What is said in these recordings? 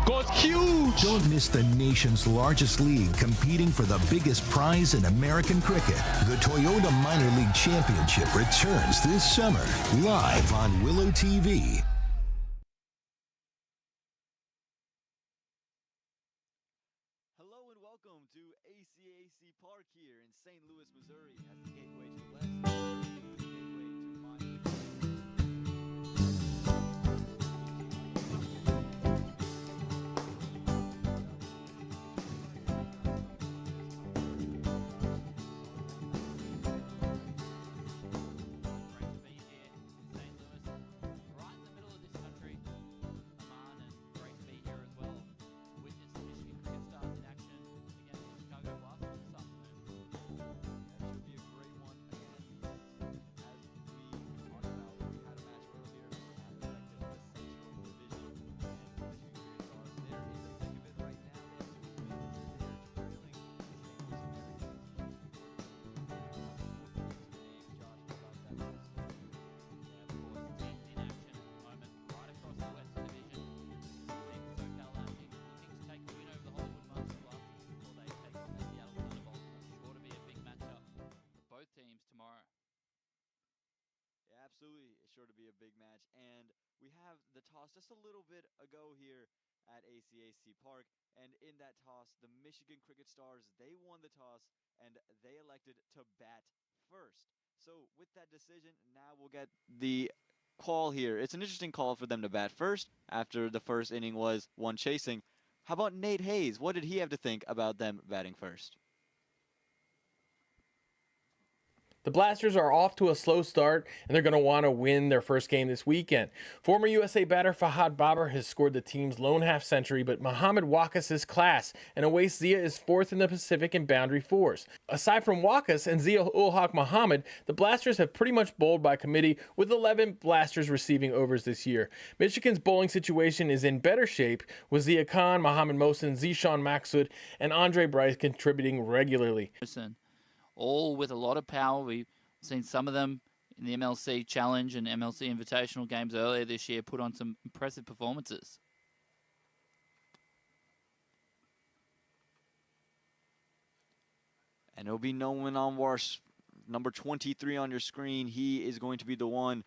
goes huge. Don't miss the nation's largest league competing for the biggest prize in American cricket. The Toyota Minor League Championship returns this summer, live on Willow TV. Hello and welcome to ACAC Park here in St. Louis, Missouri, as the gateway to the West, the gateway to Miami. Tomorrow. Yeah, absolutely. It's sure to be a big match. And we have the toss just a little bit ago here at ACAC Park. And in that toss, the Michigan Cricket Stars, they won the toss and they elected to bat first. So with that decision, now we'll get the call here. It's an interesting call for them to bat first after the first inning was one chasing. How about Nate Hayes? What did he have to think about them batting first? The Blasters are off to a slow start, and they're going to want to win their first game this weekend. Former USA batter Fahad Babar has scored the team's lone half-century, but Mohamed Wakas is class, and Awais Zia is fourth in the Pacific in boundary fours. Aside from Wakas and Zia ul Haq Mohammed, the Blasters have pretty much bowled by committee, with 11 Blasters receiving overs this year. Michigan's bowling situation is in better shape, with Zia Khan, Mohamed Mohsen, Zishan Maksud, and Andre Bryce contributing regularly. All with a lot of power. We've seen some of them in the MiLC Challenge and MiLC Invitational games earlier this year put on some impressive performances. And it'll be Nolan Anwar, number 23 on your screen. He is going to be the one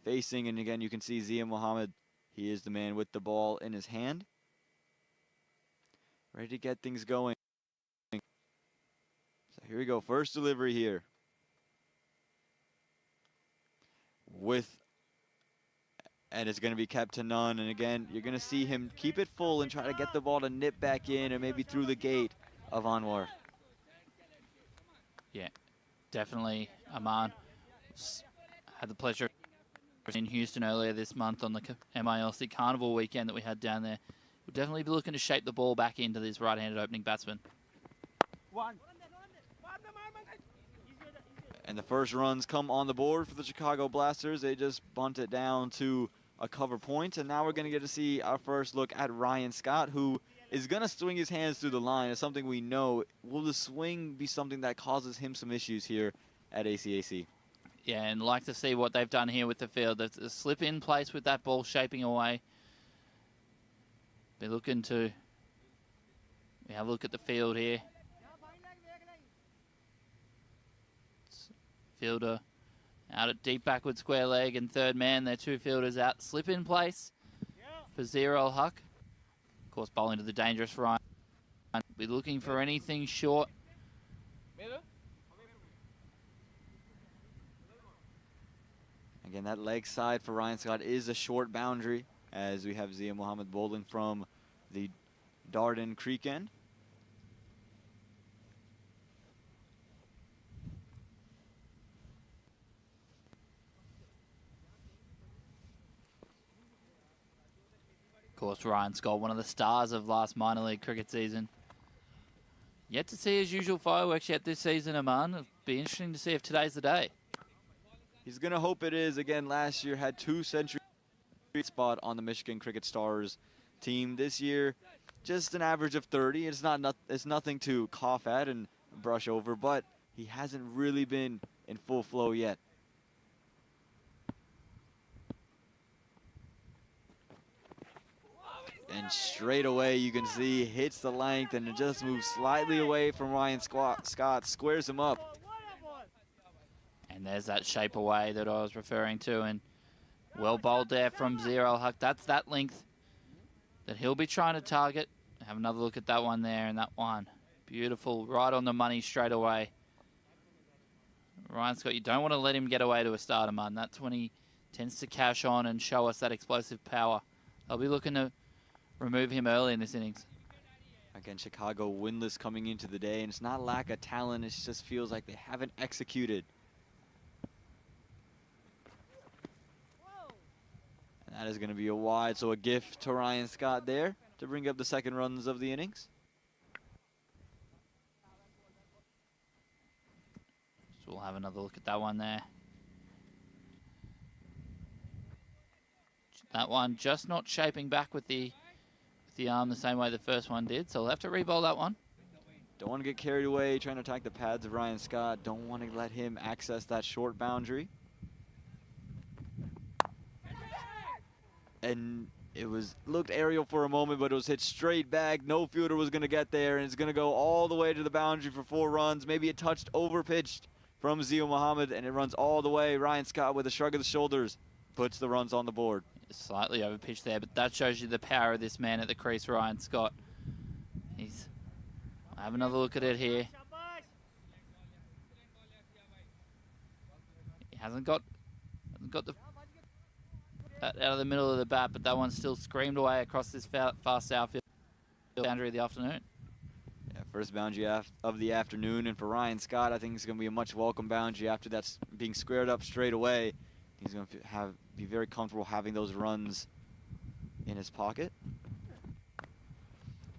facing, and again, you can see Zia Mohammed. He is the man with the ball in his hand. Ready to get things going. So here we go, first delivery here. And it's going to be kept to none. And again, you're going to see him keep it full and try to get the ball to nip back in or maybe through the gate of Anwar. Yeah, definitely. Aman had the pleasure in Houston earlier this month on the MiLC Carnival weekend that we had down there. We'll definitely be looking to shape the ball back into this right-handed opening batsman. And the first runs come on the board for the Chicago Blasters. They just bunt it down to a cover point. And now we're going to get to see our first look at Ryan Scott, who is going to swing his hands through the line. It's something we know. Will the swing be something that causes him some issues here at ACAC? Yeah, and like to see what they've done here with the field. The slip in place with that ball shaping away. Be looking to have a look at the field here. Fielder out at deep backward square leg and third man. Their two fielders out. Slip in place for Zia ul Haq. Of course, bowling to the dangerous Ryan. Be looking for anything short. Again, that leg side for Ryan Scott is a short boundary, as we have Zia Mohammed bowling from the Darden Creek end. Of course, Ryan Scott, one of the stars of last minor league cricket season. Yet to see his usual fireworks yet this season, Aman. It'll be interesting to see if today's the day. He's going to hope it is. Again, last year had 2 centuries spot on the Michigan Cricket Stars team. This year, just an average of 30. It's nothing to cough at and brush over, but he hasn't really been in full flow yet. And straight away, you can see hits the length and it just moves slightly away from Ryan Scott, squares him up. And there's that shape away that I was referring to, and well bowled there from Zero Huck. That's that length that he'll be trying to target. Have another look at that one there, and that one. Beautiful, right on the money straight away. Ryan Scott, you don't want to let him get away to a starter, man. That's when he tends to cash on and show us that explosive power. They'll be looking to remove him early in this innings. Again, Chicago winless coming into the day, and it's not lack of talent, it just feels like they haven't executed. And that is going to be a wide, so a gift to Ryan Scott there to bring up the second runs of the innings. So we'll have another look at that one there. That one just not shaping back with the arm the same way the first one did, so we'll have to re-bowl that one. Don't want to get carried away trying to attack the pads of Ryan Scott. Don't want to let him access that short boundary. And it looked aerial for a moment, but it was hit straight back. No fielder was going to get there, and it's going to go all the way to the boundary for 4 runs. Maybe it touched over-pitched from Zio Muhammad, and it runs all the way. Ryan Scott, with a shrug of the shoulders, puts the runs on the board. Slightly over-pitched there, but that shows you the power of this man at the crease, Ryan Scott. I'll have another look at it here. He hasn't got the out of the middle of the bat, but that one still screamed away across this fast outfield boundary of the afternoon. Yeah, first boundary of the afternoon, and for Ryan Scott, I think it's going to be a much welcome boundary after that's being squared up straight away. He's going to be very comfortable having those runs in his pocket.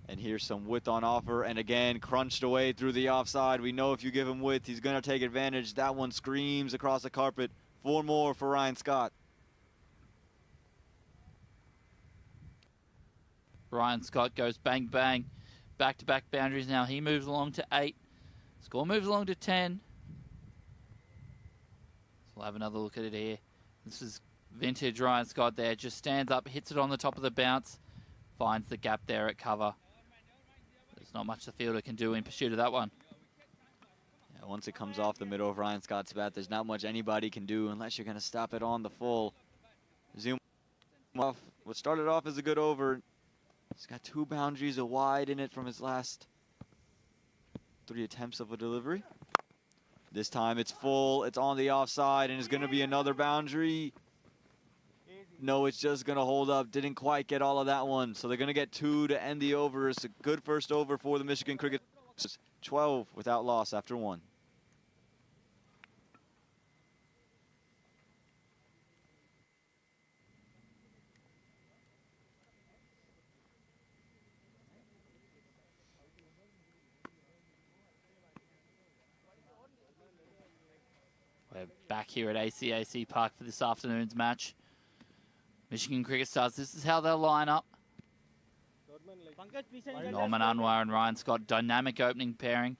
And here's some width on offer, and again, crunched away through the offside. We know if you give him width, he's going to take advantage. That one screams across the carpet. 4 more for Ryan Scott. Ryan Scott goes bang, bang. Back-to-back boundaries now. He moves along to 8. Score moves along to 10. So we'll have another look at it here. This is vintage Ryan Scott there. Just stands up, hits it on the top of the bounce, finds the gap there at cover. There's not much the fielder can do in pursuit of that one. Yeah, once it comes off the middle of Ryan Scott's bat, there's not much anybody can do unless you're going to stop it on the full. Zoom off. What started off as a good over. He's got 2 boundaries, a wide in it from his last 3 attempts of a delivery. This time it's full, it's on the offside, and it's going to be another boundary. No, it's just going to hold up. Didn't quite get all of that one, so they're going to get 2 to end the over. It's a good first over for the Michigan Cricket. 12 without loss after 1. We're back here at ACAC Park for this afternoon's match. Michigan Cricket Stars, this is how they'll line up. Norman Anwar and Ryan Scott, dynamic opening pairing.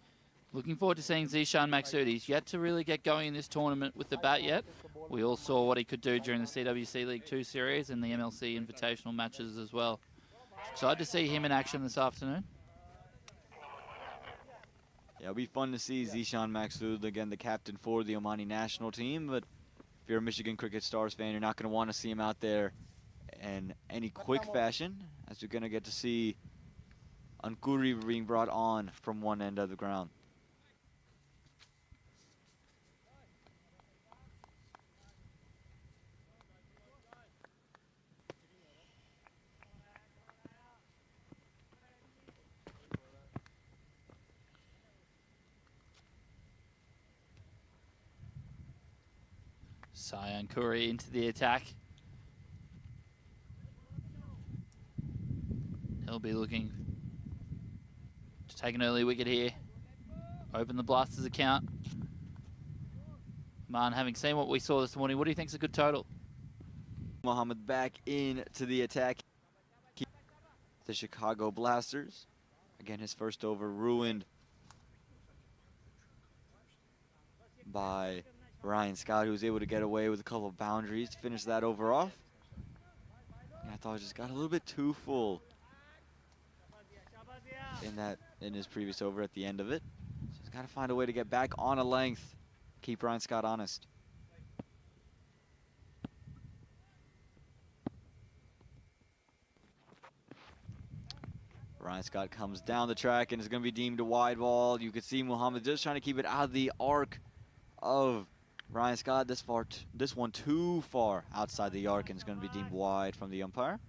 Looking forward to seeing Zishan Maksud. He's yet to really get going in this tournament with the bat yet. We all saw what he could do during the CWC League 2 series and the MLC Invitational matches as well. Excited to see him in action this afternoon. Yeah, it'll be fun to see Zishan Maksud, again, the captain for the Omani national team. But if you're a Michigan Cricket Stars fan, you're not going to want to see him out there in any quick fashion, as you're going to get to see Ankuri being brought on from one end of the ground. Sayan Khoury into the attack. He'll be looking to take an early wicket here. Open the Blasters account. Man, having seen what we saw this morning, what do you think is a good total? Muhammad back into the attack. The Chicago Blasters. Again, his first over ruined by Ryan Scott, who was able to get away with a couple of boundaries to finish that over off. And I thought it just got a little bit too full in his previous over at the end of it. So he's got to find a way to get back on a length, keep Ryan Scott honest. Ryan Scott comes down the track and is going to be deemed a wide ball. You can see Muhammad just trying to keep it out of the arc of Ryan Scott. This one too far outside the arc and is going to be deemed wide from the umpire.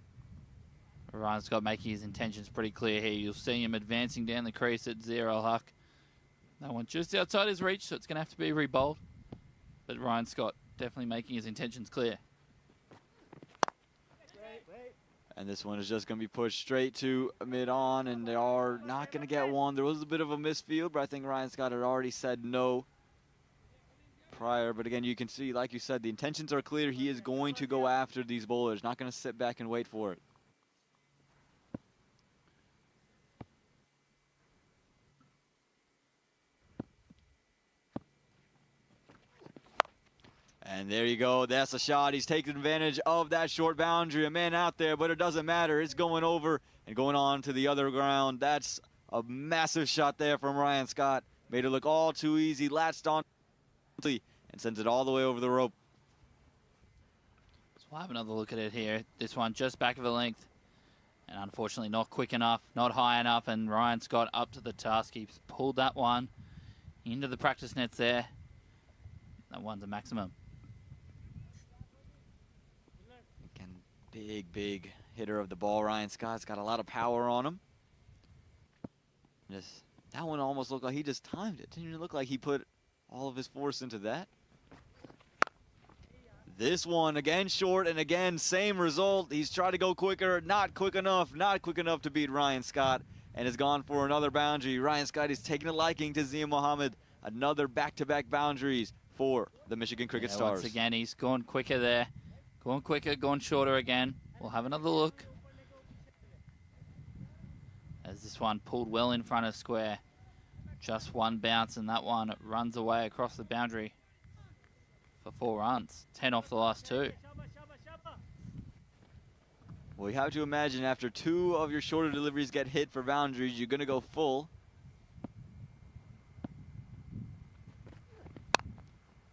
Ryan Scott making his intentions pretty clear here. You'll see him advancing down the crease at 0 huck. That one just outside his reach, so it's going to have to be re-bowled. But Ryan Scott definitely making his intentions clear. And this one is just going to be pushed straight to mid-on, and they are not going to get one. There was a bit of a misfield, but I think Ryan Scott had already said no prior. But again, you can see, like you said, the intentions are clear. He is going to go after these bowlers, not going to sit back and wait for it. And there you go. That's a shot. He's taking advantage of that short boundary. A man out there, but it doesn't matter. It's going over and going on to the other ground. That's a massive shot there from Ryan Scott. Made it look all too easy. Latched on and sends it all the way over the rope. So we'll have another look at it here. This one just back of a length. And unfortunately not quick enough, not high enough. And Ryan Scott up to the task. He's pulled that one into the practice nets there. That one's a maximum. Big hitter of the ball. Ryan Scott's got a lot of power on him. That one almost looked like he just timed it. Didn't even look like he put all of his force into that. This one again short, and again same result. He's tried to go quicker, not quick enough to beat Ryan Scott, and has gone for another boundary. Ryan Scott is taking a liking to Zia Muhammad. Another back-to-back boundaries for the Michigan Cricket Stars. Once again, he's gone quicker there. Going quicker, going shorter again. We'll have another look. As this one pulled well in front of square. Just one bounce, and that one runs away across the boundary for 4 runs. 10 off the last 2. Well, you have to imagine after 2 of your shorter deliveries get hit for boundaries, you're going to go full.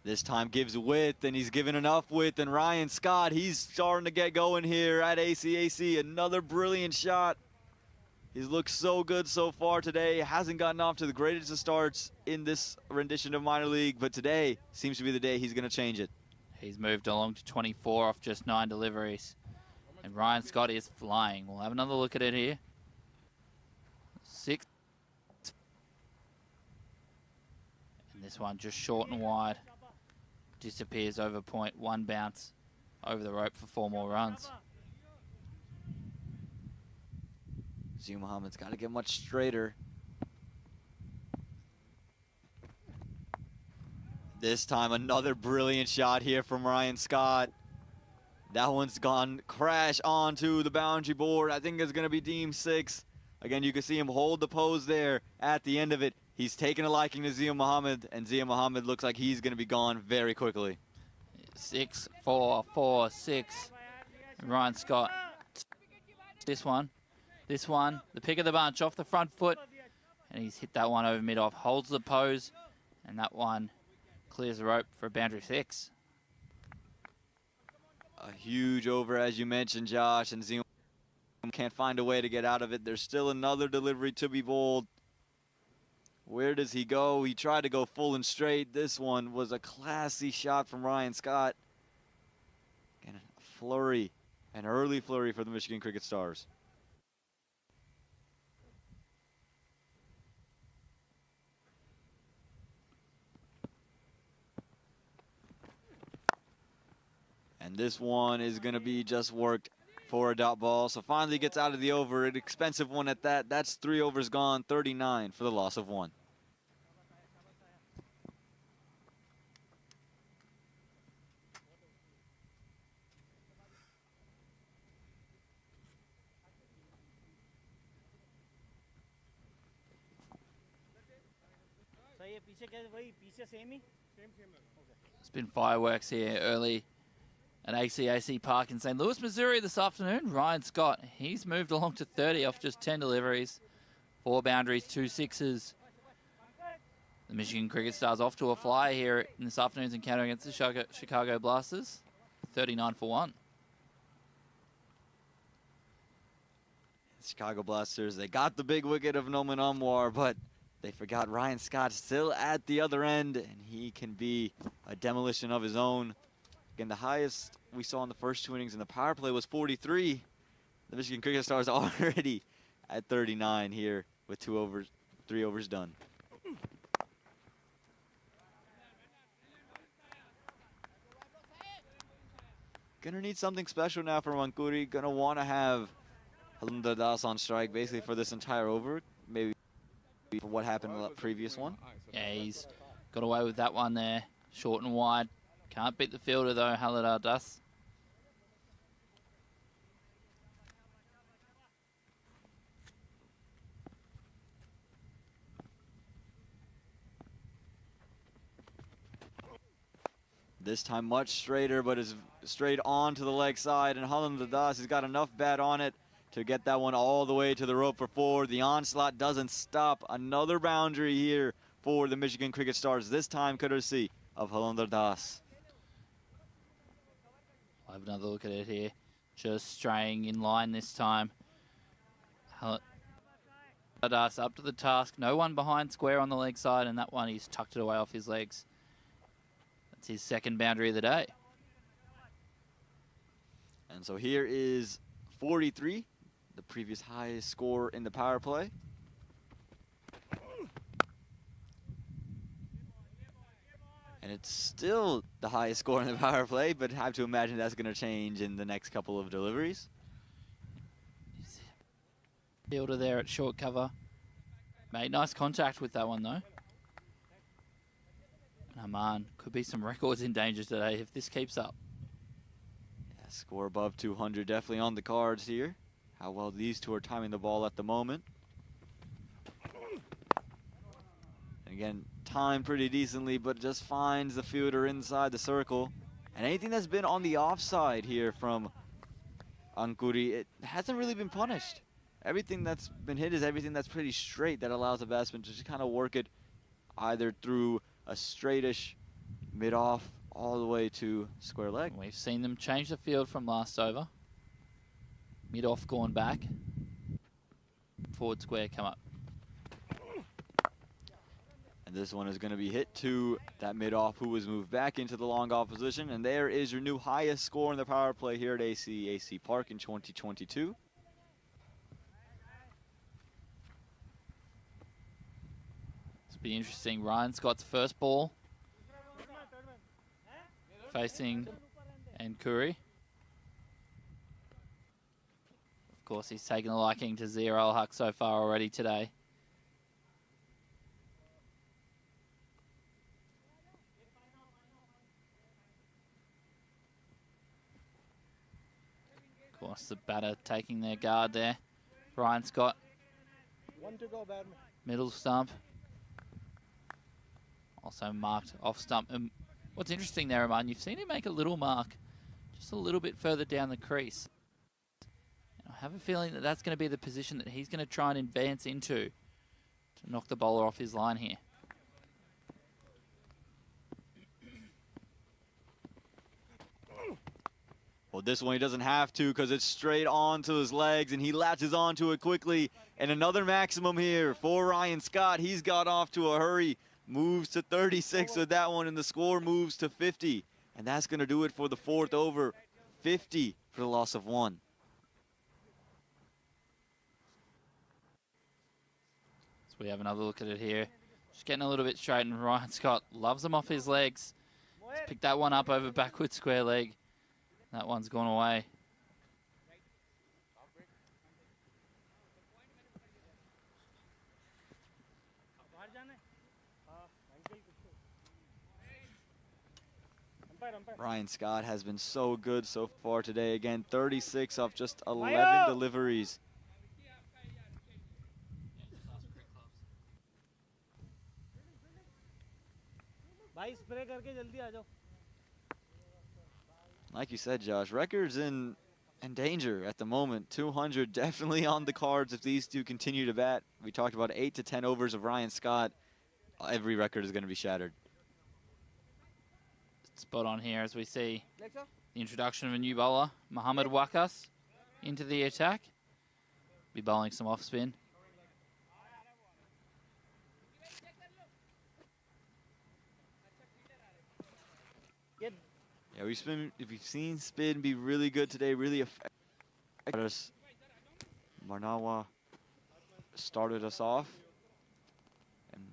This time gives width, and he's given enough width, and Ryan Scott, he's starting to get going here at ACAC. Another brilliant shot. He's looked so good so far today. Hasn't gotten off to the greatest of starts in this rendition of minor league, but today seems to be the day he's going to change it. He's moved along to 24 off just 9 deliveries. And Ryan Scott is flying. We'll have another look at it here. 6. And this one just short and wide. Disappears over point. 1 bounce over the rope for 4 more runs. Zia Muhammad's got to get much straighter. This time another brilliant shot here from Ryan Scott. That one's gone crash onto the boundary board. I think it's going to be deemed 6. Again, you can see him hold the pose there at the end of it. He's taken a liking to Zia Muhammad, and Zia Muhammad looks like he's going to be gone very quickly. 6, 4, 4, 6. And Ryan Scott. This one, the pick of the bunch off the front foot. And he's hit that one over mid-off. Holds the pose, and that one clears the rope for a boundary 6. A huge over, as you mentioned, Josh, and Zia can't find a way to get out of it. There's still another delivery to be bowled. Where does he go? He tried to go full and straight. This one was a classy shot from Ryan Scott. And a flurry, an early flurry for the Michigan Cricket Stars. And this one is going to be just worked for a dot ball. So finally gets out of the over. An expensive one at that. That's 3 overs gone, 39 for the loss of 1. It's been fireworks here early at ACAC Park in St. Louis, Missouri this afternoon. Ryan Scott, he's moved along to 30 off just 10 deliveries. 4 boundaries, 2 sixes. The Michigan Cricket Stars off to a flyer here in this afternoon's encounter against the Chicago Blasters. 39 for 1. Chicago Blasters, they got the big wicket of Noman Anwar, but they forgot Ryan Scott still at the other end, and he can be a demolition of his own. Again, the highest we saw in the first 2 innings in the power play was 43. The Michigan Cricket Stars already at 39 here with 3 overs done. Gonna need something special now for Mankuri. Gonna want to have Halinder Das on strike basically for this entire over. Maybe for what happened in the previous one. Yeah, he's got away with that one there. Short and wide. Can't beat the fielder though, Halinder Das. This time much straighter, but is straight on to the leg side, and Halinder Das has got enough bat on it to get that one all the way to the rope for 4. The onslaught doesn't stop. Another boundary here for the Michigan Cricket Stars, this time courtesy of Halinder Das. I'll have another look at it here. Just straying in line this time. Halinder Das up to the task. No one behind square on the leg side, and that one he's tucked it away off his legs. That's his second boundary of the day. And so here is 43, the previous highest score in the power play. And it's still the highest score in the power play, but I have to imagine that's going to change in the next couple of deliveries. Fielder there at short cover. Made nice contact with that one though. Aman, could be some records in danger today if this keeps up. Yeah, score above 200 definitely on the cards here. How well these two are timing the ball at the moment. And again, timed pretty decently, but just finds the fielder inside the circle. And anything that's been on the offside here from Ankuri, it hasn't really been punished. Everything that's been hit is everything that's pretty straight that allows the batsman to just kind of work it either through a straightish mid-off all the way to square leg. We've seen them change the field from last over. Mid-off gone back. Forward square come up. And this one is going to be hit to that mid-off who was moved back into the long off position. And there is your new highest score in the power play here at ACAC Park in 2022. Be interesting. Ryan Scott's first ball facing Ankuri. Of course, he's taken a liking to Zia Al Haq so far already today. Of course, the batter taking their guard there. Ryan Scott. Middle stump. Also marked off stump. And what's interesting there, Aman, you've seen him make a little mark just a little bit further down the crease. And I have a feeling that that's going to be the position that he's going to try and advance into to knock the bowler off his line here. Well, this one he doesn't have to because it's straight onto his legs and he latches onto it quickly. And another maximum here for Ryan Scott. He's got off to a hurry. Moves to 36 with that one, and the score moves to 50. And that's going to do it for the 4th over. 50 for the loss of 1. So we have another look at it here. Just getting a little bit straight, and Ryan Scott loves them off his legs. He's picked that one up over backward square leg. That one's gone away. Ryan Scott has been so good so far today. Again, 36 off just 11 deliveries. Like you said, Josh, records in and danger at the moment. 200 definitely on the cards if these two continue to bat. We talked about 8 to 10 overs of Ryan Scott. Every record is going to be shattered. Spot on here as we see the introduction of a new bowler, Mohamed Wakas, into the attack. Be bowling some off spin. Yeah, we've seen spin be really good today, really effective. Marnawa started us off and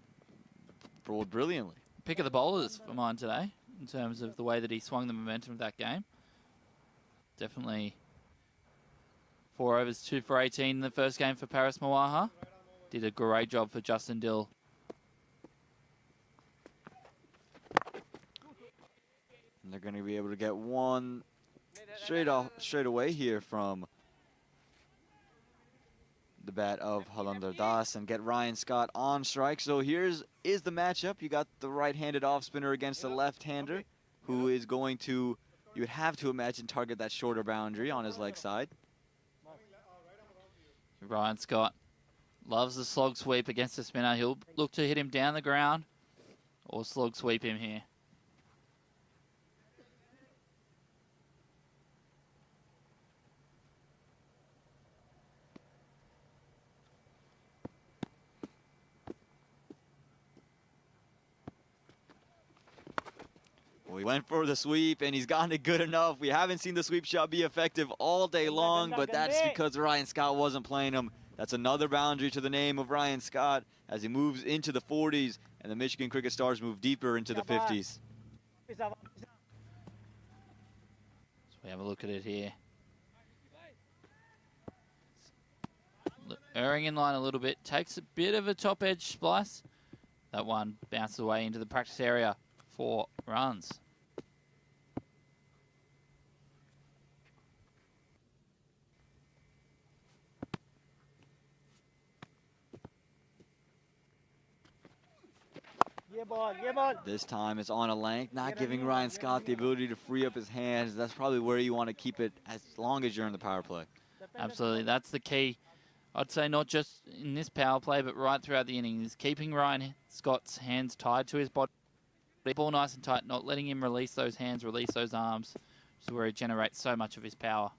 rolled brilliantly. Pick of the bowlers for mine today in terms of the way that he swung the momentum of that game. Definitely 4 overs, 2 for 18 in the first game for Paris Mawaha. Did a great job for Justin Dill. And they're going to be able to get one straight away here from the bat of Halander Das and get Ryan Scott on strike. So is the matchup. You got the right-handed off-spinner against the left-hander who is going to, you would have to imagine, target that shorter boundary on his leg side. Ryan Scott loves the slog sweep against the spinner. He'll look to hit him down the ground or slog sweep him here. Well, he went for the sweep, and he's gotten it good enough. We haven't seen the sweep shot be effective all day long, but that's because Ryan Scott wasn't playing him. That's another boundary to the name of Ryan Scott as he moves into the 40s, and the Michigan Cricket Stars move deeper into the 50s. So we have a look at it here. Erring in line a little bit, takes a bit of a top edge splice. That one bounces away into the practice area for runs. This time it's on a length, not giving Ryan Scott the ability to free up his hands. That's probably where you want to keep it as long as you're in the power play. Absolutely, that's the key. I'd say not just in this power play, but right throughout the innings, keeping Ryan Scott's hands tied to his body, ball nice and tight, not letting him release those hands, release those arms, which is where he generates so much of his power.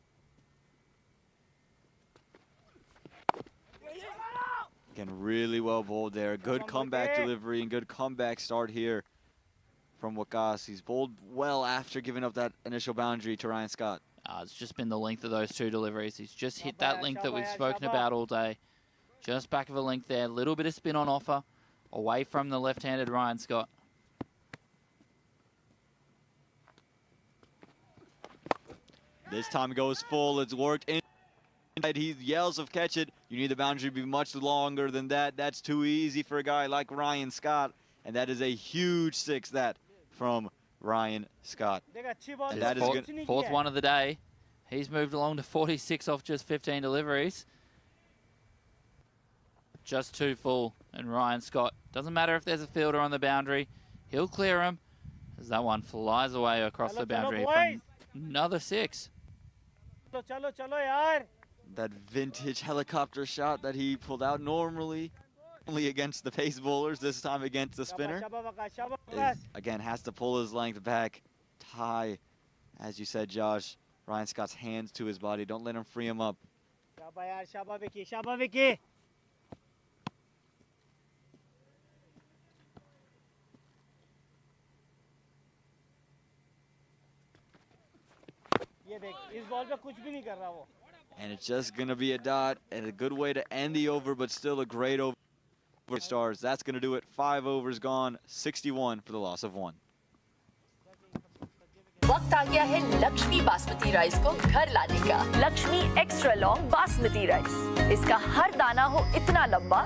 Again, really well bowled there. Good comeback delivery and good comeback start here from Wakas. He's bowled well after giving up that initial boundary to Ryan Scott. It's just been the length of those 2 deliveries. He's just hit that length that we've spoken about all day. Just back of a length there. A little bit of spin on offer away from the left-handed Ryan Scott. This time it goes full. It's worked in. He yells of catch it. You need the boundary to be much longer than that. That's too easy for a guy like Ryan Scott. And that is a huge 6 that from Ryan Scott. And that is fourth one of the day. He's moved along to 46 off just 15 deliveries. Just 2 full. And Ryan Scott, doesn't matter if there's a fielder on the boundary, he'll clear him as that one flies away across the boundary from another 6. That vintage helicopter shot that he pulled out normally only against the pace bowlers, this time against the spinner. Again, has to pull his length back, tie, as you said, Josh, Ryan Scott's hands to his body. Don't let him free him up. And it's just going to be a dot and a good way to end the over, but still a great over for Stars. That's going to do it. 5 overs gone, 61 for the loss of 1. वक्त आ गया है Lakshmi basmati rice को घर लाने का। Lakshmi extra long basmati rice, इसका हर दाना हो इतना लंबा,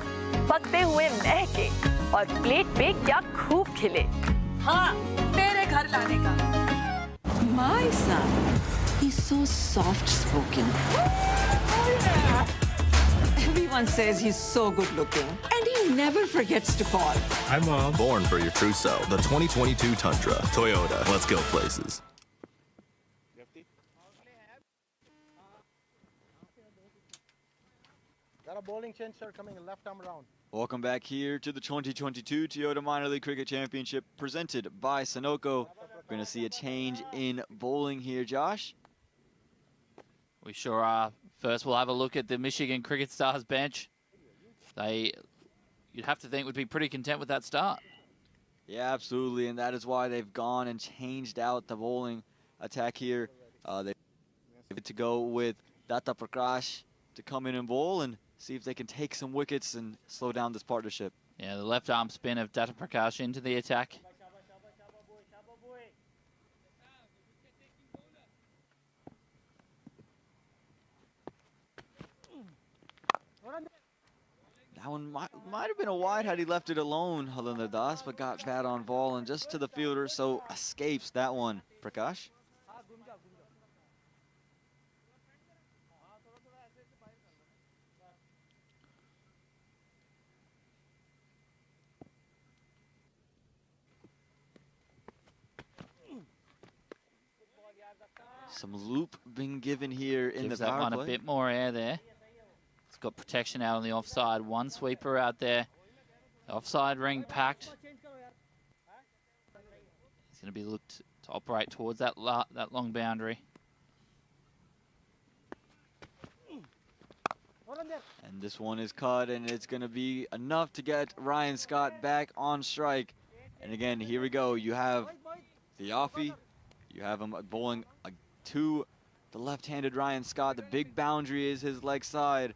पकते हुए महके और प्लेट पे क्या खूब खिले। हाँ, तेरे घर लाने का। My son is so soft-spoken. Everyone says he's so good-looking, and he never forgets to call. Hi, Mom. Born for your true self. The 2022 Tundra. Toyota. Let's go places. bowling change, sir, coming left arm around. Welcome back here to the 2022 Toyota Minor League Cricket Championship presented by Sunoco. We're going to see a change in bowling here, Josh. We sure are. First, we'll have a look at the Michigan Cricket Stars bench. You'd have to think, would be pretty content with that start. Yeah, absolutely, and that is why they've gone and changed out the bowling attack here. They get to go with Datta Prakash to come in and bowl and see if they can take some wickets and slow down this partnership. Yeah, the left arm spin of Datta Prakash into the attack. That one might have been a wide had he left it alone, Halinder Das, but got bat on ball and just to the fielder, so escapes that one, Prakash. Some loop being given here in Gives the power that one play. a bit more air there. It's got protection out on the offside. One sweeper out there. The offside ring packed. He's going to be looked to operate towards that long boundary. And this one is cut, and it's going to be enough to get Ryan Scott back on strike. And again, here we go. You have the offie. You have him bowling to the left-handed Ryan Scott. The big boundary is his leg side.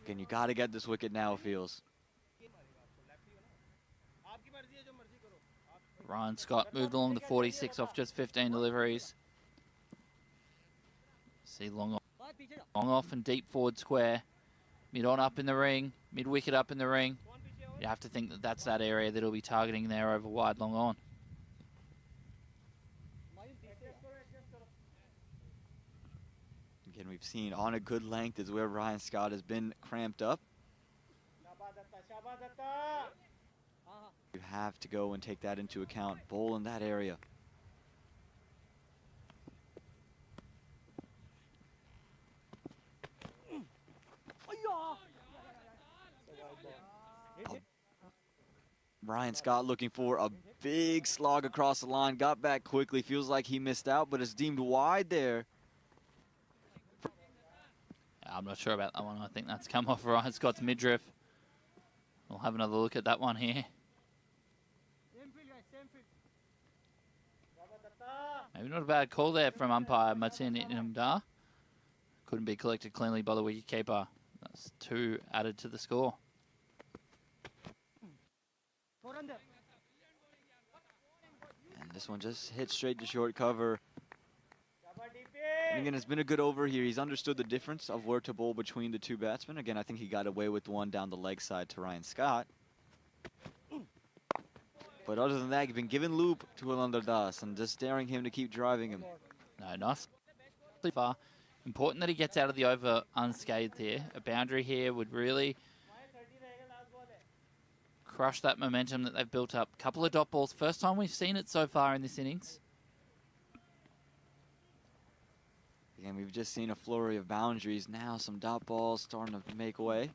Again, you got to get this wicket now, it feels. Ryan Scott moved along the 46 off just 15 deliveries. See long off and deep forward square. Mid on up in the ring, mid wicket up in the ring. You have to think that that's that area that he'll be targeting there over wide long on. Again, we've seen on a good length is where Ryan Scott has been cramped up. You have to go and take that into account. Bowl in that area. Ryan Scott looking for a big slog across the line. Got back quickly. Feels like he missed out, but it's deemed wide there. I'm not sure about that one. I think that's come off Ryan Scott's midriff. We'll have another look at that one here. Maybe not a bad call there from umpire Martin Inamdar. Couldn't be collected cleanly by the wicketkeeper. That's 2 added to the score. And this one just hit straight to short cover. And again, it's been a good over here. He's understood the difference of where to bowl between the two batsmen. Again, I think he got away with one down the leg side to Ryan Scott. But other than that, he's been given loop to Halinder Das and just daring him to keep driving him. No, nice. Far. Important that he gets out of the over unscathed here. A boundary here would really crush that momentum that they've built up. Couple of dot balls. First time we've seen it so far in this innings. Again, we've just seen a flurry of boundaries. Now some dot balls starting to make way.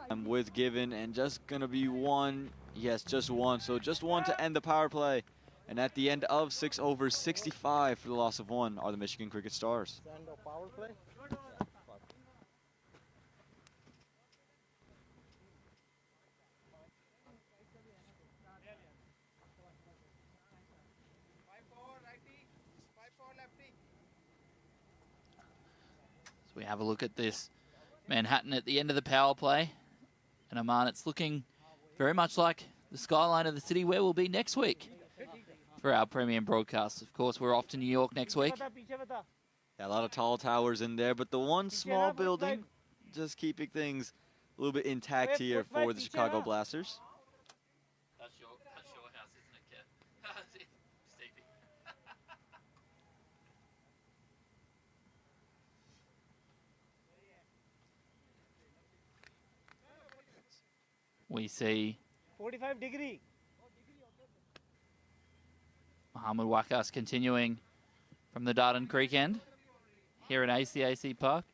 I'm with given and just going to be one. Yes, just one. So just one to end the power play. And at the end of 6 overs, 65 for the loss of 1 are the Michigan Cricket Stars. Power play. So we have a look at this Manhattan at the end of the power play. And Aman, it's looking very much like the skyline of the city where we'll be next week for our premium broadcast. Of course, we're off to New York next week. Yeah, a lot of tall towers in there, but the one small building just keeping things a little bit intact here for the Chicago Blasters. That's your house, isn't it, Kev? Stevie. We see 45-degree. Mohamed Wakas continuing from the Darden Creek end here at ACAC Park.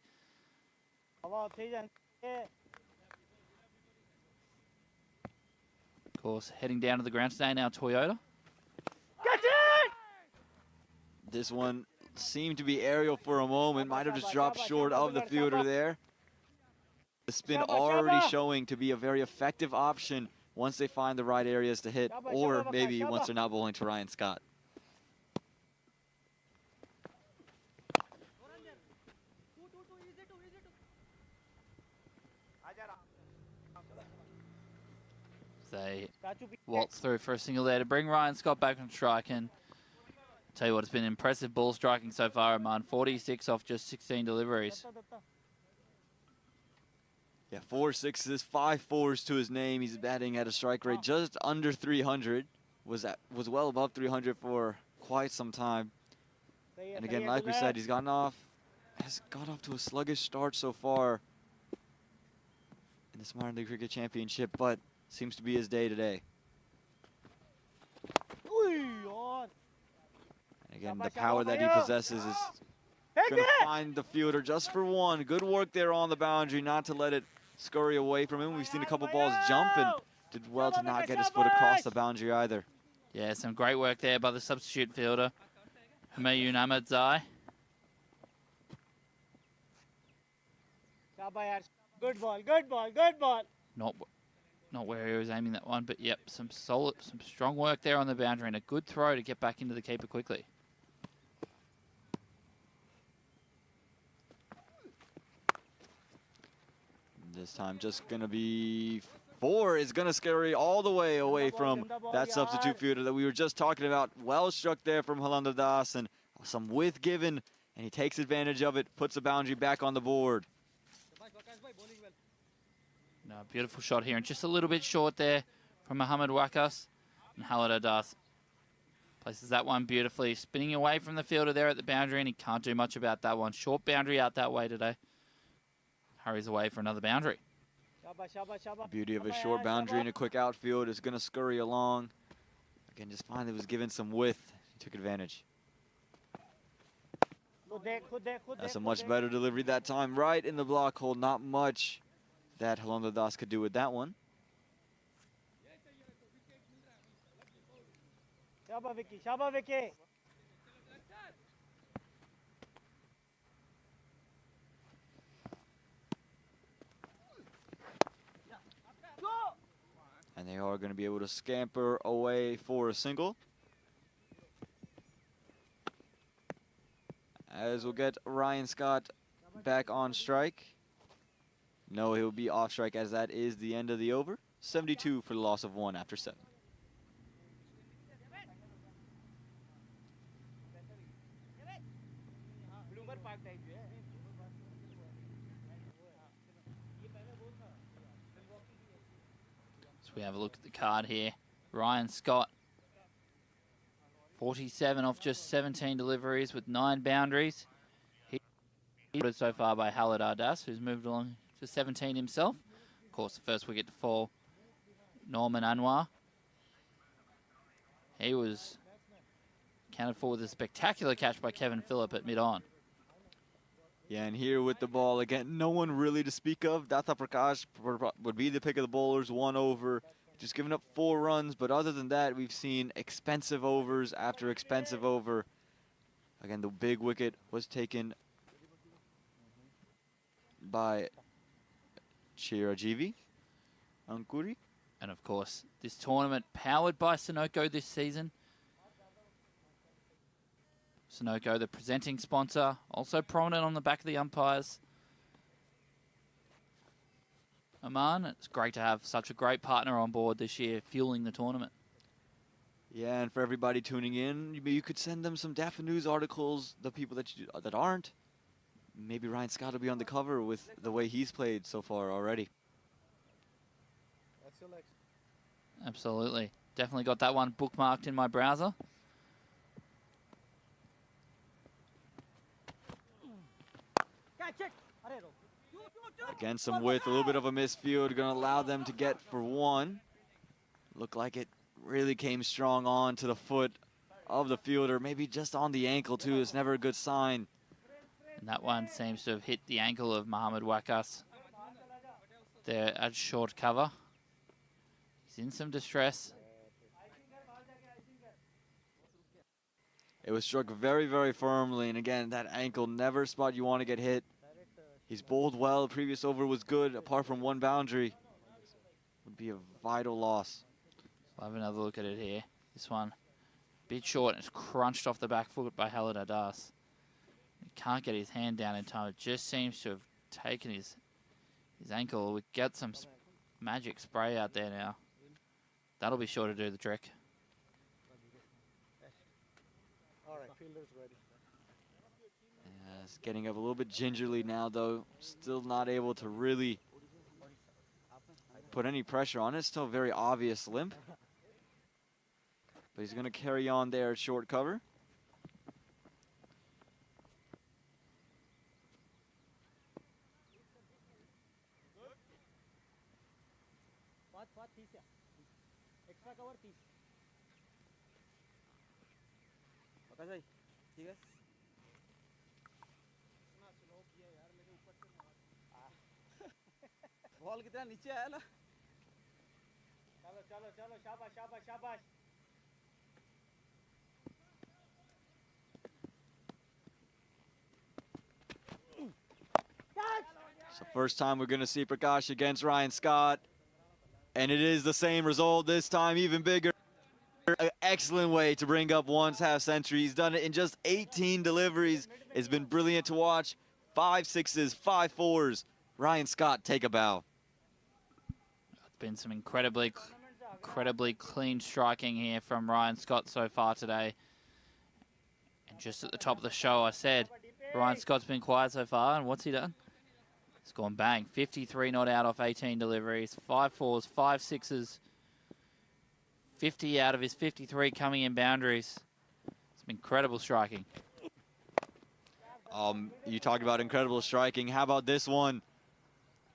Of course, heading down to the ground today now, Toyota. This one seemed to be aerial for a moment, might have just dropped short of the fielder there. The spin already showing to be a very effective option once they find the right areas to hit, or maybe once they're not bowling to Ryan Scott. They waltz through for a single there to bring Ryan Scott back on strike. And tell you what, it's been impressive ball striking so far, Aman. 46 off just 16 deliveries. Yeah, 4 sixes, 5 fours to his name. He's batting at a strike rate just under 300. Was well above 300 for quite some time. And again, like we said, has got off to a sluggish start so far in this Minor League Cricket Championship, but seems to be his day today. And again, the power that he possesses is going to find the fielder just for one. Good work there on the boundary, not to let it scurry away from him. We've seen a couple balls jump and did well to not get his foot across the boundary either. Yeah, some great work there by the substitute fielder, Humayun Ahmadzai. Good ball, good ball, good ball. Not where he was aiming that one, but yep, some strong work there on the boundary and a good throw to get back into the keeper quickly. This time just going to be 4 is going to scurry all the way away from that substitute fielder that we were just talking about. Well struck there from Halanda Das, and some width given, and he takes advantage of it, puts the boundary back on the board. No, beautiful shot here, and just a little bit short there from Mohamed Wakas. And Halanda Das places that one beautifully, spinning away from the fielder there at the boundary, and he can't do much about that one. Short boundary out that way today. Hurries away for another boundary. Beauty of a short boundary and a quick outfield is going to scurry along. Again, just finally was given some width. He took advantage. That's a much better delivery that time. Right in the block hole. Not much that Halanda Das could do with that one. Shaba Vicky. And they are going to be able to scamper away for a single. As we'll get Ryan Scott back on strike. No, he'll be off strike as that is the end of the over. 72 for the loss of 1 after 7. So we have a look at the card here. Ryan Scott, 47 off just 17 deliveries with 9 boundaries. He so far by Halanda Das, who's moved along to 17 himself. Of course, the first wicket to fall, Norman Anwar. He was accounted for with a spectacular catch by Kevin Phillip at mid-on. Yeah, and here with the ball, again, no one really to speak of. Datta Prakash would be the pick of the bowlers, 1 over, just giving up 4 runs. But other than that, we've seen expensive overs after expensive over. Again, the big wicket was taken by Chirajivi Ankuri. And of course, this tournament powered by Sunoco this season. Sunoco, the presenting sponsor, also prominent on the back of the umpires. Aman, it's great to have such a great partner on board this year, fueling the tournament. Yeah, and for everybody tuning in, you could send them some Daffy News articles, the people that aren't. Maybe Ryan Scott will be on the cover with the way he's played so far already. Absolutely. Definitely got that one bookmarked in my browser. Again, some width, a little bit of a misfield, going to allow them to get for 1. Looked like it really came strong on to the foot of the fielder, maybe just on the ankle too. It's never a good sign. And that one seems to have hit the ankle of Mohamed Wakas there at short cover. He's in some distress. It was struck very, very firmly, and again, that ankle, never a spot you want to get hit. He's bowled well, previous over was good, apart from one boundary. Would be a vital loss. We'll have another look at it here. This one, a bit short, and it's crunched off the back foot by Khalid Adas. He can't get his hand down in time. It just seems to have taken his ankle. We get some magic spray out there now. That'll be sure to do the trick. It's getting up a little bit gingerly now, though. Still not able to really put any pressure on it. Still a very obvious limp. But he's going to carry on there at short cover. Extra cover 30 पकड़ भाई ठीक है slow किया यार मेरे ऊपर से ball कितना नीचे आया ना चलो चलो चलो शाबाश शाबाश शाबाश So first time we're going to see Pankaj against Ryan Scott. And it is the same result this time, even bigger. An excellent way to bring up one's half century. He's done it in just 18 deliveries. It's been brilliant to watch. 5 sixes, 5 fours. Ryan Scott, take a bow. It's been some incredibly clean striking here from Ryan Scott so far today. And just at the top of the show, I said, Ryan Scott's been quiet so far, and what's he done? He's gone bang. 53 not out off 18 deliveries, 5 fours, 5 sixes, 50 out of his 53 coming in boundaries. Some incredible striking. You talked about incredible striking. How about this one?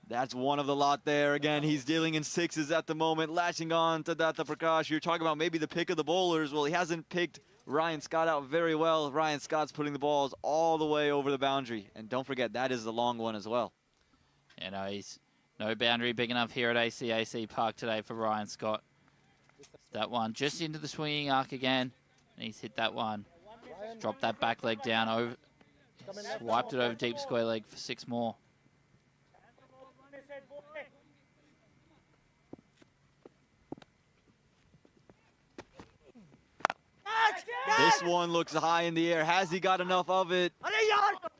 That's one of the lot there. Again, he's dealing in sixes at the moment, latching on to Datta Prakash. You're talking about maybe the pick of the bowlers. Well, he hasn't picked Ryan Scott out very well. Ryan Scott's putting the balls all the way over the boundary. And don't forget, that is the long one as well. You know, he's no boundary big enough here at ACAC Park today for Ryan Scott. That one just into the swinging arc again. And he's hit that one. He's dropped that back leg down, over, swiped it over deep square leg for 6 more. This one looks high in the air. Has he got enough of it?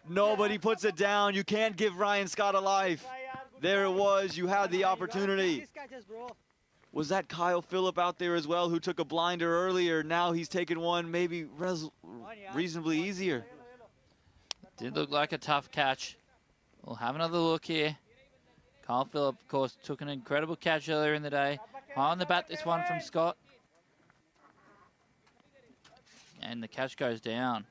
Nobody puts it down. You can't give Ryan Scott a life. There it was. You had the opportunity. Was that Kyle Phillip out there as well who took a blinder earlier? Now he's taken one maybe reasonably easier. Did look like a tough catch. We'll have another look here. Kyle Phillip, of course, took an incredible catch earlier in the day. High on the bat, this one from Scott. And the catch goes down.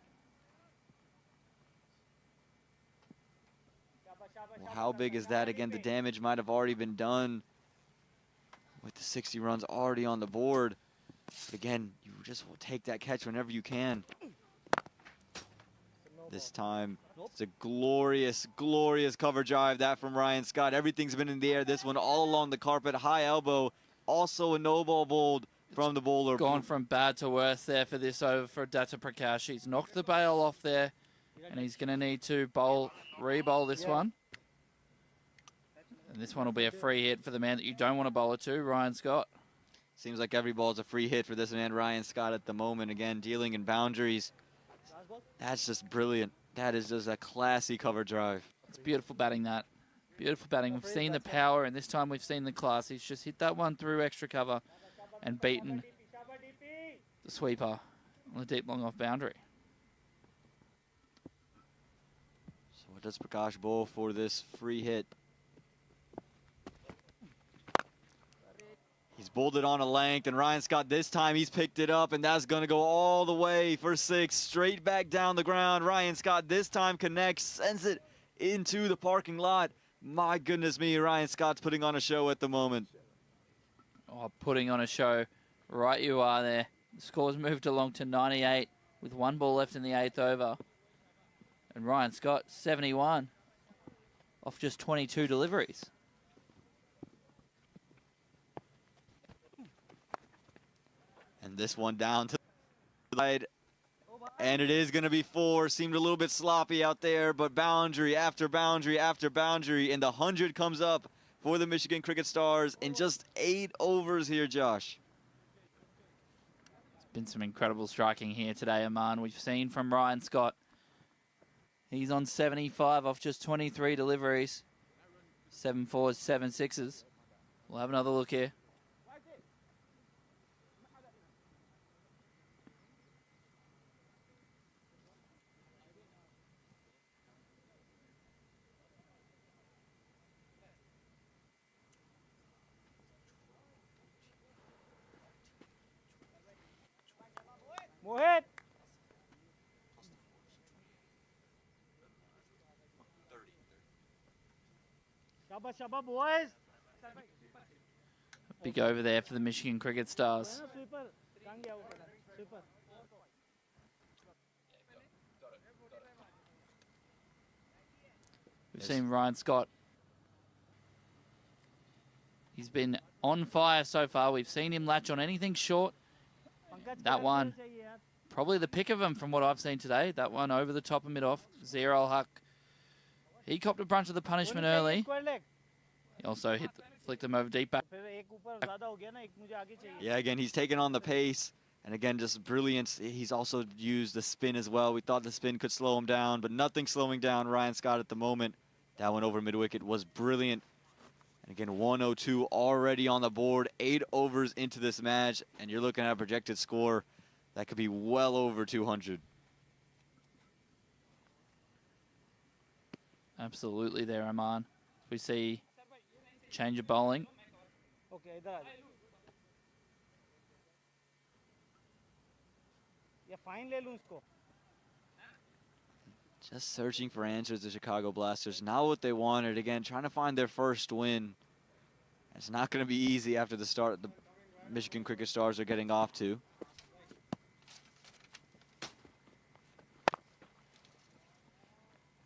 Well, how big is that? Again, the damage might have already been done with the 60 runs already on the board. But again, you just will take that catch whenever you can. This time, it's a glorious, glorious cover drive, that from Ryan Scott. Everything's been in the air. This one all along the carpet, high elbow. Also a no ball bowled from the bowler. Gone from bad to worse there for this over for Datta Prakash. He's knocked the bail off there, and he's going to need to re-bowl this one. And this one will be a free hit for the man that you don't want to bowl it to, Ryan Scott. Seems like every ball's a free hit for this man, Ryan Scott, at the moment. Again, dealing in boundaries. That's just brilliant. That is just a classy cover drive. It's beautiful batting, that. Beautiful batting. We've seen the power, and this time we've seen the class. He's just hit that one through extra cover and beaten the sweeper on the deep long off boundary. So what does Prakash bowl for this free hit? He's bowled it on a length, and Ryan Scott this time he's picked it up, and that's going to go all the way for 6, straight back down the ground. Ryan Scott this time connects, sends it into the parking lot. My goodness me, Ryan Scott's putting on a show at the moment. Oh, putting on a show. Right you are there. The score's moved along to 98 with 1 ball left in the 8th over. And Ryan Scott, 71 off just 22 deliveries. And this one down to the side. And it is going to be 4. Seemed a little bit sloppy out there, but boundary after boundary after boundary. And the 100 comes up for the Michigan Cricket Stars in just 8 overs here, Josh. It's been some incredible striking here today, Aman. We've seen from Ryan Scott. He's on 75 off just 23 deliveries. 7 4s, 7 6s. We'll have another look here. Mohsen. Shabba, shabba, boys. Big over there for the Michigan Cricket Stars. Sweeper. Kang gaya wo pala. Sweeper. We've seen Ryan Scott. He's been on fire so far. We've seen him latch on anything short. Pankaj, That kya one, करना चाहिए यार? probably the pick of him from what I've seen today. That one over the top and mid-off. Zero Huck. He copped a bunch of the punishment Dhoni चाहिए early. square leg. He also flicked him over deep back. फिर एक ऊपर ज़्यादा हो गया ना, एक मुझे आगे चाहिए. Yeah, again, he's taken on the pace. And again, just brilliance. He's also used the spin as well. We thought the spin could slow him down, but nothing slowing down Ryan Scott at the moment. That one over mid-wicket was brilliant. And again, 102 already on the board. 8 overs into this match. And you're looking at a projected score that could be well over 200. Absolutely there, Aman. We see change of bowling. Okay, इधर आ जाओ. या fine ले लूं इसको. Just searching for answers, the Chicago Blasters. Not what they wanted. Again, trying to find their first win. It's not going to be easy after the start the Michigan Cricket Stars are getting off to.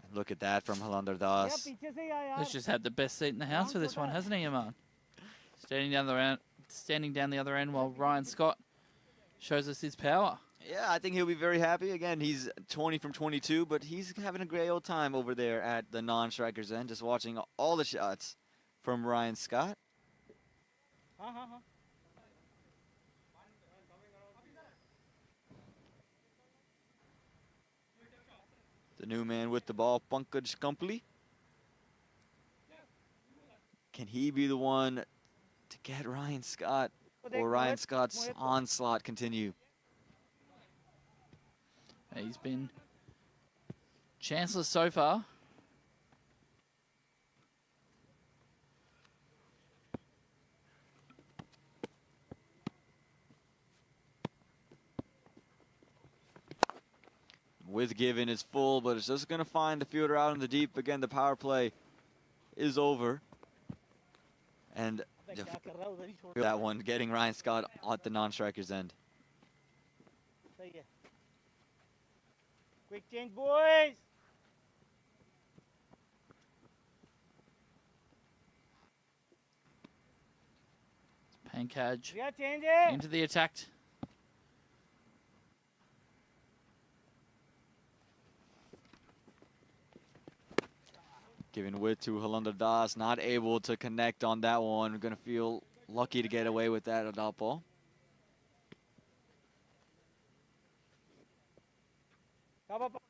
And look at that from Halander या Das. पीछे से ही आ यार. He's just had the best seat in the house for this one, hasn't he, Aman? Standing down the other end while Ryan Scott shows us his power. Yeah, I think he'll be very happy. Again, he's 20 from 22, but he's having a great old time over there at the non-strikers end, just watching all the shots from Ryan Scott. हाँ हाँ हाँ. The new man with the ball, Pankaj Company. Can he be the one to get Ryan Scott, or Ryan Scott's onslaught continue? He's been chanceless so far. With given is full, but it's just going to find the fielder out in the deep. Again, the power play is over. And क्या कर रहा है उधर ही छोड़. that one getting Ryan Scott at the non-strikers end. सही है. Quick change, boys. Pankaj Yeah, change it. into the attack. Giving width to Halander Das, not able to connect on that one. We're going to feel lucky to get away with that dot ball. Come up.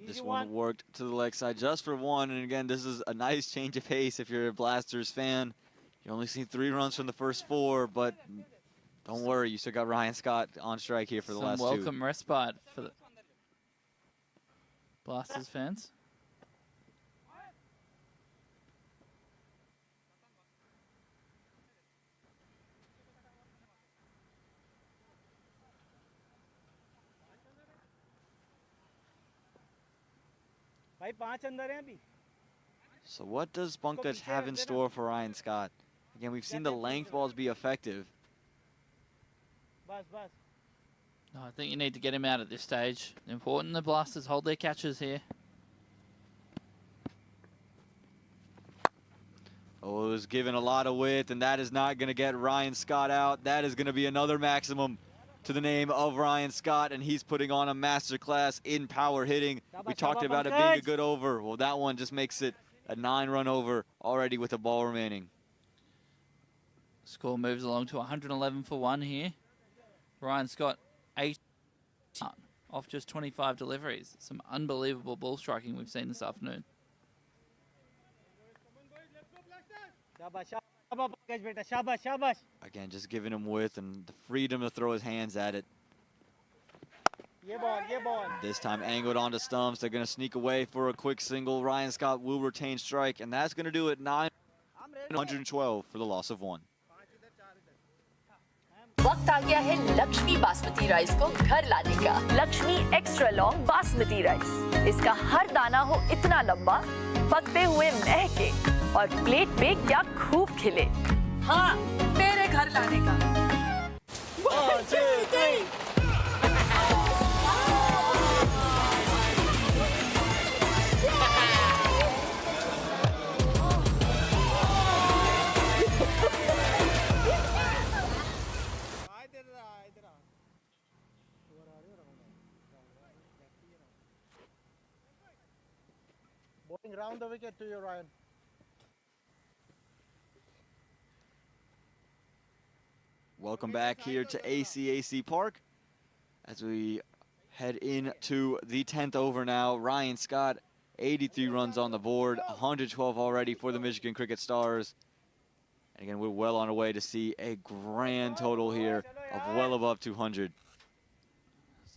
This one worked to the leg side just for one. And again, this is a nice change of pace if you're a Blasters fan. You only see 3 runs from the first 4, but don't worry, you still got Ryan Scott on strike here for the last 2. Welcome respite for the Blasters fans. भाई 5 अंदर हैं अभी. So what does Pankaj have in store for Ryan Scott? Again, we've seen the length balls be effective. बस बस. No, I think you need to get him out at this stage. Important the blasters hold their catches here. Oh, it was given a lot of width, and that is not going to get Ryan Scott out. That is going to be another maximum to the name of Ryan Scott, and he's putting on a masterclass in power hitting. We talked about it being a good over. Well, that one just makes it a 9-run over already with a ball remaining. Score moves along to 111 for 1 here. Ryan Scott, 8 off just 25 deliveries. Some unbelievable ball striking we've seen this afternoon. Again, just giving him width and the freedom to throw his hands at it. This time angled onto stumps. They're going to sneak away for a quick single. Ryan Scott will retain strike, and that's going to do it 912 for the loss of 1. वक्त आ गया है Lakshmi basmati rice को घर लाने का। Lakshmi extra long basmati rice. इसका हर दाना हो इतना लंबा, पकते हुए महके और प्लेट पे क्या खूब खिले। हाँ, मेरे घर लाने का। 1, 2, 3 Bowling round the wicket to you, Ryan. Welcome back here to ACAC Park as we head into the 10th over now. Ryan Scott, 83 runs on the board, 112 already for the Michigan Cricket Stars. And again, we're well on our way to see a grand total here of well above 200.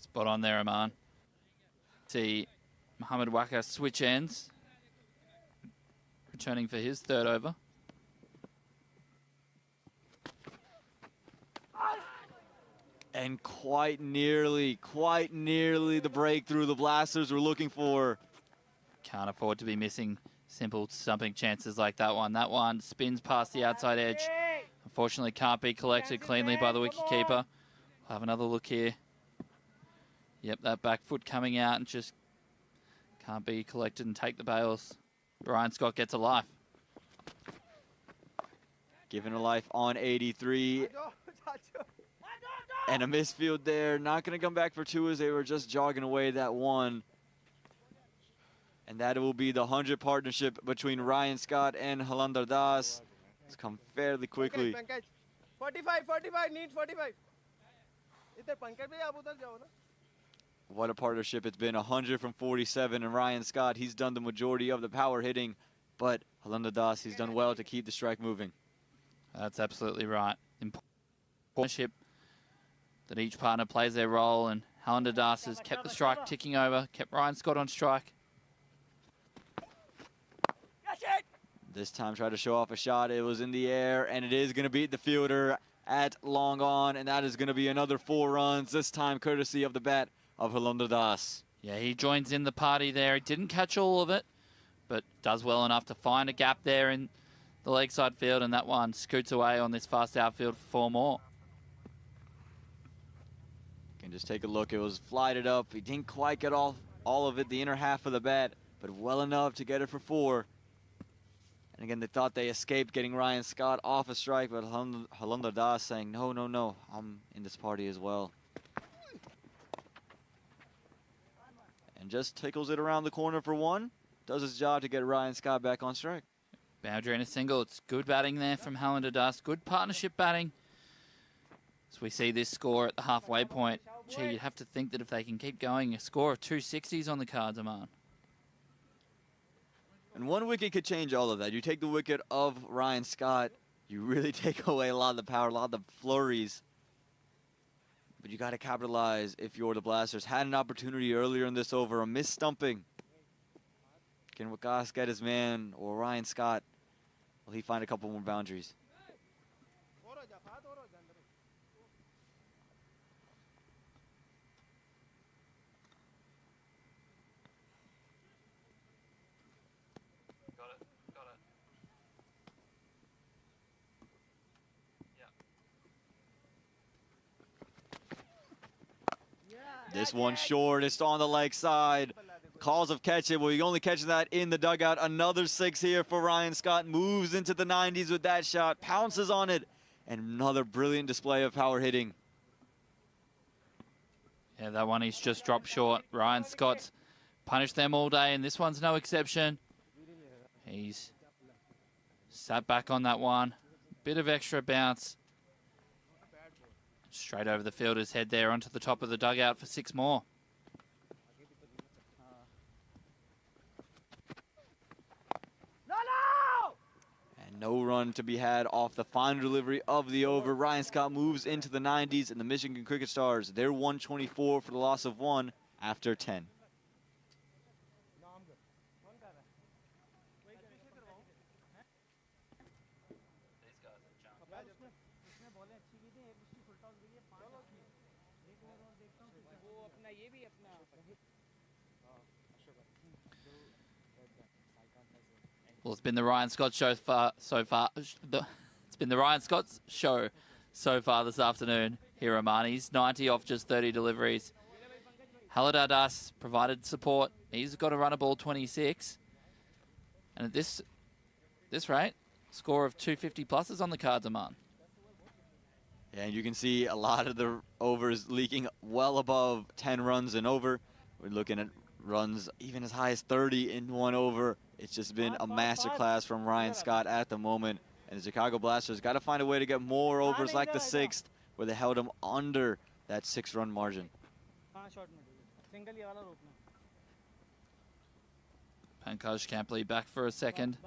Spot on there, Aman. See Mohamed Waka switch ends, returning for his third over. And quite nearly the breakthrough the Blasters were looking for. Can't afford to be missing simple stumping chances like that one. That one spins past the outside edge. Unfortunately, can't be collected cleanly by the wicketkeeper. We'll have another look here. Yep, that back foot coming out and just can't be collected and take the bails. Ryan Scott gets a life. Given a life on 83. And a misfield there. Not going to come back for 2 as they were just jogging away that 1. And that will be the 100 partnership between Ryan Scott and Halandar Das. It's come fairly quickly. Pankaj, 45, need 45. Idhar Pankaj bhai, aap udhar jao na. What a partnership it's been. 100 from 47, and Ryan Scott, he's done the majority of the power hitting, but Halandar Das, he's done well to keep the strike moving. That's absolutely right. Important partnership that each partner plays their role, and Halandar Das has kept the strike ticking over, kept Ryan Scott on strike. This time tried to show off a shot. It was in the air, and it is going to beat the fielder at long on, and that is going to be another 4 runs, this time courtesy of the bat of Halandar Das. Yeah, he joins in the party there. He didn't catch all of it, but does well enough to find a gap there in the leg side field, and that one scoots away on this fast outfield for 4 more. You can just take a look. It was flighted up. He didn't quite get all of it, the inner half of the bat, but well enough to get it for 4. And again, they thought they escaped getting Ryan Scott off a strike, but Halandar Das saying, no, no, no, I'm in this party as well. And just tickles it around the corner for 1. Does his job to get Ryan Scott back on strike. Boundary and a single. It's good batting there from Halandar Das. Good partnership batting. As we see this score at the halfway point. Gee, you'd have to think that if they can keep going, a score of 260s on the cards, Aman. And 1 wicket could change all of that. You take the wicket of Ryan Scott, you really take away a lot of the power, a lot of the flurries. But you got to capitalize if you're the Blasters. Had an opportunity earlier in this over, a missed stumping. Can Wakas get his man, or Ryan Scott, will he find a couple more boundaries? This one short, it's on the leg side. Calls of catch it. Well, you only catching that in the dugout. Another 6 here for Ryan Scott. Moves into the 90s with that shot. Pounces on it. And another brilliant display of power hitting. Yeah, that one he's just dropped short. Ryan Scott's punished them all day, and this one's no exception. He's sat back on that one. Bit of extra bounce. Straight over the fielder's head there onto the top of the dugout for 6 more. And no run to be had off the final delivery of the over. Ryan Scott moves into the 90s, and the Michigan Cricket Stars, they're 124 for the loss of 1 after 10. Well, it's been the Ryan Scott show so far. It's been the Ryan Scott show so far this afternoon here at Marnie's. 90 off just 30 deliveries. Haladardas provided support. He's got a run of ball 26. And at this rate, score of 250 plus is on the cards, Aman. Yeah, and you can see a lot of the overs leaking well above 10 runs and over. We're looking at runs even as high as 30 in 1 over. It's just been a masterclass from Ryan Scott at the moment. And the Chicago Blasters got to find a way to get more overs like the 6th, where they held him under that 6-run margin. Pankaj can't bleed back for a second.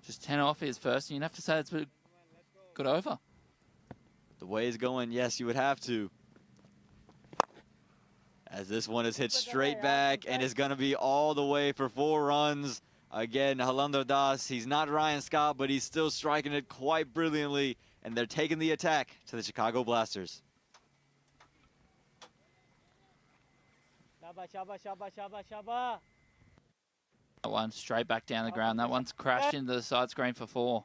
Just 10 off his first, and you'd have to say it's a good over. The way it's going, yes, you would have to. As this one is hit straight back and is going to be all the way for 4 runs. Again, Haladardas, he's not Ryan Scott, but he's still striking it quite brilliantly. And they're taking the attack to the Chicago Blasters. That one straight back down the ground. That one's crashed into the side screen for 4.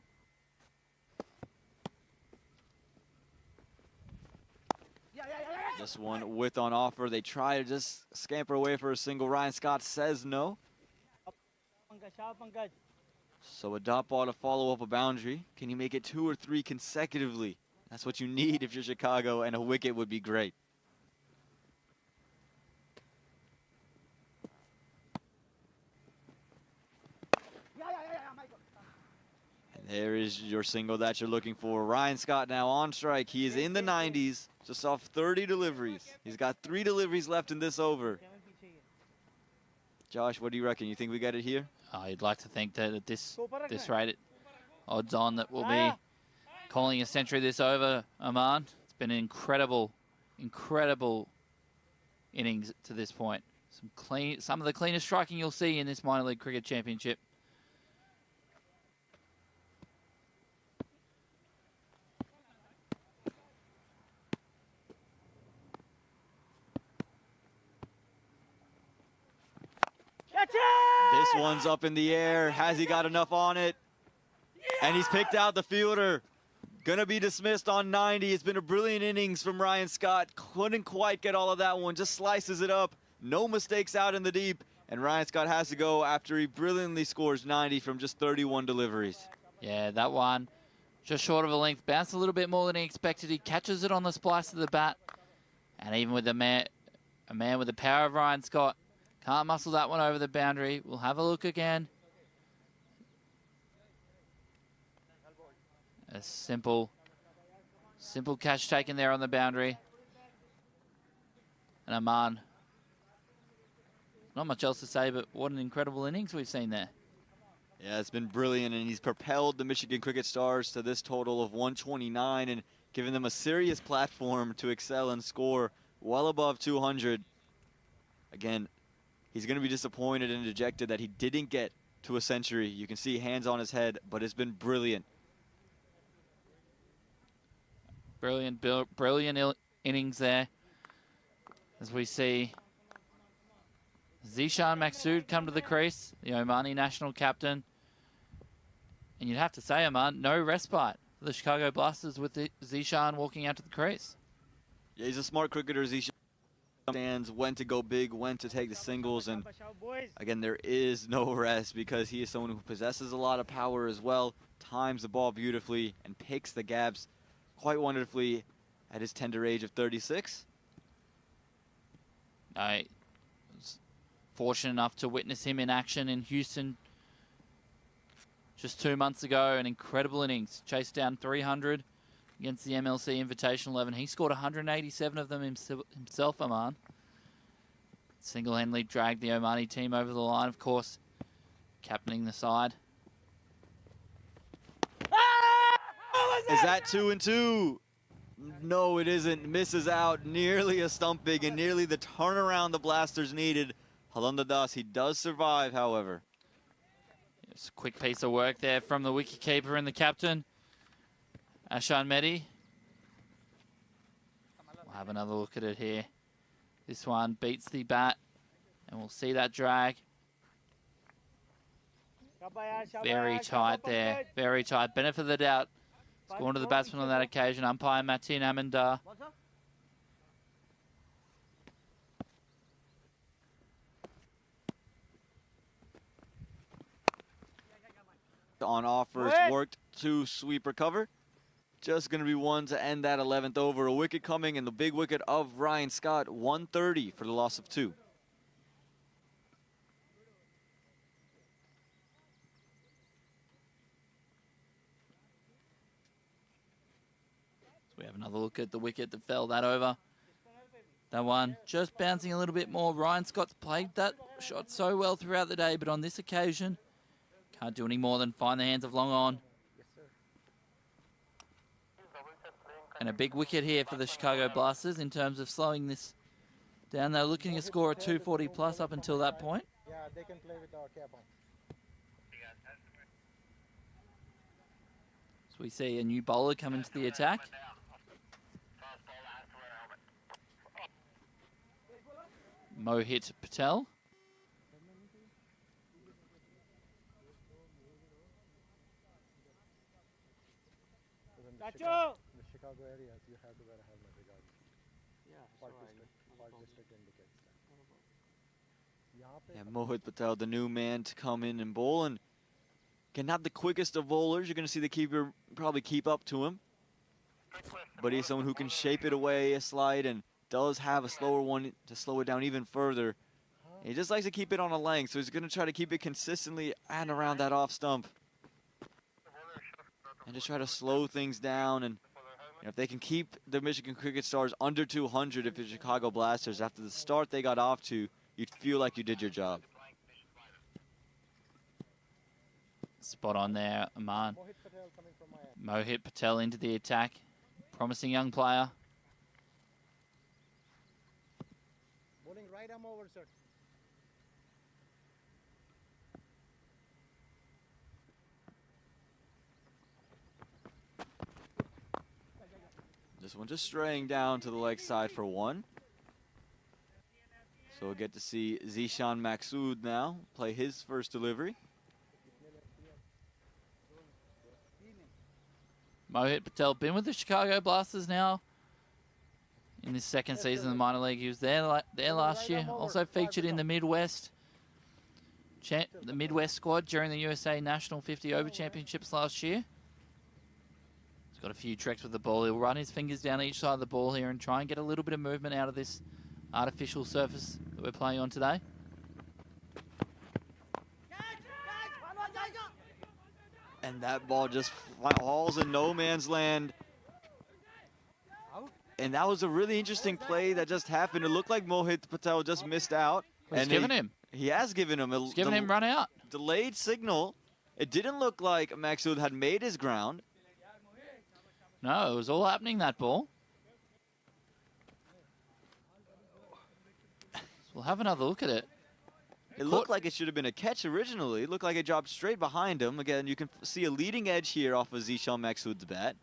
This one width on offer. They try to just scamper away for a single. Ryan Scott says no. So a dot ball to follow up a boundary. Can you make it 2 or 3 consecutively? That's what you need if you're Chicago, and a wicket would be great. And there is your single that you're looking for. Ryan Scott now on strike. He is in the 90s, just off 30 deliveries. He's got 3 deliveries left in this over. Josh, what do you reckon? You think we got it here? You'd like to think that at this rate, odds on that we'll be calling a century this over, Aman. It's been an incredible innings to this point. Some of the cleanest striking you'll see in this minor league cricket championship. This one's up in the air. Has he got enough on it? And he's picked out the fielder. Gonna be dismissed on 90. It's been a brilliant innings from Ryan Scott. Couldn't quite get all of that one. Just slices it up. No mistakes out in the deep. And Ryan Scott has to go after he brilliantly scores 90 from just 31 deliveries. Yeah, that one just short of a length. Bounced a little bit more than he expected. He catches it on the splice of the bat. And even with a man with the power of Ryan Scott, can't muscle that one over the boundary. We'll have a look again. A simple catch taken there on the boundary. And Aman, not much else to say, but what an incredible innings we've seen there. Yeah, it's been brilliant, and he's propelled the Michigan Cricket Stars to this total of 129 and given them a serious platform to excel and score well above 200. Again, he's going to be disappointed and dejected that he didn't get to a century. You can see hands on his head, but it's been brilliant. Brilliant innings there. As we see Zishan Maqsood come to the crease, the Omani national captain. And you'd have to say, Aman, no respite for the Chicago Blasters with Zishan walking out to the crease. Yeah, he's a smart cricketer. He understands when to go big, when to take the singles, and again, there is no rest because he is someone who possesses a lot of power as well, times the ball beautifully, and picks the gaps quite wonderfully at his tender age of 36. I was fortunate enough to witness him in action in Houston just 2 months ago. An incredible innings, chased down 300 against the MiLC Invitational 11. He scored 187 of them himself, Oman. Single-handedly dragged the Omani team over the line, of course, captaining the side. Is that 2 and 2? No, it isn't. Misses out. Nearly a stump big and nearly the turnaround the Blasters needed. Halanda Das, he does survive, however. It's a quick piece of work there from the wicketkeeper and the captain, Ashan Mehdi. We'll have another look at it here. This one beats the bat, and we'll see that drag. Very tight there, very tight. Benefit of the doubt. It's going to the batsman on that occasion. Umpire Matin Amandar. On offers, worked to sweeper cover. Just going to be one to end that 11th over. A wicket coming, and the big wicket of Ryan Scott, 130 for the loss of 2. So we have another look at the wicket that fell that over. That one just bouncing a little bit more. Ryan Scott's played that shot so well throughout the day, but on this occasion, can't do any more than find the hands of long on. And a big wicket here for the Chicago Blasters in terms of slowing this down. They're looking to score a 240 plus up until that point. Yeah, they can play with our cap on. So we see a new bowler come into the attack. Mohit Patel. Chacho! The Chicago areas, you have to wear a helmet regardless. Yeah, Park district indicates that. Yeah, Mohit Patel, the new man to come in and bowl, and again, not the quickest of bowlers. You're going to see the keeper probably keep up to him, but he's someone who can shape it away a slide and does have a slower one to slow it down even further. He just likes to keep it on a length, so he's going to try to keep it consistently and around that off stump. And just try to slow things down. And if they can keep the Michigan Cricket Stars under 200 if it's Chicago Blasters, after the start they got off to, you'd feel like you did your job. Spot on there, Aman. Mohit Patel into the attack. Promising young player. Bowling right arm over, sir. This one just straying down to the leg side for 1. So we'll get to see Zishan Maksud now play his first delivery. Mohit Patel been with the Chicago Blasters now in this second season of the minor league. He was there last year. Also featured in the Midwest squad during the USA National 50 Over Championships last year. He's got a few tricks with the ball. He'll run his fingers down each side of the ball here and try and get a little bit of movement out of this artificial surface that we're playing on today. And that ball just falls in no man's land. And that was a really interesting play that just happened. It looked like Mohit Patel just missed out. He's given him. He has given him. He's given him run out. Delayed signal. It didn't look like Maksud had made his ground. No, it was all happening, that ball. So we'll have another look at it. It looked like it should have been a catch originally. It looked like it dropped straight behind him. Again, you can see a leading edge here off of Zishan Maksud's bat.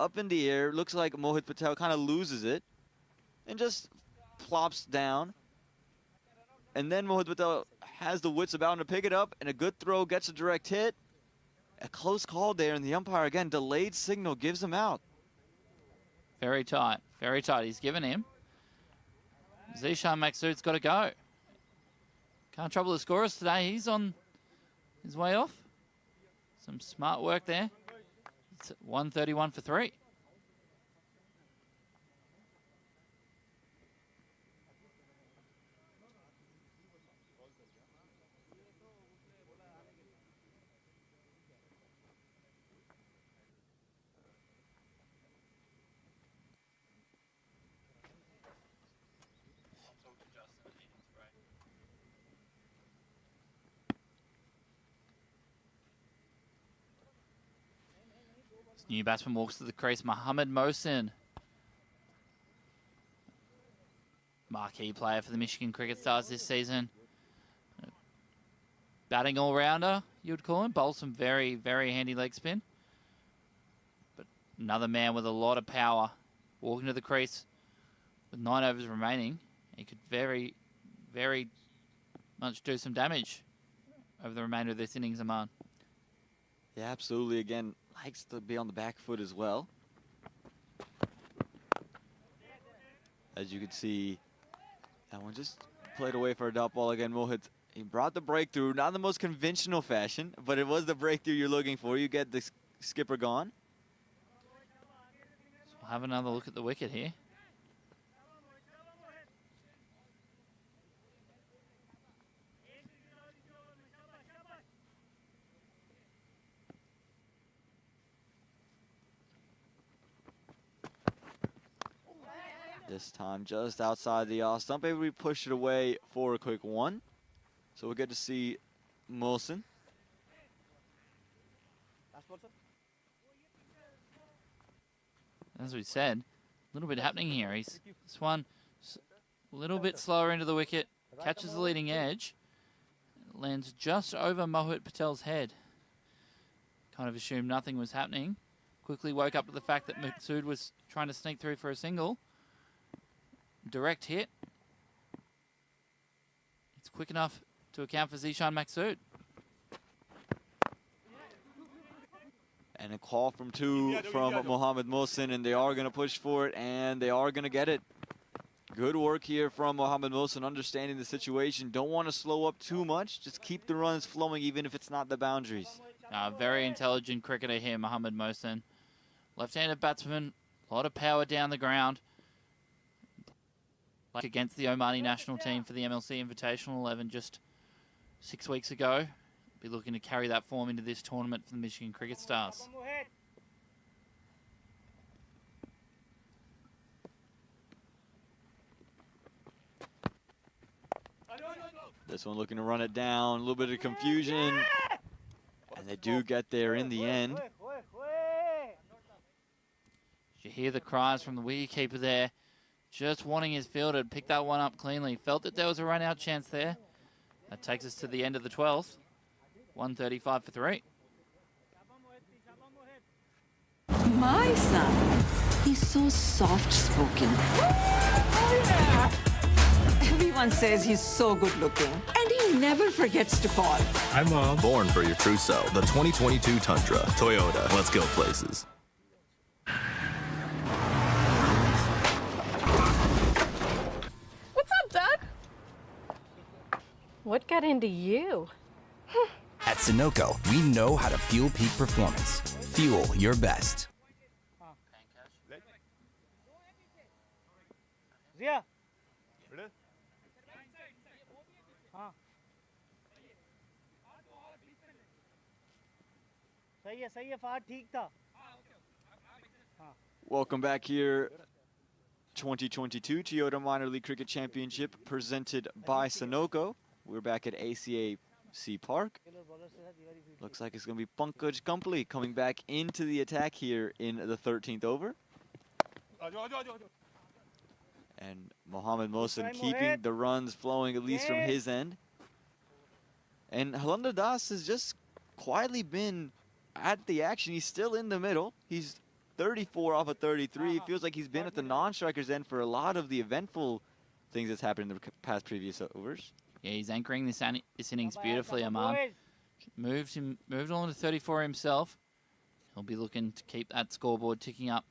Up in the air, looks like Mohit Patel kind of loses it and just plops down. And then Mohit Patel has the wits about him to pick it up, and a good throw gets a direct hit. A close call there, and the umpire, again, delayed signal gives him out. Very tight. Very tight. He's given him. Zishan Maksood's got to go. Can't trouble the scorers today. He's on his way off. Some smart work there. It's 131 for 3. New batsman walks to the crease, Mohsen. Marquee player for the Michigan Cricket Stars this season. Batting all-rounder, you would call him. Bowls some very, very handy leg spin. But another man with a lot of power. Walking to the crease with 9 overs remaining. He could very, very much do some damage over the remainder of this innings, Aman. Yeah, absolutely. Again, likes to be on the back foot as well. As you can see, that one just played away for a dot ball again. Mohit, he brought the breakthrough, not in the most conventional fashion, but it was the breakthrough you're looking for. You get the skipper gone. So we'll have another look at the wicket here. This time just outside the off stump. Maybe we push it away for a quick one. So we'll get to see Mohsen. As we said, a little bit happening here. This one a little bit slower into the wicket, catches the leading edge, lands just over Mohit Patel's head. Kind of assumed nothing was happening. Quickly woke up to the fact that Maksood was trying to sneak through for a single. Direct hit. It's quick enough to account for Zishan Maksood. And a call from 2 from Mohamed Mohsen, and they are going to push for it, and they are going to get it. Good work here from Mohamed Mohsen, understanding the situation. Don't want to slow up too much. Just keep the runs flowing, even if it's not the boundaries. Very intelligent cricketer here, Mohamed Mohsen. Left-handed batsman, a lot of power down the ground. Like against the Omani national team for the MiLC Invitational 11 just 6 weeks ago. Be looking to carry that form into this tournament for the Michigan Cricket Stars. This one looking to run it down. A little bit of confusion. And they do get there in the end. You hear the cries from the wicketkeeper there. Just wanting his fielder to pick that one up cleanly. Felt that there was a run-out chance there. That takes us to the end of the 12th. 135 for 3. My son, he's so soft-spoken. Everyone says he's so good-looking, and he never forgets to call. Hi, Mom. Born for your trousseau, the 2022 Tundra. Toyota, let's go places. What got into you? At Sunoco, we know how to fuel peak performance. Fuel your best. Zia. सही है फाड़ ठीक था. Welcome back here. 2022 Toyota Minor League Cricket Championship presented by Sunoco. We're back at ACAC Park. Looks like it's going to be Pankaj coming back into the attack here in the 13th over. And Mohamed Mohsen keeping the runs flowing, at least from his end. And Halanda Das has just quietly been at the action. He's still in the middle. He's 34 off of 33. It feels like he's been at the non-strikers end for a lot of the eventful things that's happened in the past previous overs. Yeah, he's anchoring this innings beautifully, Aman. Moved along to 34 himself. He'll be looking to keep that scoreboard ticking up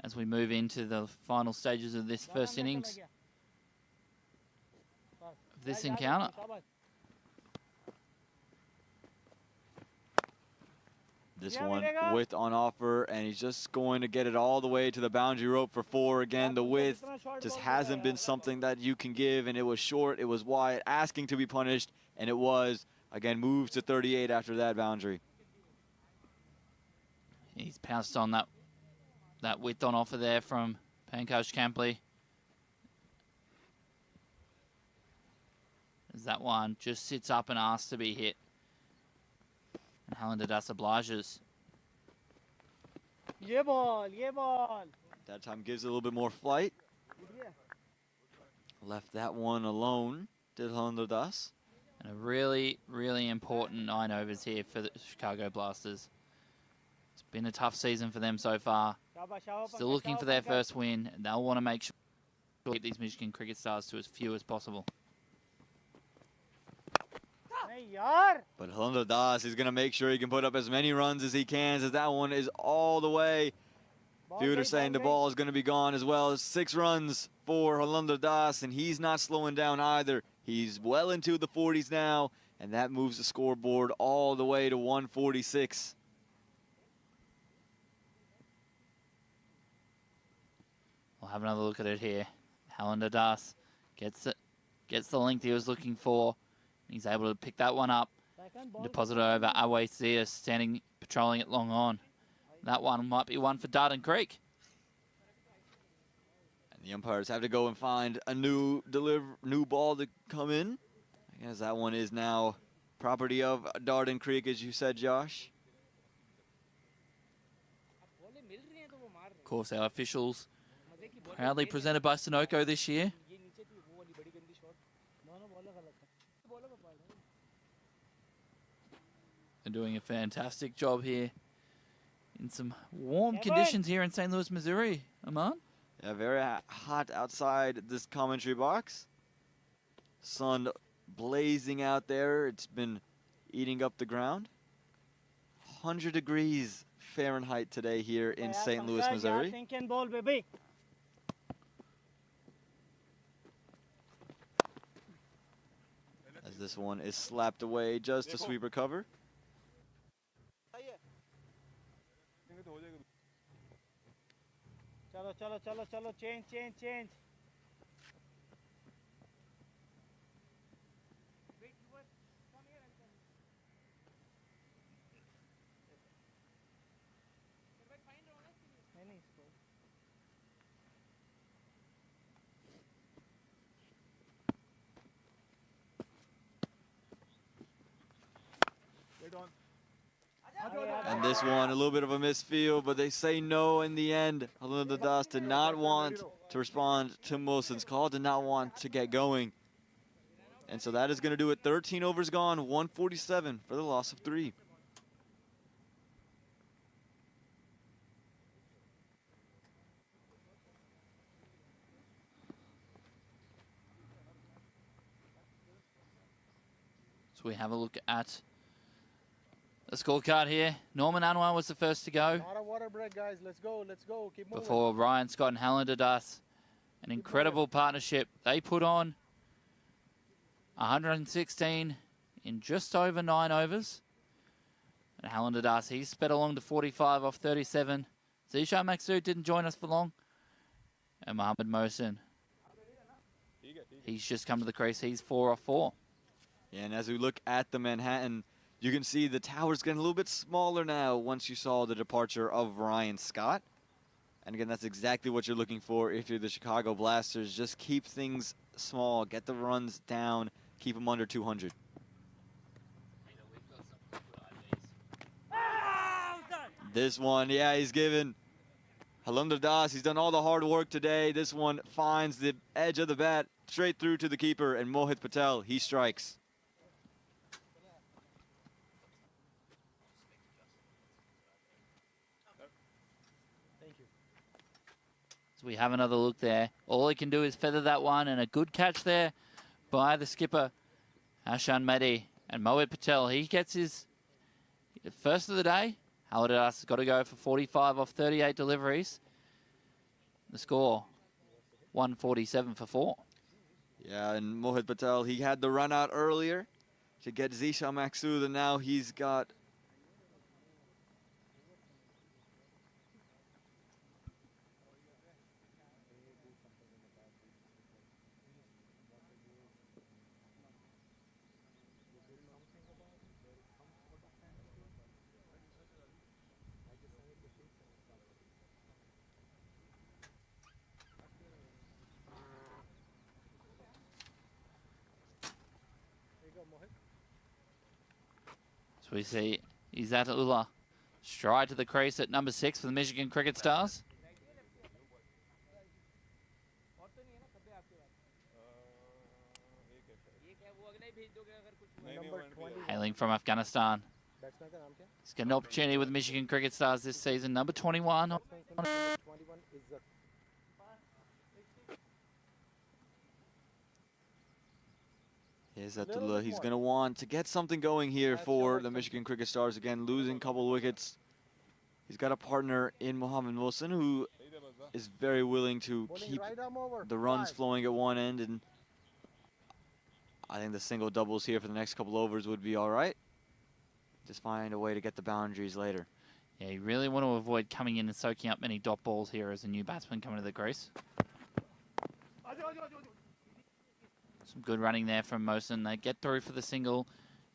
as we move into the final stages of this first innings of this encounter. This one width on offer, and he's just going to get it all the way to the boundary rope for 4. Again, the width just hasn't been something that you can give, and it was short, it was wide, asking to be punished, and it was. Again, moves to 38 after that boundary. He's pounced on that width on offer there from Pankaj Campley. As that one just sits up and asks to be hit. And Halander Das obliges. Ye ball. That time gives it a little bit more flight. Left that one alone, did Halander Das. And a really, really important 9 overs here for the Chicago Blasters. It's been a tough season for them so far. Still looking for their first win, and they'll want to make sure to keep these Michigan cricket stars to as few as possible. But Halander Das is going to make sure he can put up as many runs as he can, as that one is all the way. Fielder saying the ball is going to be gone as well. 6 runs for Halander Das, and he's not slowing down either. He's well into the 40s now, and that moves the scoreboard all the way to 146. We'll have another look at it here. Halander Das gets the length he was looking for. He's able to pick that one up, deposit it over Away Sears, standing patrolling it long on. That one might be one for Darden Creek. And the umpires have to go and find a new ball to come in. I guess that one is now property of Darden Creek, as you said, Josh. Of course, our officials proudly presented by Sunoco this year. They're doing a fantastic job here in some warm conditions here in St. Louis, Missouri. Aman? Yeah, very hot outside this commentary box. Sun blazing out there. It's been eating up the ground. 100 degrees Fahrenheit today here in St. Louis, Missouri. As this one is slapped away just to sweep recover. चलो change. And this one, a little bit of a misfield, but they say no in the end. Halander Das did not want to respond to Mohsen's call, did not want to get going. And so that is going to do it. 13 overs gone, 147 for the loss of 3. So we have a look at the scorecard here. Norman Anwar was the first to go. Not a water break, guys. Let's go. Keep moving. Before Ryan Scott and Halander Das. An incredible partnership. They put on 116 in just over 9 overs. And Halander Das, he sped along to 45 off 37. Zishan Maksud didn't join us for long. And Mohamed Mohsen, he's just come to the crease. He's 4 off 4. Yeah, and as we look at the Manhattan, you can see the tower's getting a little bit smaller now once you saw the departure of Ryan Scott. And again, that's exactly what you're looking for if you're the Chicago Blasters. Just keep things small, get the runs down, keep them under 200. This one, yeah, he's given Halander Das. He's done all the hard work today. This one finds the edge of the bat straight through to the keeper, and Mohit Patel, he strikes. We have another look there. All he can do is feather that one, and a good catch there by the skipper, Hashan Mehdi. And Mohit Patel, he gets his first of the day. Halander Das has got to go for 45 off 38 deliveries. The score, 147 for 4. Yeah, and Mohit Patel, he had the run out earlier to get Zisha Maksud, and now he's got So we see Izzatullah stride to the crease at number 6 for the Michigan Cricket Stars. Hailing from Afghanistan. He's got an opportunity with Michigan Cricket Stars this season. Number 21. Izzatullah. He's going to want to get something going here for the Michigan Cricket Stars. Again, losing a couple of wickets. He's got a partner in Mohamed Mohsen who is very willing to keep the runs flowing at one end, and I think the single doubles here for the next couple overs would be all right. Just find a way to get the boundaries later. Yeah, you really want to avoid coming in and soaking up many dot balls here as a new batsman coming to the crease. Some good running there from Mohsen. They get through for the single.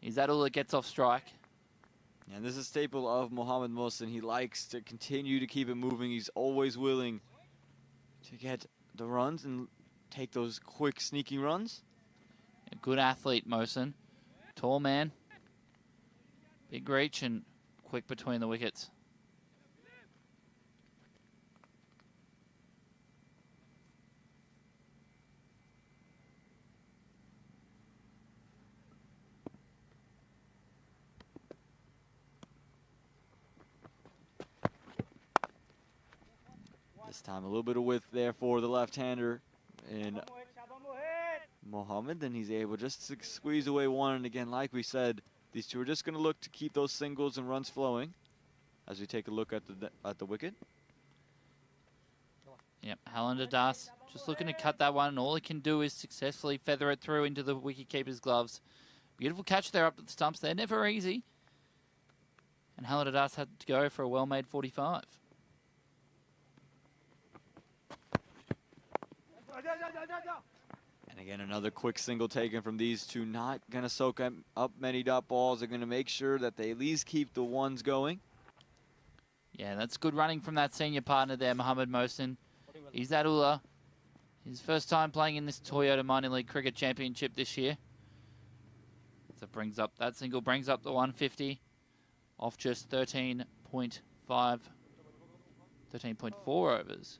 Izzatullah gets off strike. And this is a staple of Mohamed Mohsen. He likes to continue to keep it moving. He's always willing to get the runs and take those quick sneaking runs. A good athlete, Mohsen. Tall man. Big reach and quick between the wickets. This time a little bit of width there for the left-hander in Mohamed. Then he's able just to squeeze away one. And again, like we said, these two are just going to look to keep those singles and runs flowing as we take a look at the wicket. Yep, Halander Das just looking to cut that one, and all he can do is successfully feather it through into the wicketkeeper's gloves. Beautiful catch there up at the stumps. They're never easy. And Halander Das had to go for a well-made 45. And again, another quick single taken from these two. Not going to soak up many dot balls. They're going to make sure that they at least keep the ones going. Yeah, that's good running from that senior partner there, Mohamed Mohsen. Izzatullah, his first time playing in this Toyota Minor League Cricket Championship this year. So that single brings up the 150 off just 13.4 overs.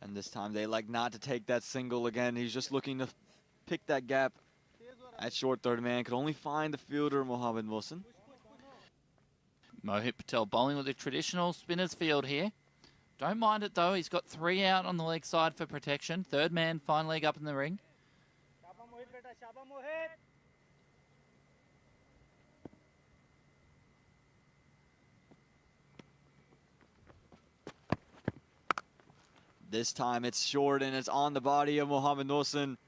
And this time they like not to take that single again. He's just looking to pick that gap at short third man. Could only find the fielder, Mohamed Mohsen. Mohit Patel bowling with a traditional spinner's field here. Don't mind it though. He's got 3 out on the leg side for protection. Third man, fine leg up in the ring. This time it's short and it's on the body of Mohamed Mohsen.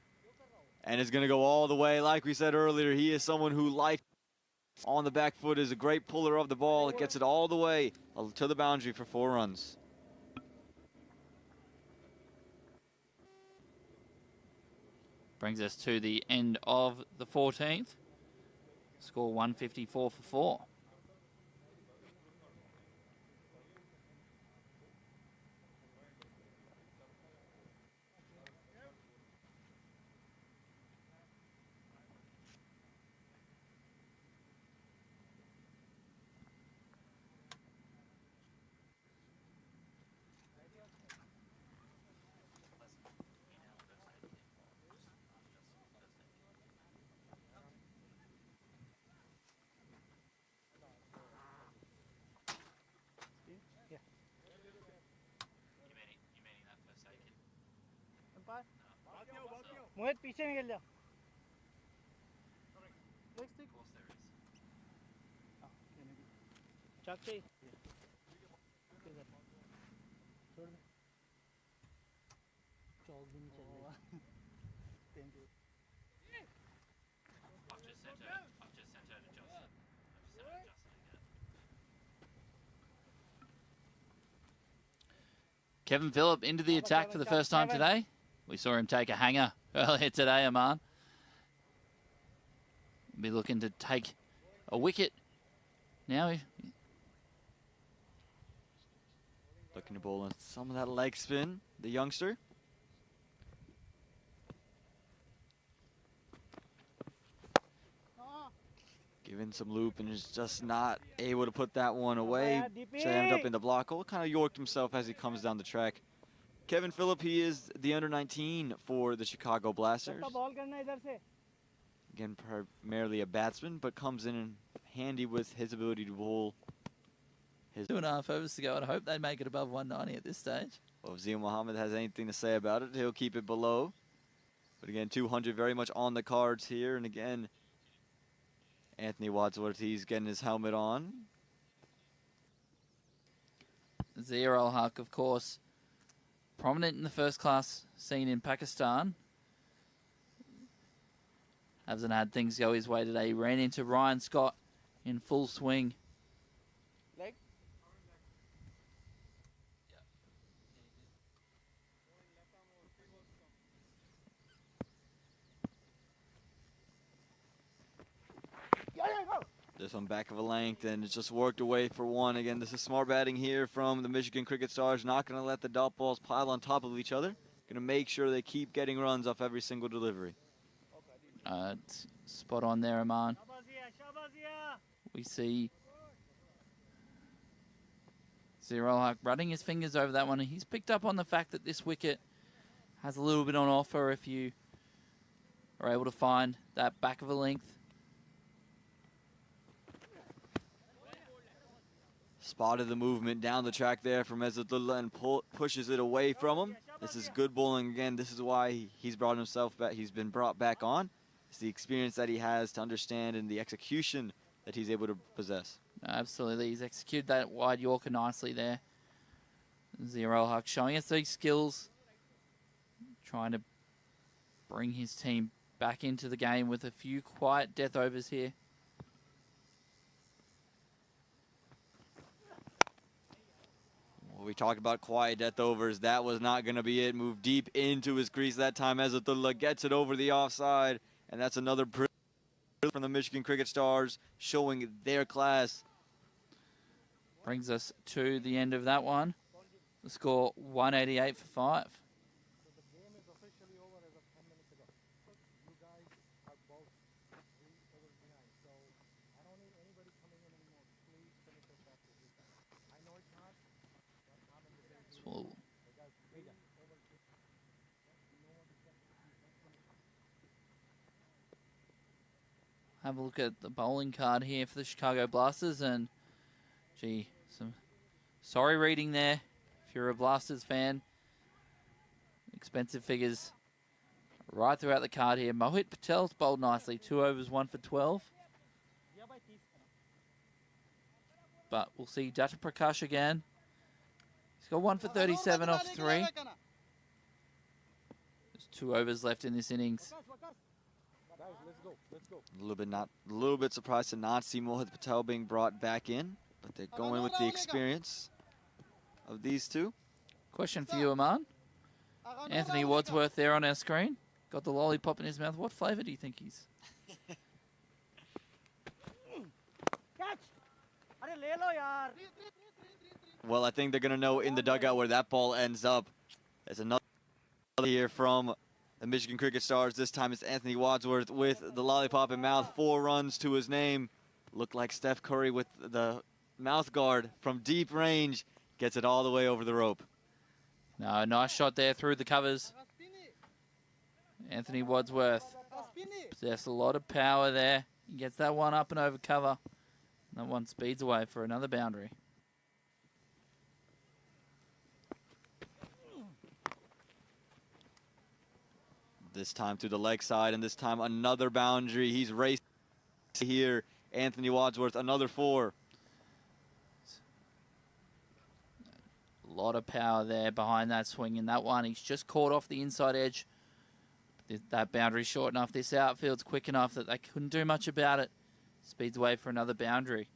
And it's going to go all the way. Like we said earlier, he is someone who likes on the back foot, is a great puller of the ball. It gets it all the way to the boundary for 4 runs. Brings us to the end of the 14th. Score 154 for 4. मोहित पीछे निकल जा Kevin Phillip into the attack for the first time today. We saw him take a hanger earlier today, Aman. Be looking to take a wicket. Now looking to bowl in some of that leg spin, the youngster. Giving some loop and is just not able to put that one away. Jammed up in the block hole. Kind of yorked himself as he comes down the track. Kevin Phillip, he is the under-19 for the Chicago Blasters. Again, primarily a batsman, but comes in handy with his ability to bowl. 2.5 overs to go, and I hope they make it above 190 at this stage. Well, if Zia Muhammad has anything to say about it, he'll keep it below. But again, 200 very much on the cards here. And again, Anthony Wadsworth, he's getting his helmet on. Zia Ul Haq, of course, prominent in the first class scene in Pakistan. Hasn't had things go his way today. He ran into Ryan Scott in full swing. This one back of a length, and it's just worked away for one. Again, this is smart batting here from the Michigan Cricket Stars. Not going to let the dot balls pile on top of each other. Going to make sure they keep getting runs off every single delivery. Spot on there, Aman. We see Zia Ul Haq running his fingers over that one. He's picked up on the fact that this wicket has a little bit on offer if you are able to find that back of a length. Spotted the movement down the track there from Ezzatullah and pushes it away from him. This is good bowling again. This is why he's brought himself back. He's been brought back on. It's the experience that he has to understand and the execution that he's able to possess. Absolutely. He's executed that wide Yorker nicely there. Zia Ul Haq showing us these skills. Trying to bring his team back into the game with a few quiet death overs here. We talked about quiet death overs. That was not going to be it. Moved deep into his crease that time. Ezzatullah gets it over the offside. And that's another from the Michigan Cricket Stars showing their class. Brings us to the end of that one. The score 188 for 5. Have a look at the bowling card here for the Chicago Blasters, and gee, some sorry reading there if you're a Blasters fan. Expensive figures right throughout the card here. Mohit Patel's bowled nicely, 2 overs, 1 for 12. But we'll see Datta Prakash again. He's got 1 for 37 off 3. There's 2 overs left in this innings. A little bit surprised to not see Mohit Patel being brought back in, but they're going with the experience of these two. Question for you, Aman. Anthony Wadsworth there on our screen. Got the lollipop in his mouth. What flavour do you think he's? Well, I think they're going to know in the dugout where that ball ends up. There's another here from the Michigan Cricket Stars. This time it's Anthony Wadsworth with the lollipop in mouth. 4 runs to his name. Looked like Steph Curry with the mouth guard from deep range. Gets it all the way over the rope. No, nice shot there through the covers. Anthony Wadsworth possessed a lot of power there. He gets that one up and over cover. That one speeds away for another boundary. This time to the leg side, and this time another boundary. He's racing here. Anthony Wadsworth, another 4. A lot of power there behind that swing in that one. He's just caught off the inside edge. That boundary short enough. This outfield's quick enough that they couldn't do much about it. Speeds away for another boundary.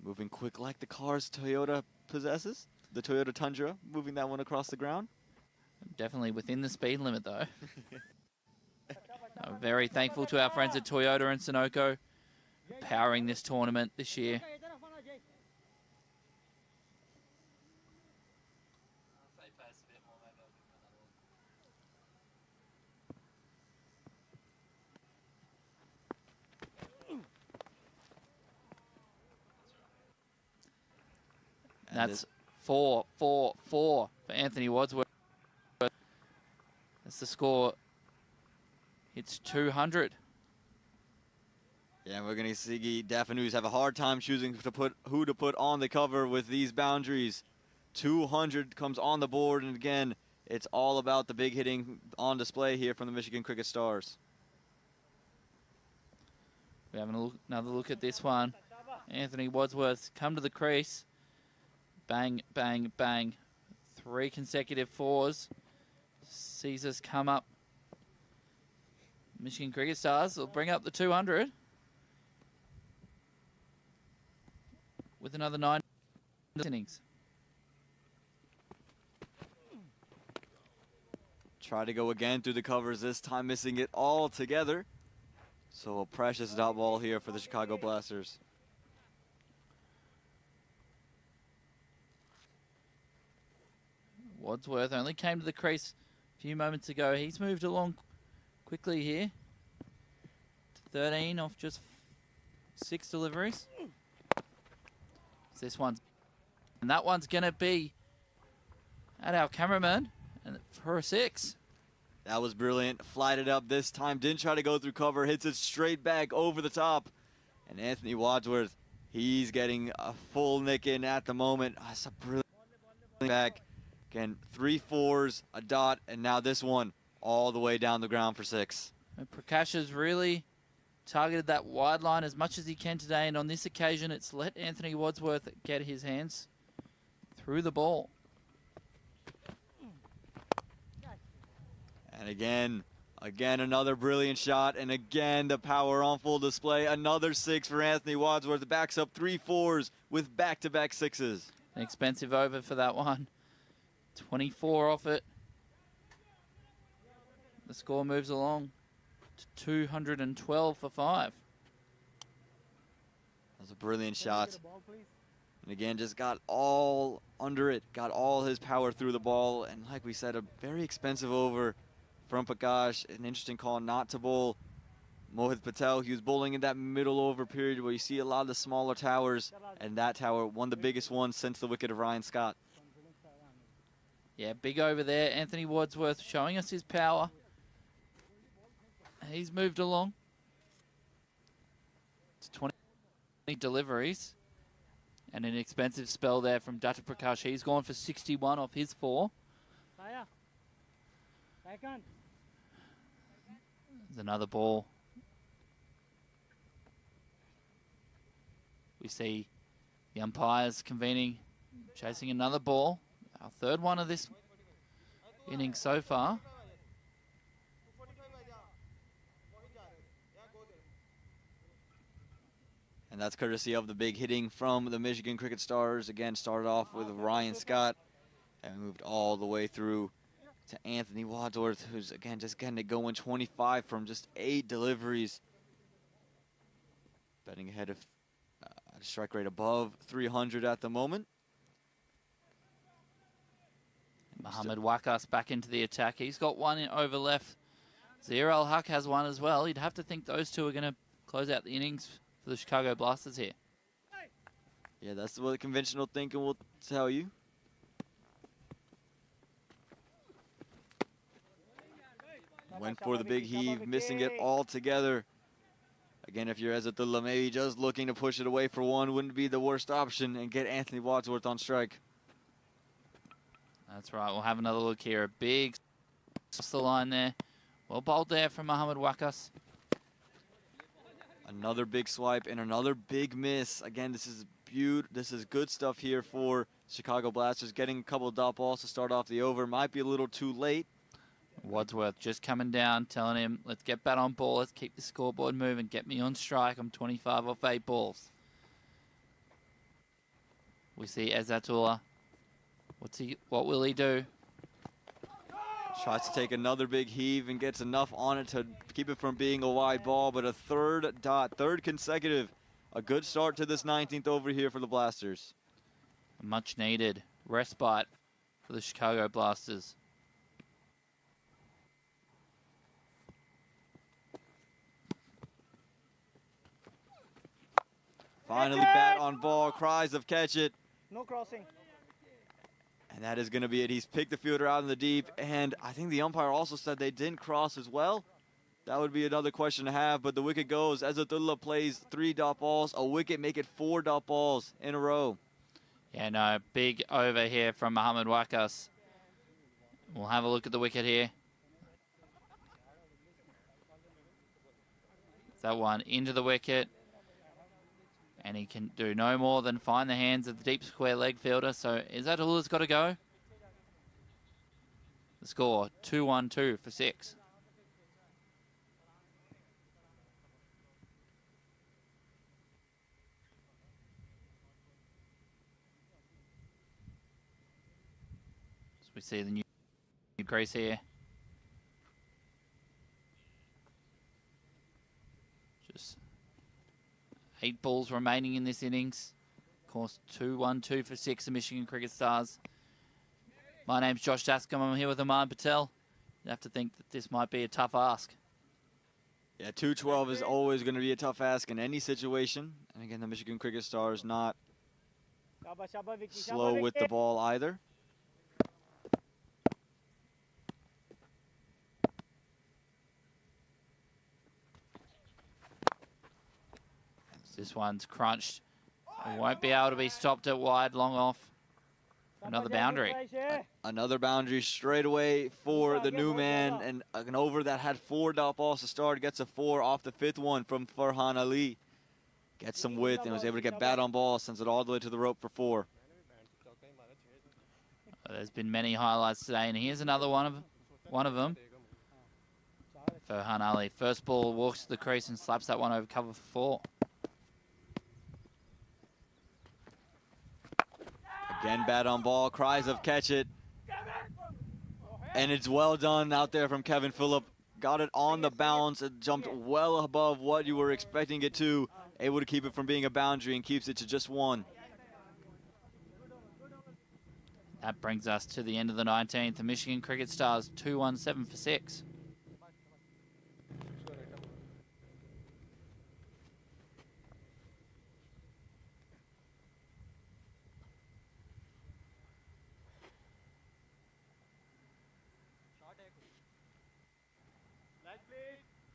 Moving quick like the cars Toyota possesses. The Toyota Tundra, moving that one across the ground. Definitely within the speed limit, though. I'm very thankful to our friends at Toyota and Sunoco powering this tournament this year. That's 4-4-4 for Anthony Wadsworth. That's the score. It's 200. Yeah, we're going to see Daphnews have a hard time choosing who to put on the cover with these boundaries. 200 comes on the board, and again, it's all about the big hitting on display here from the Michigan Cricket Stars. We're having another look at this one. Anthony Wadsworth come to the crease. Bang, bang, bang. 3 consecutive 4s. Sees us come up. Michigan Cricket Stars will bring up the 200. With another 9 innings. Try to go again through the covers, this time missing it all together. So a precious dot ball here for the Chicago Blasters. Wadsworth only came to the crease a few moments ago. He's moved along quickly here. 13 off just 6 deliveries. This one's, and that one's going to be at our cameraman and for a 6. That was brilliant. Flighted up this time. Didn't try to go through cover. Hits it straight back over the top. And Anthony Wadsworth, he's getting a full nick in at the moment. That's a brilliant back. Again, 3 4s, a dot, and now this one all the way down the ground for 6. And Prakash has really targeted that wide line as much as he can today, and on this occasion it's let Anthony Wadsworth get his hands through the ball. And again another brilliant shot, and again the power on full display. Another 6 for Anthony Wadsworth. Backs up 3 4s with back-to-back 6s. An expensive over for that one. 24 off it. The score moves along to 212 for 5. That was a brilliant shot. And again, just got all under it, got all his power through the ball. And like we said, a very expensive over from Pankaj. An interesting call not to bowl Mohit Patel. He was bowling in that middle over period where you see a lot of the smaller towers. And that tower, one of the biggest ones since the wicket of Ryan Scott. Yeah, big over there. Anthony Wadsworth showing us his power. He's moved along. It's 20 deliveries. And an expensive spell there from Dutta Prakash. He's gone for 61 off his 4. There's another ball. We see the umpires convening, chasing another ball. Our 3rd one of this inning so far. And that's courtesy of the big hitting from the Michigan Cricket Stars. Again, started off with Ryan Scott and moved all the way through to Anthony Wadsworth, who's again just getting it going. 25 from just 8 deliveries. Betting ahead of a strike rate above 300 at the moment. Mohamed Wakas back into the attack. He's got one over left. Zahir Al-Haq has one as well. You'd have to think those two are going to close out the innings for the Chicago Blasters here. Yeah, that's what conventional thinking will tell you. Went for the big heave, missing it altogether. Again, if you're Azatullah, maybe just looking to push it away for one wouldn't be the worst option and get Anthony Wadsworth on strike. That's right. We'll have another look here. A big across the line there. Well bowled there from Mohamed Wakas. Another big swipe and another big miss. Again, this is good stuff here for Chicago Blasters. Getting a couple of dot balls to start off the over. Might be a little too late. Wadsworth just coming down, telling him, let's get bat on ball. Let's keep the scoreboard moving. Get me on strike. I'm 25 off 8 balls. We see Ezatullah. What will he do? Tries to take another big heave and gets enough on it to keep it from being a wide ball, but a third consecutive. A good start to this 19th over here for the Blasters. A much needed respite for the Chicago Blasters. Finally bat on ball, cries of catch it. No crossing. And that is going to be it. He's picked the fielder out in the deep, and I think the umpire also said they didn't cross as well. That would be another question to have, but the wicket goes. Ezatullah plays 3 dot balls. A wicket, make it 4 dot balls in a row. Yeah, no, big over here from Mohamed Wakas. We'll have a look at the wicket here. That one into the wicket. And he can do no more than find the hands of the deep square leg fielder. So Ezatullah's got to go. The score, 2-1-2 for 6. So we see the new crease here. Just 8 balls remaining in this innings. Of course, 2-1-2 for 6, the Michigan Cricket Stars. My name's Josh Dascombe. I'm here with Ahmad Patel. You have to think that this might be a tough ask. Yeah, 212 is always going to be a tough ask in any situation. And again, the Michigan Cricket Stars not slow with the ball either. This one's crunched. It won't be able to be stopped at wide, long off. Another boundary. Another boundary straight away for the new man. And an over that had 4 dot balls to start. Gets a 4 off the 5th one from Farhan Ali. Gets some width and was able to get bat on ball. Sends it all the way to the rope for 4. There's been many highlights today, and here's another one of them. Farhan Ali. First ball walks to the crease and slaps that one over cover for 4. Again, bat on ball, cries of catch it. And it's well done out there from Kevin Phillip. Got it on the bounce. It jumped well above what you were expecting it to. Able to keep it from being a boundary and keeps it to just 1. That brings us to the end of the 19th. The Michigan Cricket Stars 2-1-7 for 6.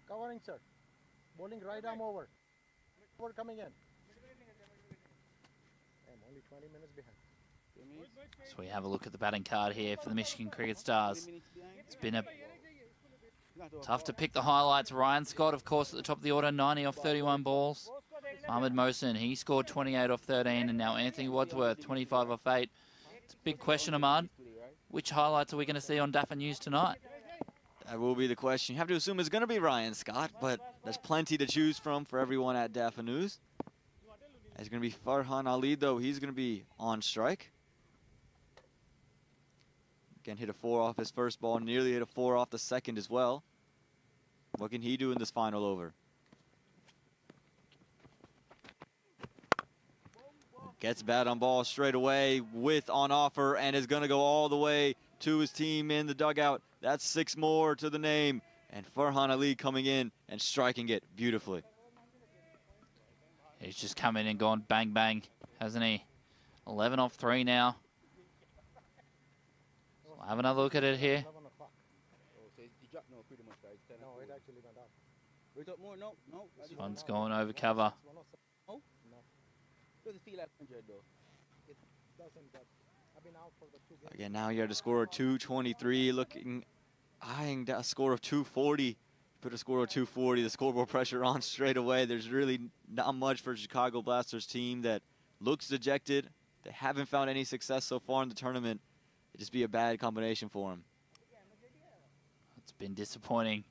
Covering, sir. Bowling right arm over. Over coming in. I'm only 20 minutes behind. So we have a look at the batting card here for the Michigan Cricket Stars. It's been tough to pick the highlights. Ryan Scott, of course, at the top of the order, 90 off 31 balls. Mohamed Mohsen, he scored 28 off 13. And now Anthony Wadsworth, 25 off 8. It's a big question, Ahmad. Which highlights are we going to see on DAFA News tonight? That will be the question. You have to assume it's going to be Ryan Scott, but there's plenty to choose from for everyone at DAFA News. It's going to be Farhan Ali, though. He's going to be on strike. Again, hit a 4 off his first ball, nearly hit a 4 off the second as well. What can he do in this final over? Gets bat on ball straight away, width on offer, and is going to go all the way to his team in the dugout. That's 6 more to the name. And Farhan Ali coming in and striking it beautifully. He's just come in and gone bang, bang, hasn't he? 11 off 3 now. We'll have another look at it here. This one's going over cover. Again, now you're at a score of 223, eyeing a score of 240 put a score of 240, the scoreboard pressure on straight away. There's really not much for Chicago Blasters team that looks dejected. They haven't found any success so far in the tournament. It'd just be a bad combination for them. It's been disappointing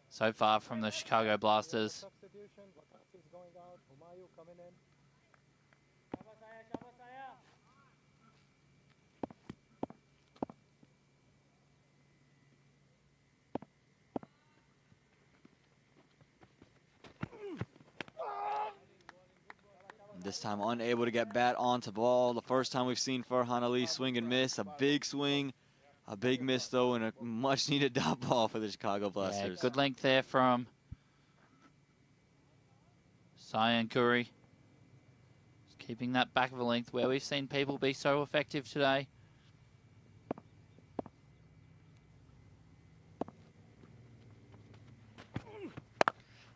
so far from the Chicago Blasters. Substitution, Wakas is going out, Humayu coming in. This time unable to get bat onto ball. The first time we've seen Farhan Ali swing and miss. A big swing, a big miss though, and a much needed dot ball for the Chicago Blasters. Yeah, good length there from Cyan Curry. Just keeping that back of a length where we've seen people be so effective today.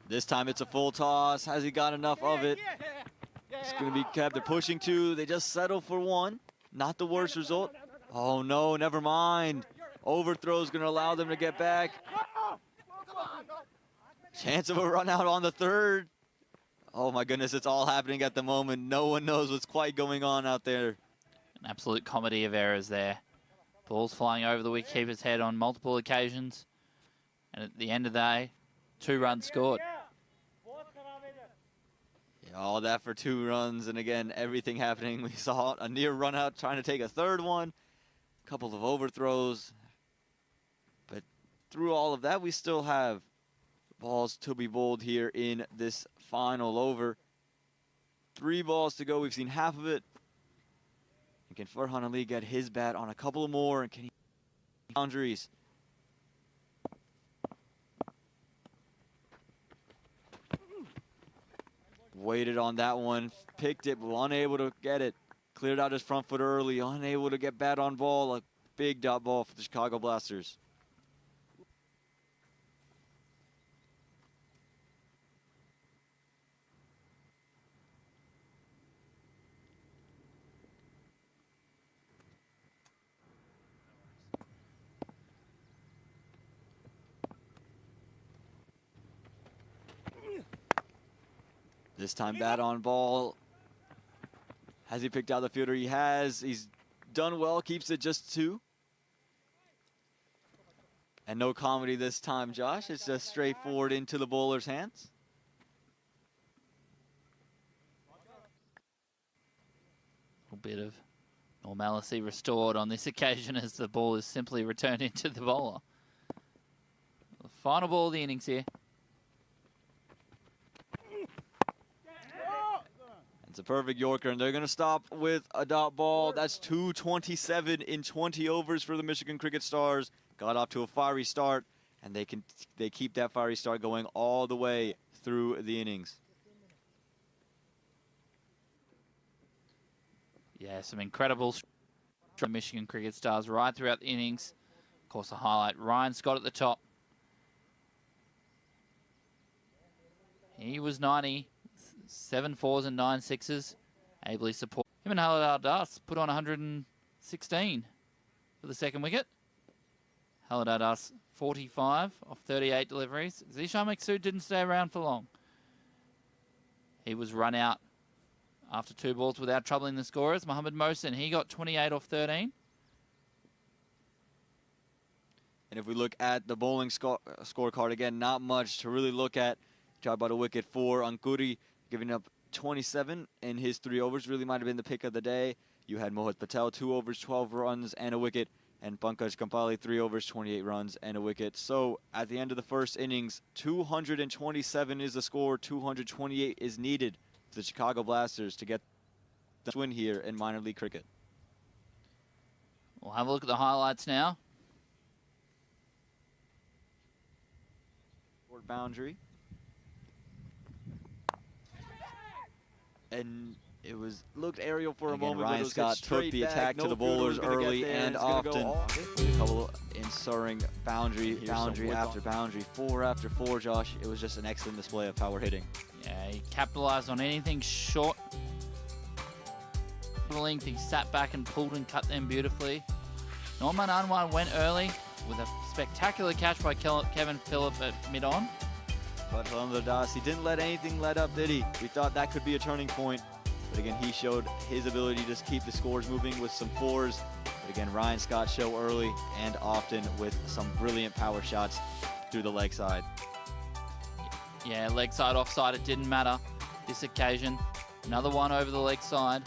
This time it's a full toss. Has he got enough of it? It's going to be kept. They're pushing two. They just settle for one. Not the worst result. Oh, no, never mind. Overthrow is going to allow them to get back. Chance of a run out on the third. Oh, my goodness, it's all happening at the moment. No one knows what's quite going on out there. An absolute comedy of errors there. Balls flying over the wicketkeeper's head on multiple occasions. And at the end of the day, 2 runs scored. All that for 2 runs, and again, everything happening. We saw a near run out trying to take a third one, a couple of overthrows. But through all of that, we still have balls to be bowled here in this final over. 3 balls to go. We've seen half of it. And can Farhan Ali get his bat on a couple more? And can he boundaries? Waited on that one, picked it, but unable to get it. Cleared out his front foot early, unable to get bat on ball. A big dot ball for the Chicago Blasters. This time bat on ball. Has he picked out the fielder? He has. He's done well, keeps it just 2. And no comedy this time, Josh. It's just straightforward into the bowler's hands. A bit of normalcy restored on this occasion as the ball is simply returned into the bowler. The final ball of the innings here. It's a perfect Yorker, and they're going to stop with a dot ball. That's 227 in 20 overs for the Michigan Cricket Stars. Got off to a fiery start, and they keep that fiery start going all the way through the innings. Yeah, some incredible Michigan Cricket Stars right throughout the innings. Of course, the highlight, Ryan Scott at the top. He was 90. 7 4s and 9 6s. Ably support. Him and Halil Das put on 116 for the second wicket. Halil Das 45 off 38 deliveries. Zishan Maksud didn't stay around for long. He was run out after 2 balls without troubling the scorers. Mohamed Mohsen, he got 28 off 13. And if we look at the bowling scorecard again, not much to really look at. Tried about a wicket for Ankuri, giving up 27 in his 3 overs. Really might have been the pick of the day. You had Mohit Patel, 2 overs, 12 runs and a wicket. And Pankaj Kampali, 3 overs, 28 runs and a wicket. So at the end of the first innings, 227 is the score. 228 is needed for the Chicago Blasters to get the win here in minor league cricket. We'll have a look at the highlights now. Short boundary. And it looked aerial for a moment. Ryan Scott took the attack to the bowlers early and often. A couple ensuring boundary after boundary, 4 after 4, Josh. It was just an excellent display of how we're hitting. Yeah, he capitalized on anything short. He sat back and pulled and cut them beautifully. Norman Anwan went early with a spectacular catch by Kevin Phillip at mid-on. But Philando Das, he didn't let anything let up, did he? We thought that could be a turning point. But again, he showed his ability to just keep the scores moving with some fours. But again, Ryan Scott show early and often with some brilliant power shots through the leg side. Yeah, leg side, offside, it didn't matter this occasion. Another one over the leg side.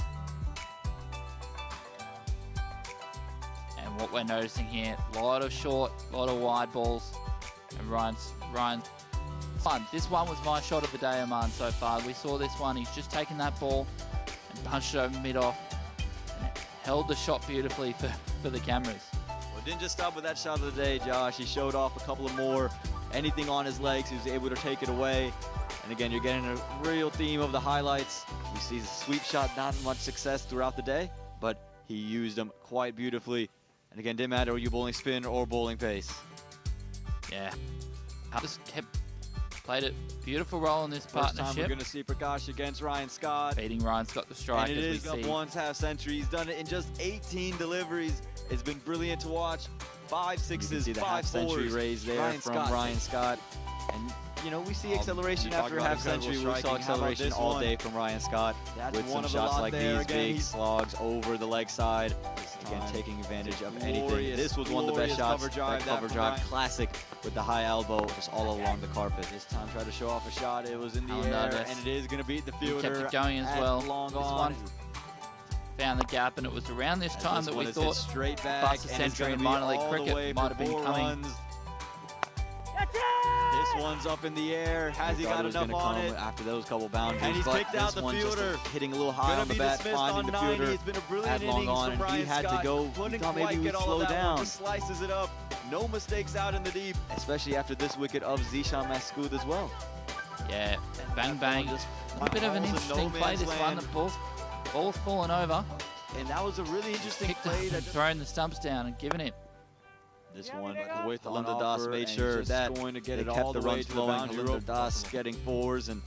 And what we're noticing here, a lot of short, a lot of wide balls. And Ryan's fun. This one was my shot of the day, Aman, so far. We saw this one. He's just taken that ball and punched it over mid-off. And held the shot beautifully for the cameras. Well, didn't just stop with that shot of the day, Josh. He showed off a couple of more. Anything on his legs, he was able to take it away. And again, you're getting a real theme of the highlights. We see the sweep shot, not much success throughout the day, but he used them quite beautifully. And again, didn't matter were you bowling spin or bowling pace. Yeah, just played a beautiful role in this partnership. First time we're going to see Pankaj against Ryan Scott. Beating Ryan Scott the strike, and it as is we see. One's half century. He's done it in just 18 deliveries. It's been brilliant to watch. 5 sixes, you can see the 5 half century fours. raised there from Ryan Scott. And you know, we see acceleration you talk after about half century. We incredible saw striking. How about acceleration this all one? day from Ryan Scott. That's with one some of a shots lot like there. these Again, big slogs over the leg side. Again, taking advantage of anything. This was one of the best shots. Cover drive, that cover drive, classic with the high elbow, just all along the carpet. This time, tried to show off a shot. It was in the air, and it is going to beat the He fielder. kept it going as well. Long This on. one found the gap, and it was around this time that we thought straight back, fastest and it's century in gonna be minor league all the way cricket might have for been 4 coming. runs. This one's up in the air. Has he got enough on it? After those couple boundaries, And he's but picked out this the one just fielder. hitting a little high Gonna on the be bat, dismissed finding on the 90. fielder It's been a brilliant at long innings on, from and Ryan he had Scott. to go. Couldn't Thought maybe quite he get would all slow of that down, one. Just slices it up. No mistakes out in the deep. especially after this wicket of Zishan Maskood as well. Yeah, bang bang. Just A bit of an balls in interesting no play, man's this one. land. The ball's fallen over. And that was a really interesting Picked up play. and That thrown the stumps down and given it. this one with on Philando Das offer, made and sure just that going to get they it kept all the the way runs to the flowing. boundary Philando rope. Das getting fours, and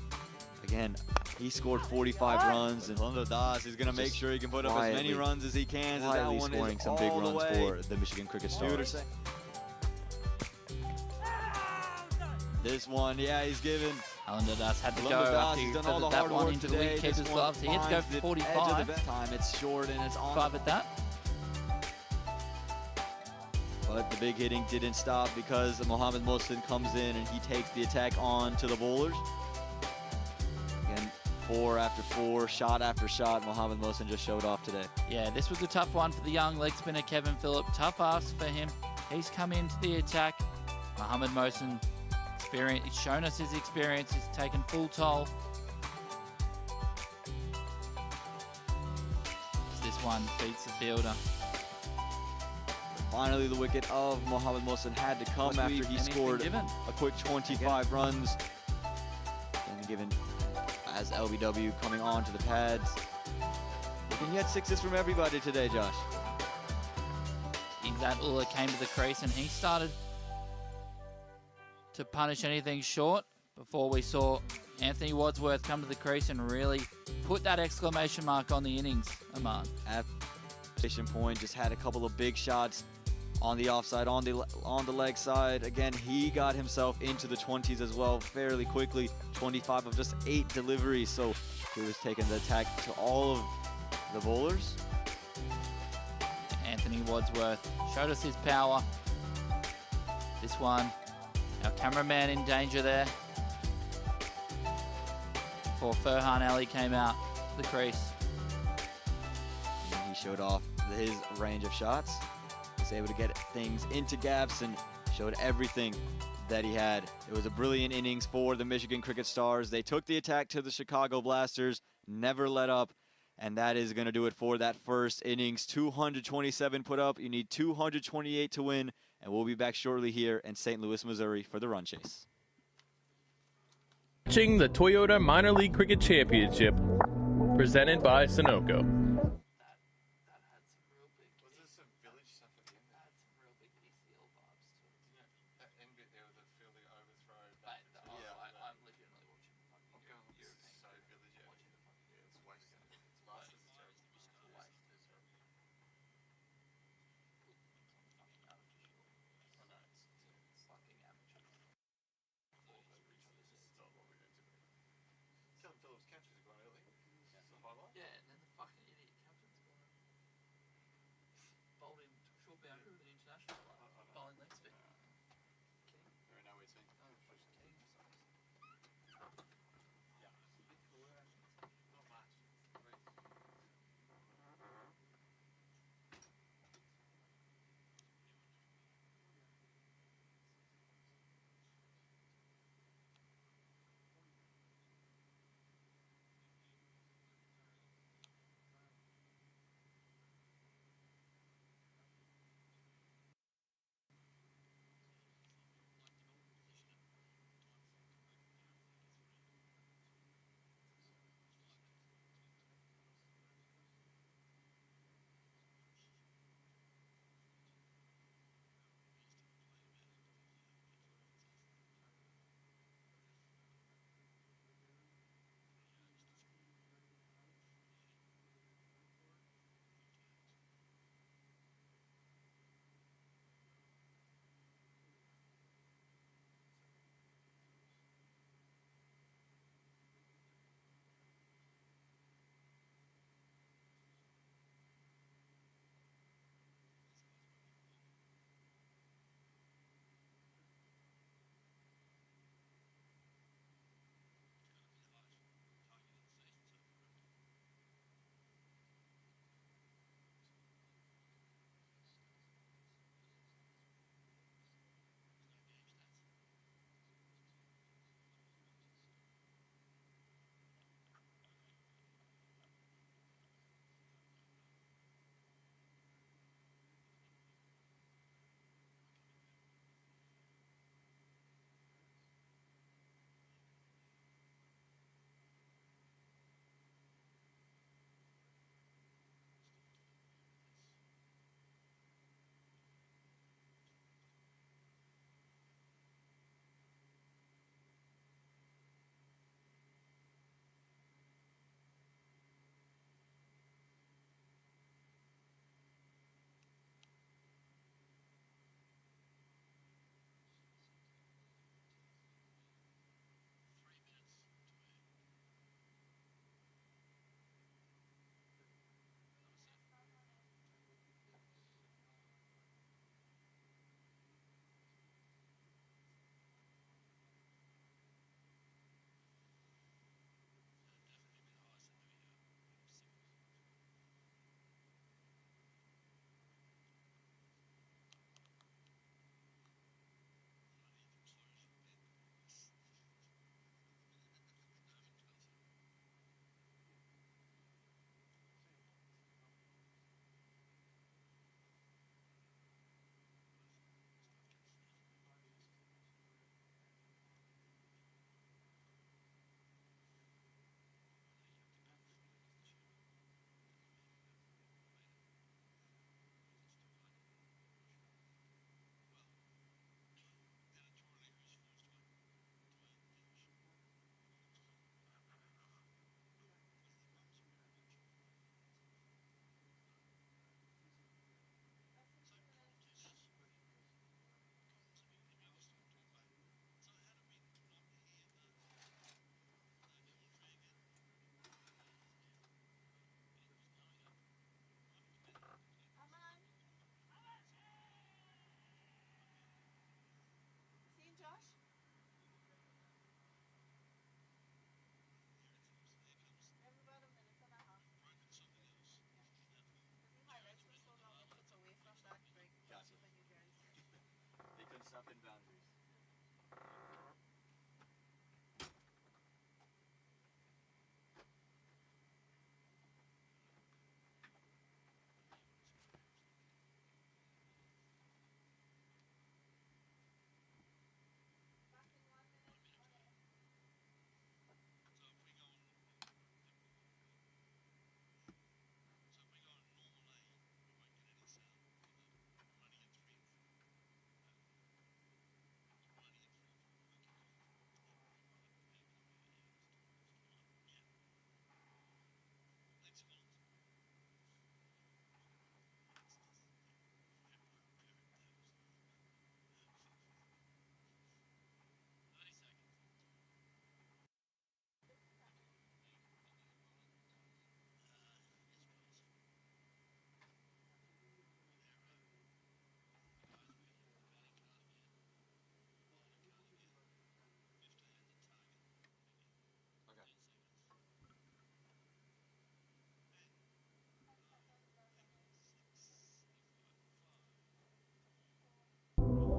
again, he scored 45 runs. And Philando Das is going to make Just sure he can put up as many quietly- runs as he can. As that Quietly one scoring is some big all the runs way. for the Michigan Cricket Stars. This one, yeah, he's given. Philando Das had to go Philando Das, after he's he done all feathered the that hard one work into the today. wicketkeeper's This one gloves. He had to go finds for the edge of 45. the time it's short and it's on. 5 at that. But the big hitting didn't stop because Mohamed Mohsen comes in and he takes the attack on to the bowlers. Again, 4 after 4, shot after shot. Mohamed Mohsen just showed off today. Yeah, this was a tough one for the young leg spinner Kevin Phillip. Tough ask for him. He's come into the attack. Mohamed Mohsen, he's shown us his experience. He's taken full toll. This one beats the fielder. Finally, the wicket of Mohamed Mohsen had to come after he scored a quick 25 runs. And given as LBW coming on to the pads. And he had 6s from everybody today, Josh. That Ulla came to the crease and he started to punish anything short before we saw Anthony Wadsworth come to the crease and really put that exclamation mark on the innings, Aman. At point, just had a couple of big shots on the offside, on the leg side. Again, he got himself into the 20s as well fairly quickly. 25 of just 8 deliveries, so he was taking the attack to all of the bowlers. Anthony Wadsworth showed us his power. This one, our cameraman in danger there. Before Furhan Ali came out to the crease. And he showed off his range of shots. Was able to get things into gaps and showed everything that he had. It was a brilliant innings for the Michigan Cricket Stars. They took the attack to the Chicago Blasters, never let up. And that is going to do it for that first innings. 227 put up. You need 228 to win. And we'll be back shortly here in St. Louis, Missouri for the run chase. Watching the Toyota Minor League Cricket Championship, presented by Sunoco.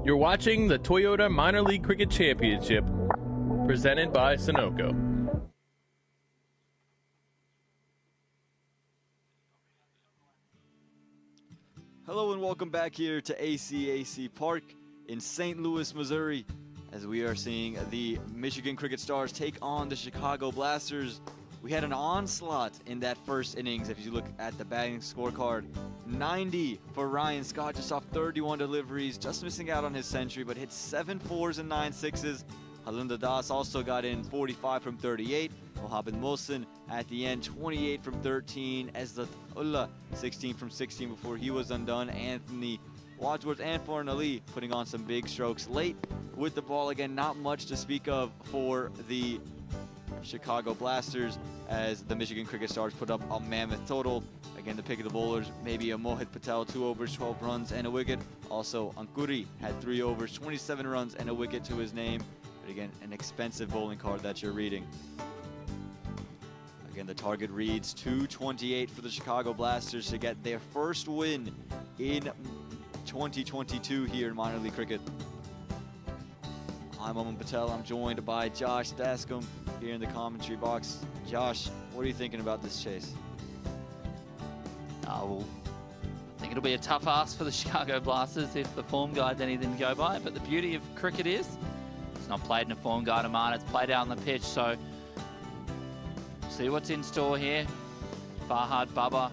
You're watching the Toyota Minor League Cricket Championship, presented by Sunoco. Hello and welcome back here to ACAC Park in St. Louis, Missouri, as we are seeing the Michigan Cricket Stars take on the Chicago Blasters. We had an onslaught in that first innings. If you look at the batting scorecard, 90 for Ryan Scott, just off 31 deliveries, just missing out on his century, but hit 7 4s and 9 6s. Halunda Das also got in 45 from 38. Mohamed Mohsen at the end, 28 from 13. Ezdat Ullah, 16 from 16 before he was undone. Anthony Wadsworth and Farhan Ali putting on some big strokes late with the ball. Again, not much to speak of for the Chicago Blasters, as the Michigan Cricket Stars put up a mammoth total. Again, the pick of the bowlers, maybe a Mohit Patel, 2 overs, 12 runs and a wicket. Also, Ankuri had 3 overs, 27 runs and a wicket to his name. But again, an expensive bowling card that you're reading. Again, the target reads 228 for the Chicago Blasters to get their first win in 2022 here in minor league cricket. I'm Mohit Patel. I'm joined by Josh Dascombe here in the commentary box. Josh, what are you thinking about this chase? Well, I think it'll be a tough ask for the Chicago Blasters if the form guide's anything to go by. But the beauty of cricket is it's not played in a form guide of mine. It's played out on the pitch. So see what's in store here. Farhad Baba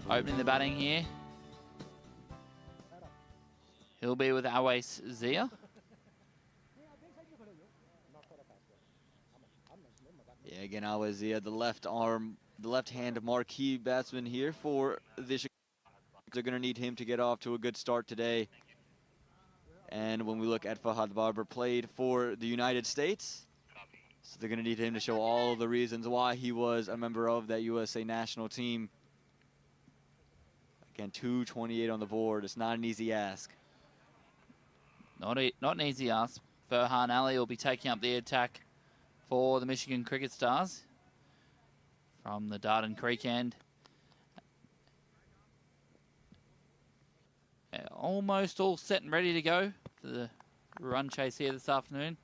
opening the batting here. He'll be with Awais Zia. Yeah, again, Awais Zia, the left-hand marquee batsman here for the Chicago. They're going to need him to get off to a good start today. And when we look at Fahad Barber, played for the United States. So they're going to need him to show all of the reasons why he was a member of that USA national team. Again, 228 on the board. It's not an easy ask. Not an easy ask. Farhan Ali will be taking up the attack for the Michigan Cricket Stars from the Darden Creek end. Almost all set and ready to go for the run chase here this afternoon.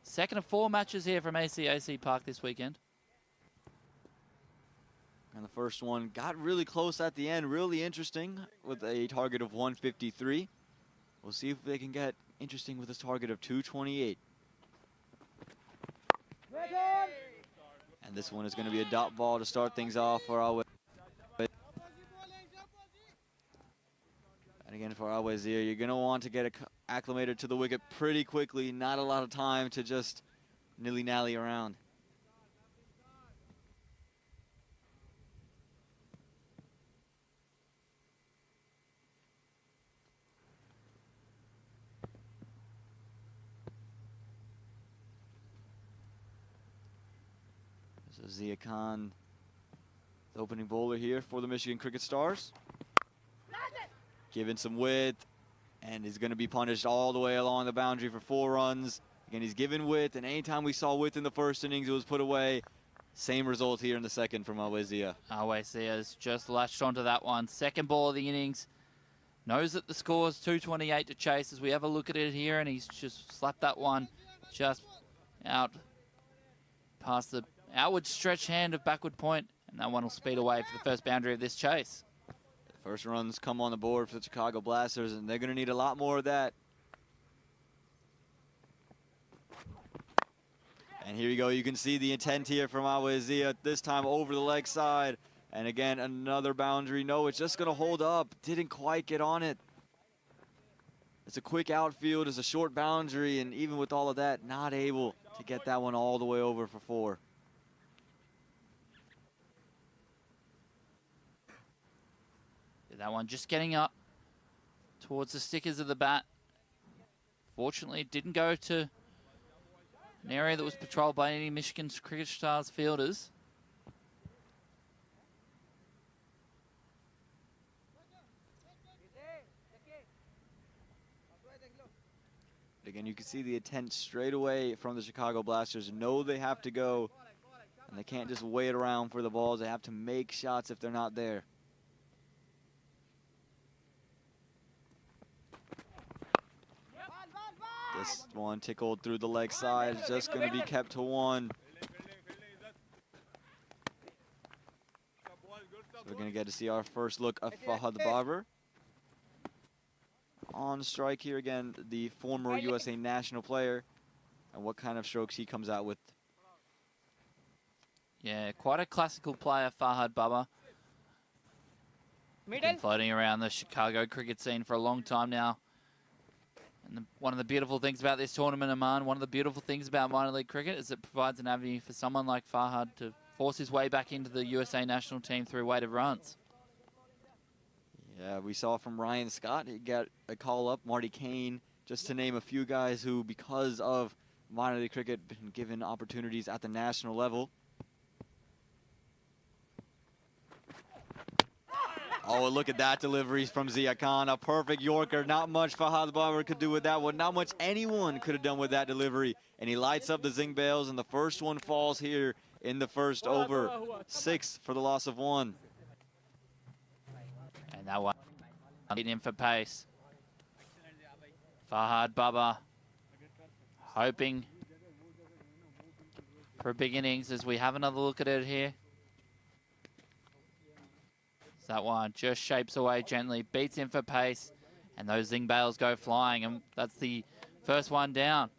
Second of 4 matches here from ACAC Park this weekend. And the first one got really close at the end, really interesting with a target of 153. We'll see if they can get interesting with this target of 228. And this one is going to be a dot ball to start things off for Awais. And again, for Awais Zia, you're going to want to get acclimated to the wicket pretty quickly. Not a lot of time to just nilly-nally around. So Zia Khan, the opening bowler here for the Michigan Cricket Stars. Given some width, and he's going to be punished all the way along the boundary for 4 runs. Again, he's given width, and anytime we saw width in the first innings, it was put away. Same result here in the second from Awais Zia. Awais Zia's just latched onto that one. Second ball of the innings. Knows that the score is 228 to chase as we have a look at it here, and he's just slapped that one just out past the outward stretch hand of backward point, and that one will speed away for the first boundary of this chase. First runs come on the board for the Chicago Blasters, and they're going to need a lot more of that. And here you go. You can see the intent here from Awezia, this time over the leg side. And again, another boundary. No, it's just going to hold up. Didn't quite get on it. It's a quick outfield. It's a short boundary. And even with all of that, not able to get that one all the way over for 4. That one just getting up towards the stickers of the bat. Fortunately, it didn't go to an area that was patrolled by any Michigan Cricket Stars fielders. Again, you can see the intent straight away from the Chicago Blasters. Know they have to go, and they can't just wait around for the balls. They have to make shots if they're not there. This one tickled through the leg side. It's just going to be kept to 1. So we're going to get to see our first look of Fahad Babar. On strike here again, the former USA national player, and what kind of strokes he comes out with. Yeah, quite a classical player, Fahad Babar. Been floating around the Chicago cricket scene for a long time now. And one of the beautiful things about this tournament, Aman, one of the beautiful things about minor league cricket is it provides an avenue for someone like Fahad to force his way back into the USA national team through weight of runs. Yeah, we saw from Ryan Scott, he got a call up, Marty Kane, just to name a few guys who, because of minor league cricket, been given opportunities at the national level. Oh, look at that delivery from Zia Khan, a perfect Yorker. Not much Fahad Babar could do with that one. Not much anyone could have done with that delivery. And he lights up the zing bails, and the first one falls here in the first over. 6 for the loss of 1. And that one hitting him for pace. Fahad Babar hoping for a big innings as we have another look at it here. That one just shapes away gently, beats him for pace, and those zing bails go flying, and that's the first one down.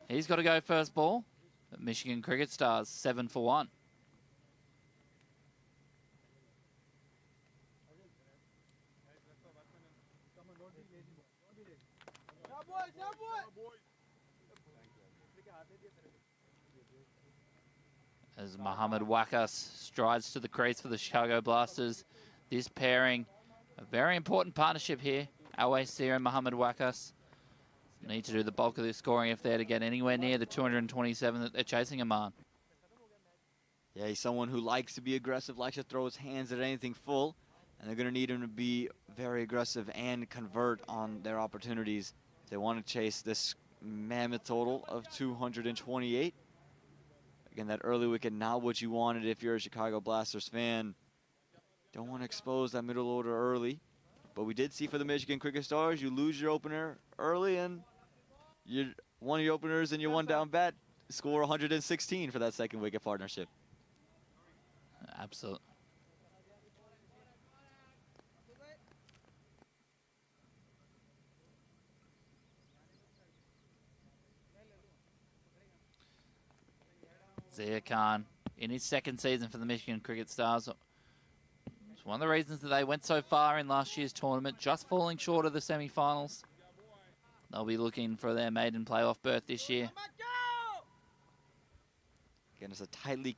He's got to go first ball. But Michigan Cricket Stars 7 for 1. As Mohamed Wakas strides to the crease for the Chicago Blasters. This pairing, a very important partnership here. Awezia and Mohamed Wakas need to do the bulk of their scoring if they're to get anywhere near the 227 that they're chasing, Aman. Yeah, he's someone who likes to be aggressive, likes to throw his hands at anything full, and they're going to need him to be very aggressive and convert on their opportunities. They want to chase this mammoth total of 228. Again, that early wicket, not what you wanted if you're a Chicago Blasters fan. Don't want to expose that middle order early. But we did see for the Michigan Cricket Stars, you lose your opener early, and one of your openers and your one down bat score 116 for that second wicket partnership. Absolutely. Zia Khan in his second season for the Michigan Cricket Stars. It's one of the reasons that they went so far in last year's tournament, just falling short of the semi-finals. They'll be looking for their maiden playoff berth this year. Again, it's a tightly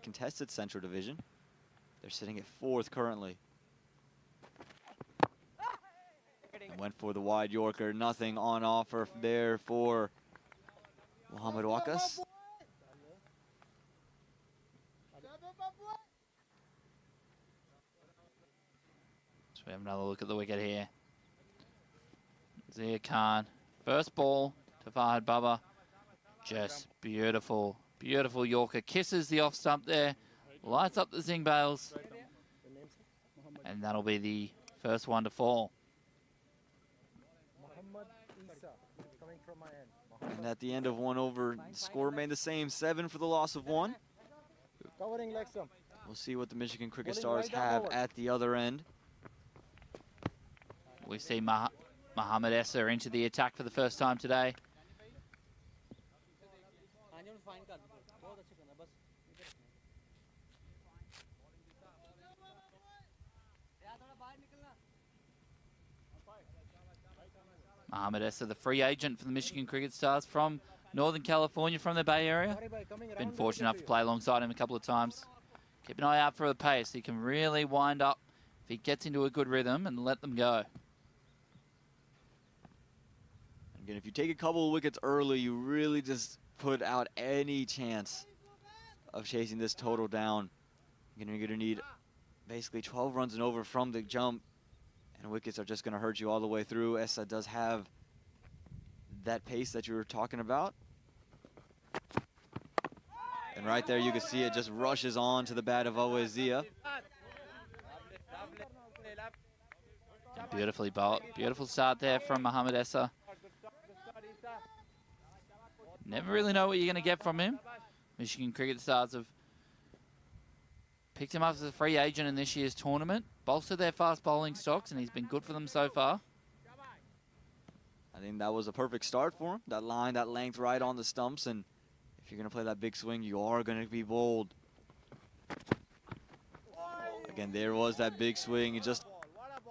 contested Central Division. They're sitting at 4th currently. And went for the wide Yorker. Nothing on offer there for Mohamed Wakas. So we have another look at the wicket here. Zia Khan, first ball to Fahad Babar. Just beautiful, beautiful Yorker. Kisses the off stump there, lights up the zing bails. And that'll be the first one to fall. And at the end of 1 over, the score remained the same, 7 for the loss of 1. We'll see what the Michigan Cricket Stars have at the other end. We see Mohamed Essa into the attack for the first time today. Mohamed Essa, the free agent for the Michigan Cricket Stars from Northern California, from the Bay Area. Been fortunate enough to play alongside him a couple of times. Keep an eye out for the pace. He can really wind up if he gets into a good rhythm and let them go. Again, if you take a couple of wickets early, you really just put out any chance of chasing this total down. You're going to need basically 12 runs and over from the jump, and wickets are just going to hurt you all the way through. Essa does have that pace that you were talking about. And right there, you can see it just rushes on to the bat of Awezia. Beautifully bowled. Beautiful start there from Mohamed Essa. Never really know what you're going to get from him. Michigan Cricket Stars have picked him up as a free agent in this year's tournament, bolstered their fast bowling stocks, and he's been good for them so far. I think that was a perfect start for him. That line, that length right on the stumps, and if you're going to play that big swing, you are going to be bold. Again, there was that big swing. He just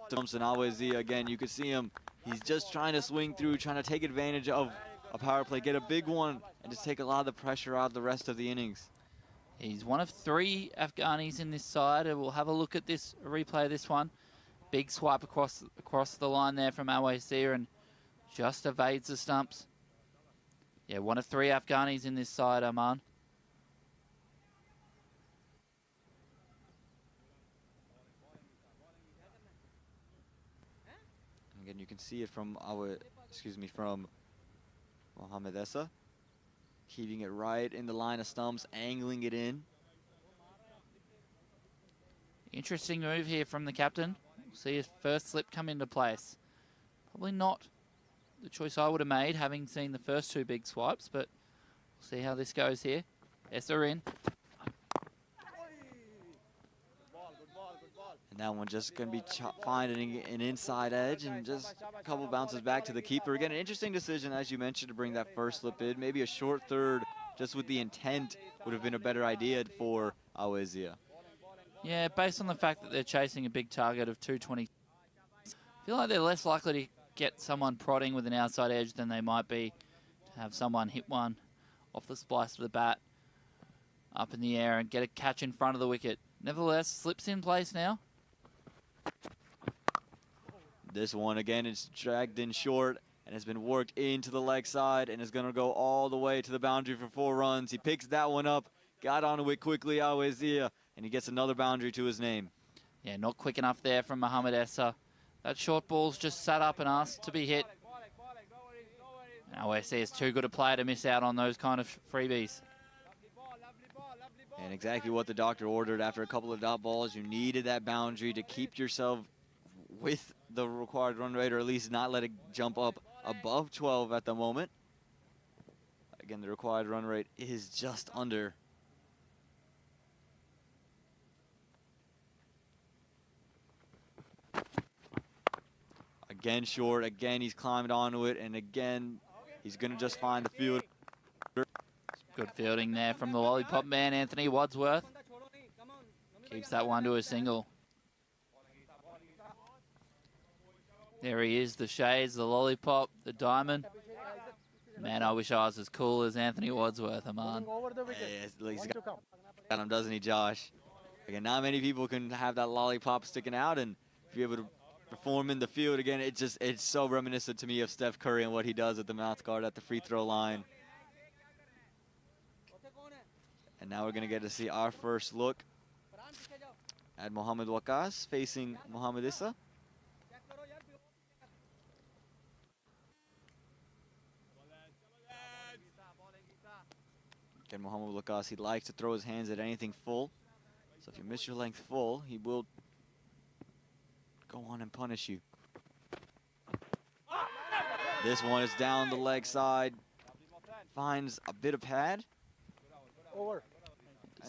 stumps, and Awezia, again, you could see him. He's just trying to swing through, trying to take advantage of a power play, get a big one, and just take a lot of the pressure out of the rest of the innings. He's one of 3 Afghanis in this side. We'll have a look at this, a replay of this one. Big swipe across the line there from Awezia and just evades the stumps. Yeah, one of 3 Afghanis in this side, Aman. Again, you can see it from from Mohamed Essa. Keeping it right in the line of stumps, angling it in. Interesting move here from the captain. We'll see his first slip come into place. Probably not the choice I would have made, having seen the first 2 big swipes, but we'll see how this goes here. Essa in. And that one just going to be finding an inside edge and just a couple bounces back to the keeper. Again, an interesting decision, as you mentioned, to bring that first slip in. Maybe a short third, just with the intent, would have been a better idea for Awezia. Yeah, based on the fact that they're chasing a big target of 220. I feel like they're less likely to get someone prodding with an outside edge than they might be to have someone hit one off the splice of the bat up in the air and get a catch in front of the wicket. Nevertheless, slips in place now. This one, again, is dragged in short and has been worked into the leg side and is going to go all the way to the boundary for 4 runs. He picks that one up, got onto it quickly, Awezia, and he gets another boundary to his name. Yeah, not quick enough there from Mohamed Essa. That short ball's just sat up and asked to be hit. Awezia is too good a player to miss out on those kind of freebies. And exactly what the doctor ordered after a couple of dot balls. You needed that boundary to keep yourself with the required run rate, or at least not let it jump up above 12 at the moment. Again, the required run rate is just under. Again short, again he's climbed onto it, and again he's going to just find the field. Good fielding there from the lollipop man, Anthony Wadsworth. Keeps that one to a single. There he is, the shades, the lollipop, the diamond. Man, I wish I was as cool as Anthony Wadsworth, Aman. Yeah, he's got him, doesn't he, Josh? Again, not many people can have that lollipop sticking out, and if you're able to perform in the field again, it's so reminiscent to me of Steph Curry and what he does at the mouth guard at the free throw line. And now we're going to get to see our first look at Mohamed Waqas facing Mohamed Issa. Again, Mohamed Waqas, he likes to throw his hands at anything full. So if you miss your length full, he will go on and punish you. This one is down the leg side. Finds a bit of pad. Over.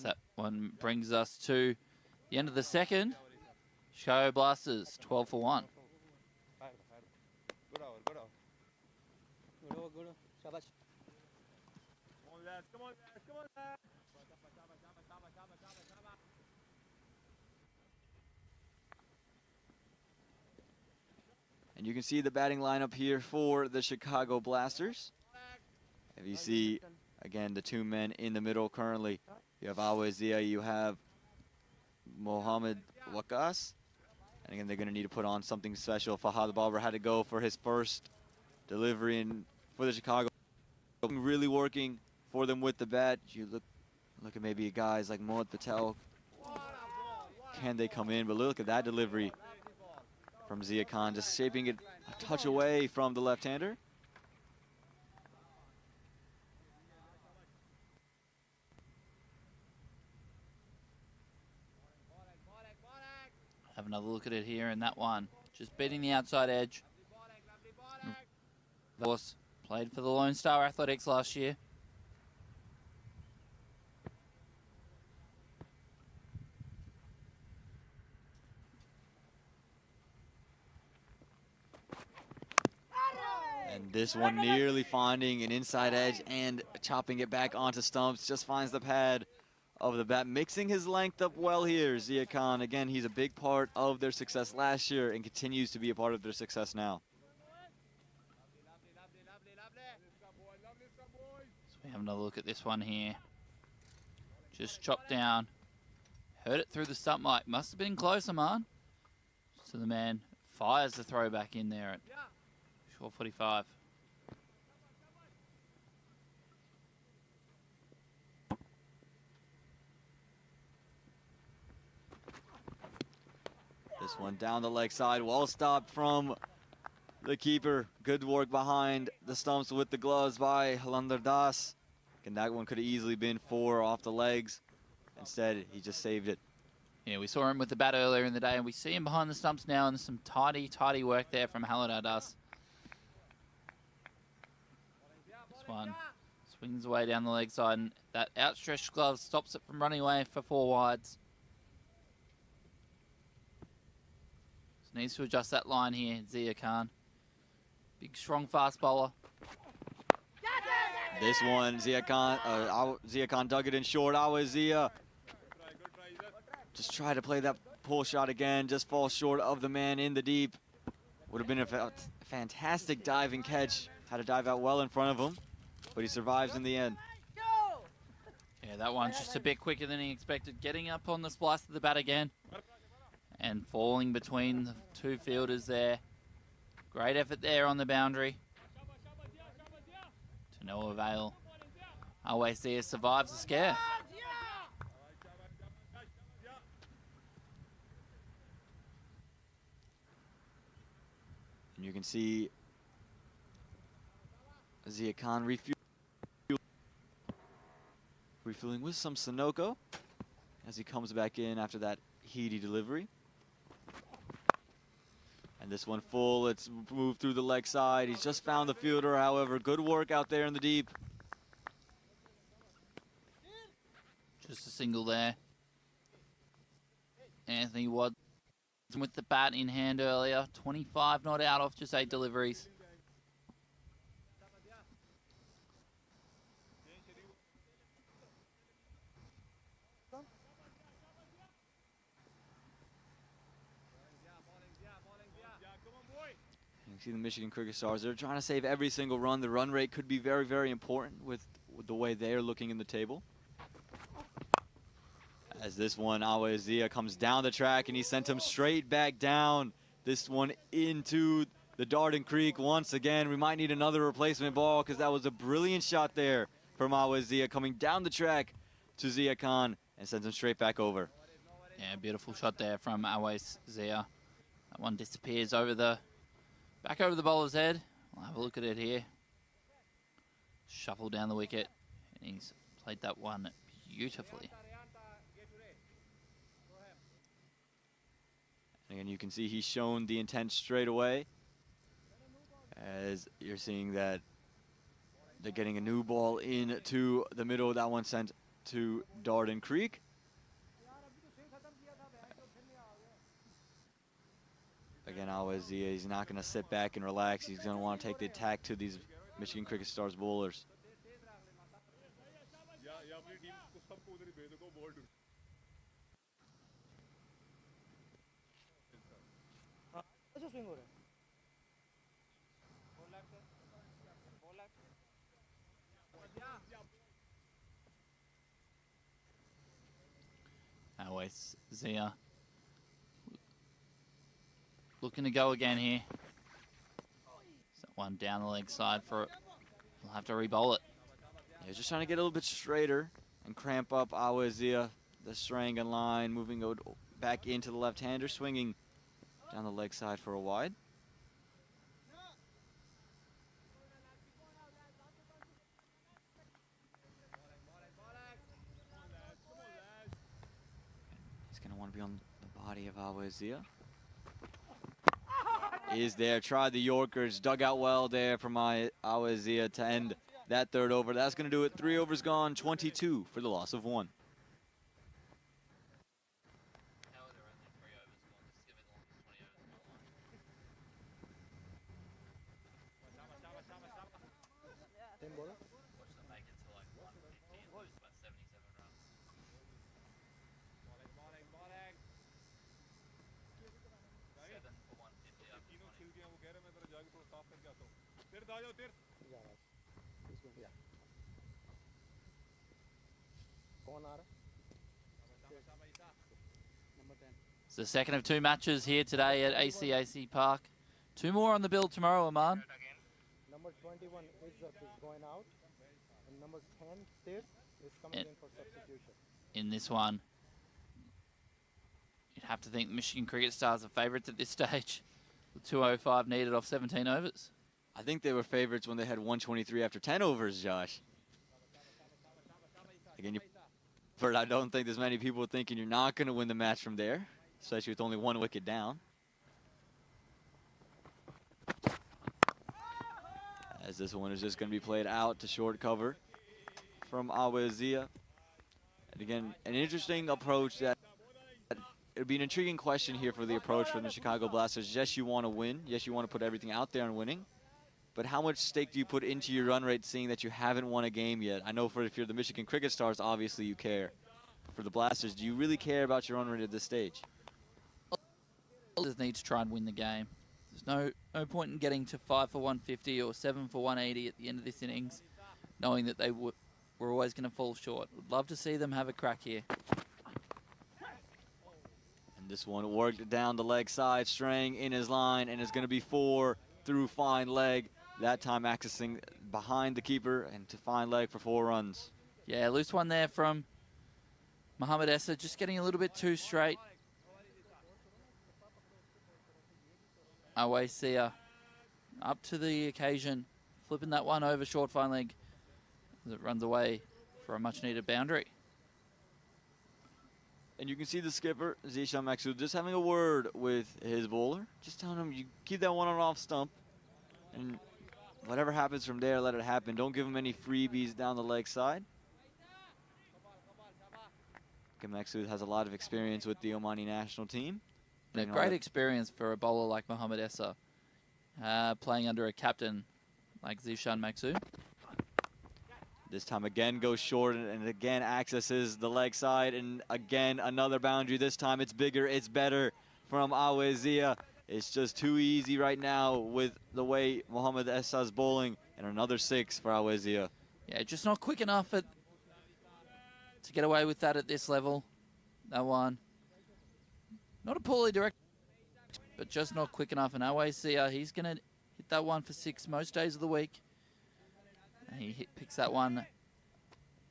That one brings us to the end of the second. Chicago Blasters 12 for 1. And you can see the batting lineup here for the Chicago Blasters. If you see, again, the two men in the middle currently. You have Awazia, you have Mohammed Wakas. And again, they're going to need to put on something special. Fahad Babar had to go for his first delivery for the Chicago. Really working for them with the bat. You look at maybe guys like Mohd Patel. Can they come in? But look at that delivery from Zia Khan, just shaping it a touch away from the left-hander. Have another look at it here in that one. Just beating the outside edge. Of course, played for the Lone Star Athletics last year. And this one nearly finding an inside edge and chopping it back onto stumps. Just finds the pad of the bat, mixing his length up well here. Zia Khan, again, he's a big part of their success last year and continues to be a part of their success now. So we have another look at this one here. Just chopped down. Heard it through the stump mic. Must have been close, Aman. So the man fires the throw back in there at short 45. This one down the leg side, well stopped from the keeper. Good work behind the stumps with the gloves by Halandar Das. And that one could have easily been 4 off the legs. Instead, he just saved it. Yeah, we saw him with the bat earlier in the day, and we see him behind the stumps now, and there's some tidy work there from Halandar Das. This one swings away down the leg side, and that outstretched glove stops it from running away for 4 wides. So needs to adjust that line here, Zia Khan. Big, strong, fast bowler. This one, Zia Khan dug it in short. Awazia just try to play that pull shot again, just falls short of the man in the deep. Would have been a fantastic diving catch. Had to dive out well in front of him, but he survives in the end. Yeah, that one's just a bit quicker than he expected. Getting up on the splice of the bat again and falling between the 2 fielders there. Great effort there on the boundary. To no avail. Awazia survives the scare. And you can see Zia Khan refueling with some Sunoco as he comes back in after that heady delivery. And this one full, it's moved through the leg side. He's just found the fielder, however. Good work out there in the deep. Just a single there. Anthony Watson with the bat in hand earlier. 25 not out off just 8 deliveries. You see the Michigan Cricket Stars, they're trying to save every single run. The run rate could be very, very important with the way they're looking in the table. As this one, Awazia comes down the track and he sent him straight back down. This one into the Darden Creek once again. We might need another replacement ball because that was a brilliant shot there from Awazia coming down the track to Zia Khan and sends him straight back over. Yeah, beautiful shot there from Awazia. That one disappears back over the bowler's head. We'll have a look at it here. Shuffle down the wicket, and he's played that one beautifully. Again, you can see he's shown the intent straight away, as you're seeing that they're getting a new ball into the middle. That one sent to Darden Creek. Again, Awazia, he's not going to sit back and relax. He's going to want to take the attack to these Michigan Cricket Stars bowlers. Awazia looking to go again here. That one down the leg side for it. He'll have to re-bowl it. Yeah, just trying to get a little bit straighter and cramp up Awazia. The Strang line moving back into the left-hander, swinging down the leg side for a wide. He's going to want to be on the body of Awazia. Is there, tried the Yorkers, dug out well there from Awazia to end that third over. That's going to do it. 3 overs gone, 22 for the loss of 1. It's the second of 2 matches here today at ACAC Park. 2 more on the bill tomorrow, Aman. Number 21 is going out, and number 10 Tir is coming in for substitution. In this one, you'd have to think Michigan Cricket Stars are favourites at this stage. With 205 needed off 17 overs. I think they were favorites when they had 123 after 10 overs, Josh. Again, but I don't think there's many people thinking you're not going to win the match from there, especially with only 1 wicket down. As this one is just going to be played out to short cover from Awazia. And again, an interesting approach that it would be an intriguing question here for the approach from the Chicago Blasters. Yes, you want to win. Yes, you want to put everything out there and winning. But how much stake do you put into your run rate seeing that you haven't won a game yet? I know if you're the Michigan Cricket Stars, obviously you care. For the Blasters, do you really care about your run rate at this stage? Blasters need to try and win the game. There's no point in getting to 5 for 150 or 7 for 180 at the end of this innings, knowing that they were always going to fall short. Would love to see them have a crack here. And this one worked down the leg side, Strang in his line, and it's going to be 4 through fine leg. That time accessing behind the keeper and to fine leg for 4 runs. Yeah, loose one there from Mohamed Essa, just getting a little bit too straight. Awazia up to the occasion, flipping that one over short fine leg as it runs away for a much needed boundary. And you can see the skipper, Zishan Maksud, just having a word with his bowler. Just telling him, you keep that one on off stump. And whatever happens from there, let it happen. Don't give him any freebies down the leg side. Maksud has a lot of experience with the Omani national team. A great experience for a bowler like Mohamed Essa, playing under a captain like Zishan Maksud. This time again goes short and again accesses the leg side, and again another boundary. This time it's bigger, it's better from Awazia. It's just too easy right now with the way Mohamed Essa is bowling, and another 6 for Awazia. Yeah, just not quick enough to get away with that at this level. That one. Not a poorly directed, but just not quick enough. And Awazia, he's going to hit that one for 6 most days of the week. And he picks that one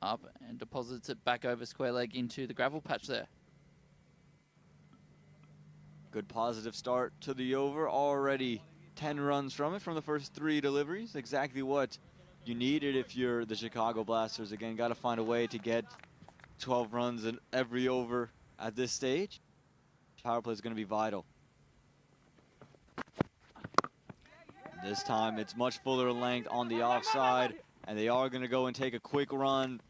up and deposits it back over square leg into the gravel patch there. Good positive start to the over. Already 10 runs from it from the first 3 deliveries. Exactly what you needed if you're the Chicago Blasters. Again, got to find a way to get 12 runs in every over at this stage. Power play is going to be vital. This time it's much fuller length on the offside, and they are going to go and take a quick run.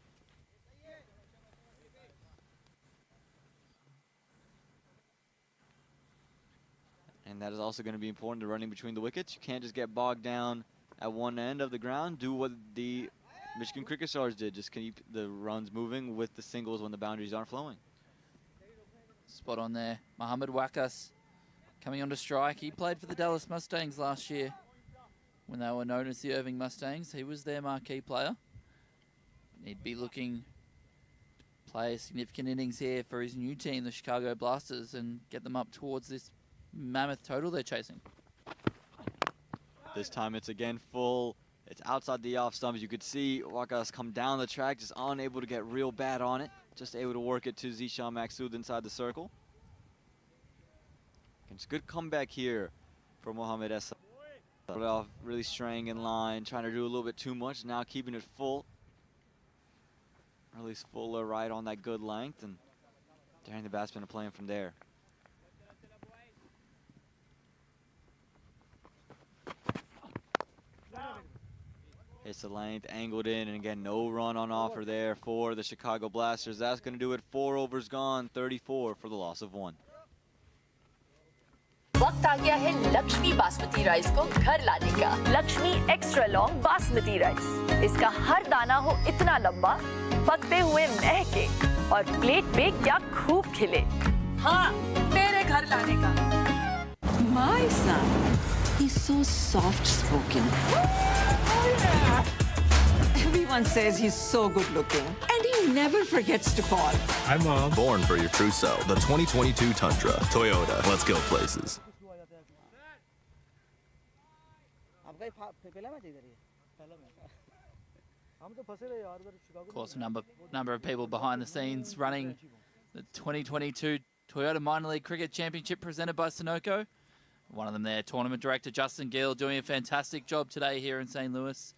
And that is also going to be important to running between the wickets. You can't just get bogged down at one end of the ground. Do what the Michigan Cricket Stars did. Just keep the runs moving with the singles when the boundaries aren't flowing. Spot on there. Mohamed Wakas coming onto strike. He played for the Dallas Mustangs last year when they were known as the Irving Mustangs. He was their marquee player. He'd be looking to play significant innings here for his new team, the Chicago Blasters, and get them up towards this mammoth total they're chasing. This time it's again full. It's outside the off stump. As you could see, Wakas come down the track, just unable to get real bad on it. Just able to work it to Zishan Maksud inside the circle. It's a good comeback here for Mohamed Essa. Started off really straying in line, trying to do a little bit too much. Now keeping it full. Release Fuller right on that good length, and daring the batsman to play him from there. Hits the length, angled in, and again, no run on offer there for the Chicago Blasters. That's going to do it. 4 overs gone, 34 for the loss of 1. वक्त आ गया है Lakshmi basmati rice को घर लाने का। Lakshmi extra long basmati rice. इसका हर दाना हो इतना लंबा, पकते हुए महके और प्लेट पे क्या खूब खिले। हाँ, मेरे घर लाने का। My son is so soft-spoken. Everyone says he's so good-looking, and he never forgets to call. Hi, Mom. Born for your trousseau, the 2022 Tundra. Toyota, let's go places. Of course, a number of people behind the scenes running the 2022 Toyota Minor League Cricket Championship presented by Sunoco. One of them there, Tournament Director Justin Gill, doing a fantastic job today here in St. Louis.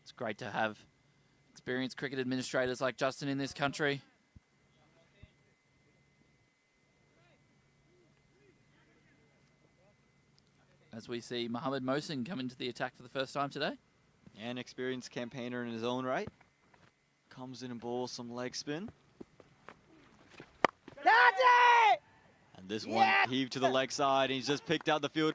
It's great to have experienced cricket administrators like Justin in this country. As we see Mohamed Mohsen come into the attack for the first time today. An experienced campaigner in his own right. Comes in and bowls some leg spin. That's it! And this one heaved to the leg side, and he's just picked out the field.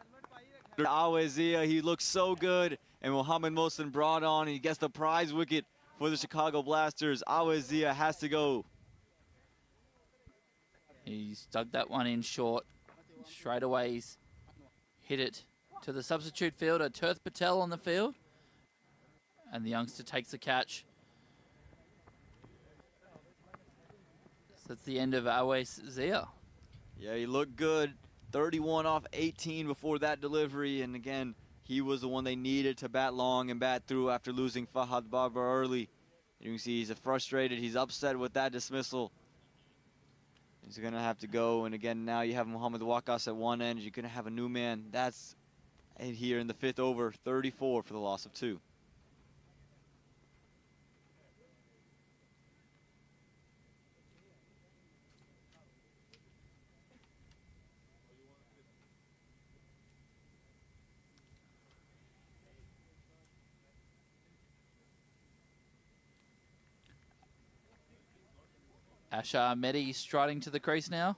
Awezia, he looks so good, and Mohamed Mohsen brought on, and he gets the prize wicket for the Chicago Blasters. Awezia has to go. He's dug that one in short. Straight away he's hit it to the substitute fielder, Tirth Patel on the field. And the youngster takes the catch. So that's the end of Awezia. Yeah, he looked good. 31 off 18 before that delivery, and again, he was the one they needed to bat long and bat through after losing Fahad Babar early. You can see he's frustrated, he's upset with that dismissal. He's gonna have to go, and again, now you have Mohamed Wakas at one end, you're gonna have a new man. That's here in the 5th over, 34 for the loss of 2. Ashar Mehdi striding to the crease now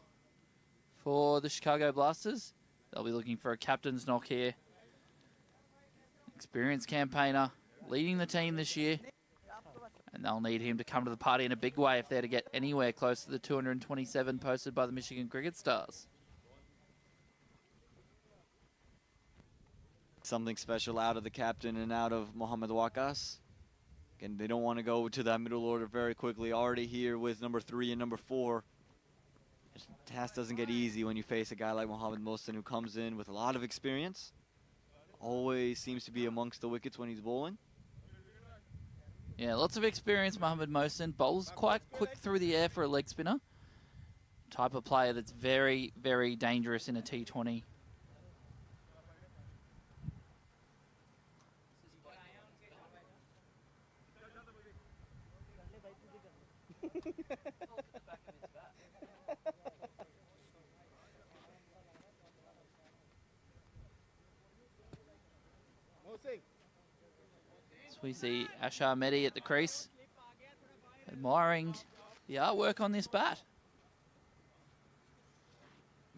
for the Chicago Blasters. They'll be looking for a captain's knock here. Experienced campaigner, leading the team this year. And they'll need him to come to the party in a big way if they're to get anywhere close to the 227 posted by the Michigan Cricket Stars. Something special out of the captain and out of Mohamed Wakas. Again, they don't want to go to that middle order very quickly. Already here with number 3 and number 4. The task doesn't get easy when you face a guy like Mohamed Mohsen, who comes in with a lot of experience. Always seems to be amongst the wickets when he's bowling. Yeah, lots of experience, Mohamed Mohsen. Bowls quite quick through the air for a leg spinner. Type of player that's very, very dangerous in a T20. As we see Ashar Mehdi at the crease, admiring the artwork on this bat.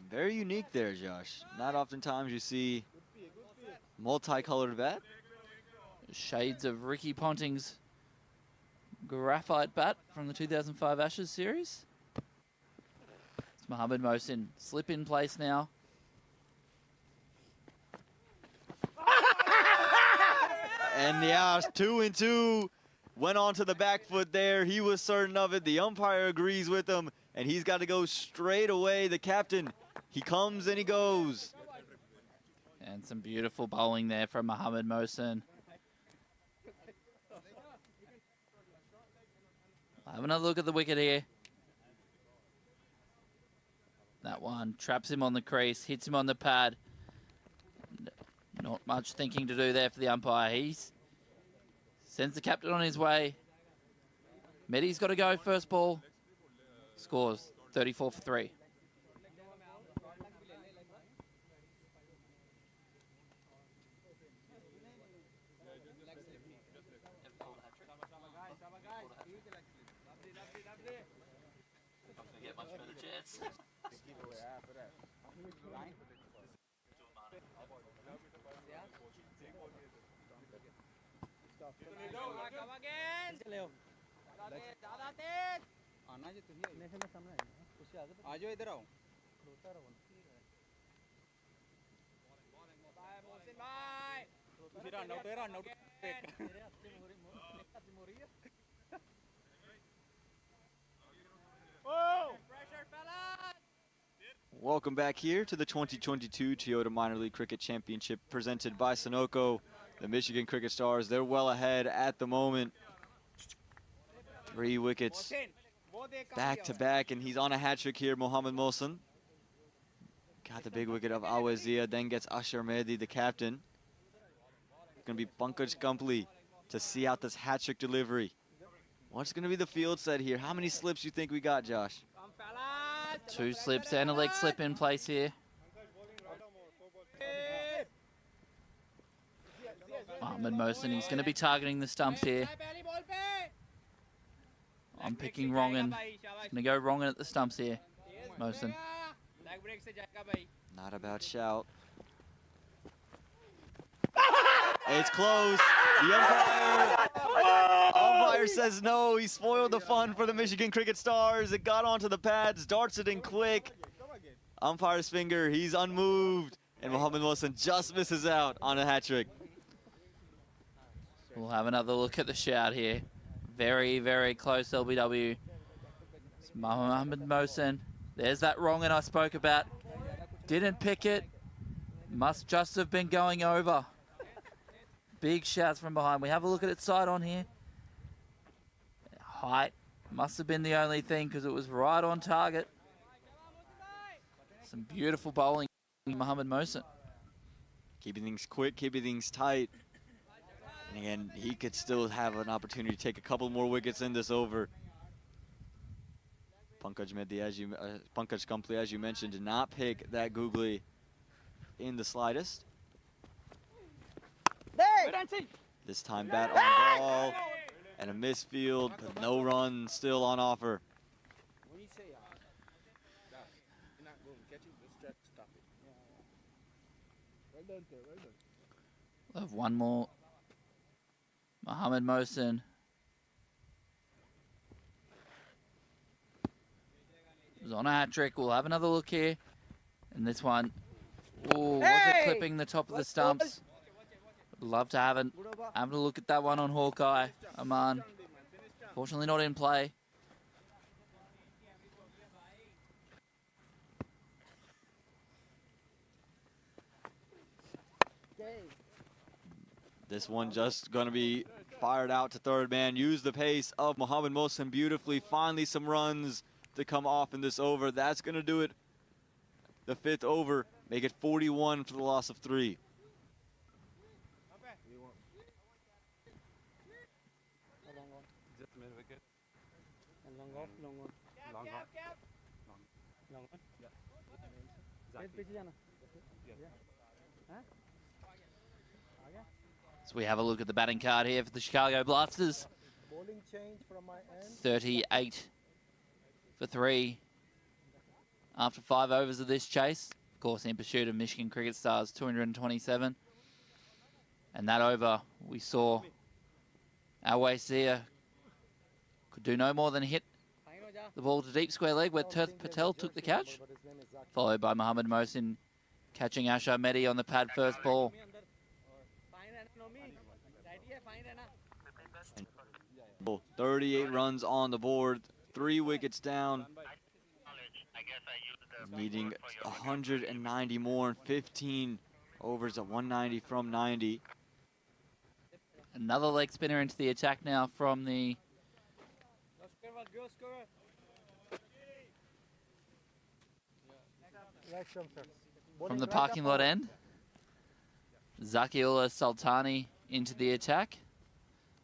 Very unique there, Josh. Not oftentimes you see multicolored bat. Shades of Ricky Ponting's graphite bat from the 2005 Ashes series. It's Mohamed Mohsen, slip in place now. And yeah, 2 and 2. Went on to the back foot there. He was certain of it. The umpire agrees with him, and he's got to go straight away. The captain, he comes and he goes. And some beautiful bowling there from Mohamed Mohsen. Have another look at the wicket here. That one traps him on the crease, hits him on the pad. Not much thinking to do there for the umpire. He sends the captain on his way. Mehdi's got to go first ball. Scores 34 for 3. Welcome back here to the 2022 Toyota Minor League Cricket Championship presented by Sunoco. The Michigan Cricket Stars, they're well ahead at the moment. 3 wickets back to back, and he's on a hat trick here, Mohamed Mohsen. Got the big wicket of Awazia, then gets Ashar Mehdi, the captain. It's going to be Pankaj Kampli to see out this hat trick delivery. What's going to be the field set here? How many slips you think we got, Josh? 2 slips and a leg slip in place here. Mohamed Mohsen, he's going to be targeting the stumps here. I'm picking Wrongen. He's going to go Wrongen at the stumps here. Mohsen. Not a bad shout. It's close. The umpire says no. He spoiled the fun for the Michigan Cricket Stars. It got onto the pads, darts it in quick. Umpire's finger, he's unmoved. And Mohamed Mohsen just misses out on a hat trick. We'll have another look at the shout here. Very, very close, LBW. It's Mohamed Mohsen. There's that Wrongen I spoke about. Didn't pick it. Must just have been going over. Big shouts from behind. We have a look at its side on here. Height must have been the only thing because it was right on target. Some beautiful bowling, Mohamed Mohsen. Keeping things quick, keeping things tight. And again, he could still have an opportunity to take a couple more wickets in this over. Pankaj Kampli, as you mentioned, did not pick that googly in the slightest. This time bat on ball and a misfield, but no run still on offer. We'll have one more. Mohamed Mohsen. Was on a hat trick. We'll have another look here. And this one, was it clipping the top of the stumps? Would love to have a look at that one on Hawkeye. Aman. Fortunately not in play. This one just going to be fired out to third man. Use the pace of Mohamed Mohsen beautifully. Finally some runs to come off in this over. That's going to do it. The 5th over. Make it 41 for the loss of 3. So we have a look at the batting card here for the Chicago Blasters. Bowling change from my end. 38 for 3 after 5 overs of this chase. Of course, in pursuit of Michigan Cricket Stars, 227. And that over, we saw Awais could do no more than hit the ball to deep square leg where Tirth Patel took the catch, followed by Mohammad Mohsen catching Ashar Mehdi on the pad first ball. 38 runs on the board, 3 wickets down. Needing 190 more and 15 overs at 190 from 90. Another leg spinner into the attack now from the parking lot end. Zakiullah Sultani into the attack.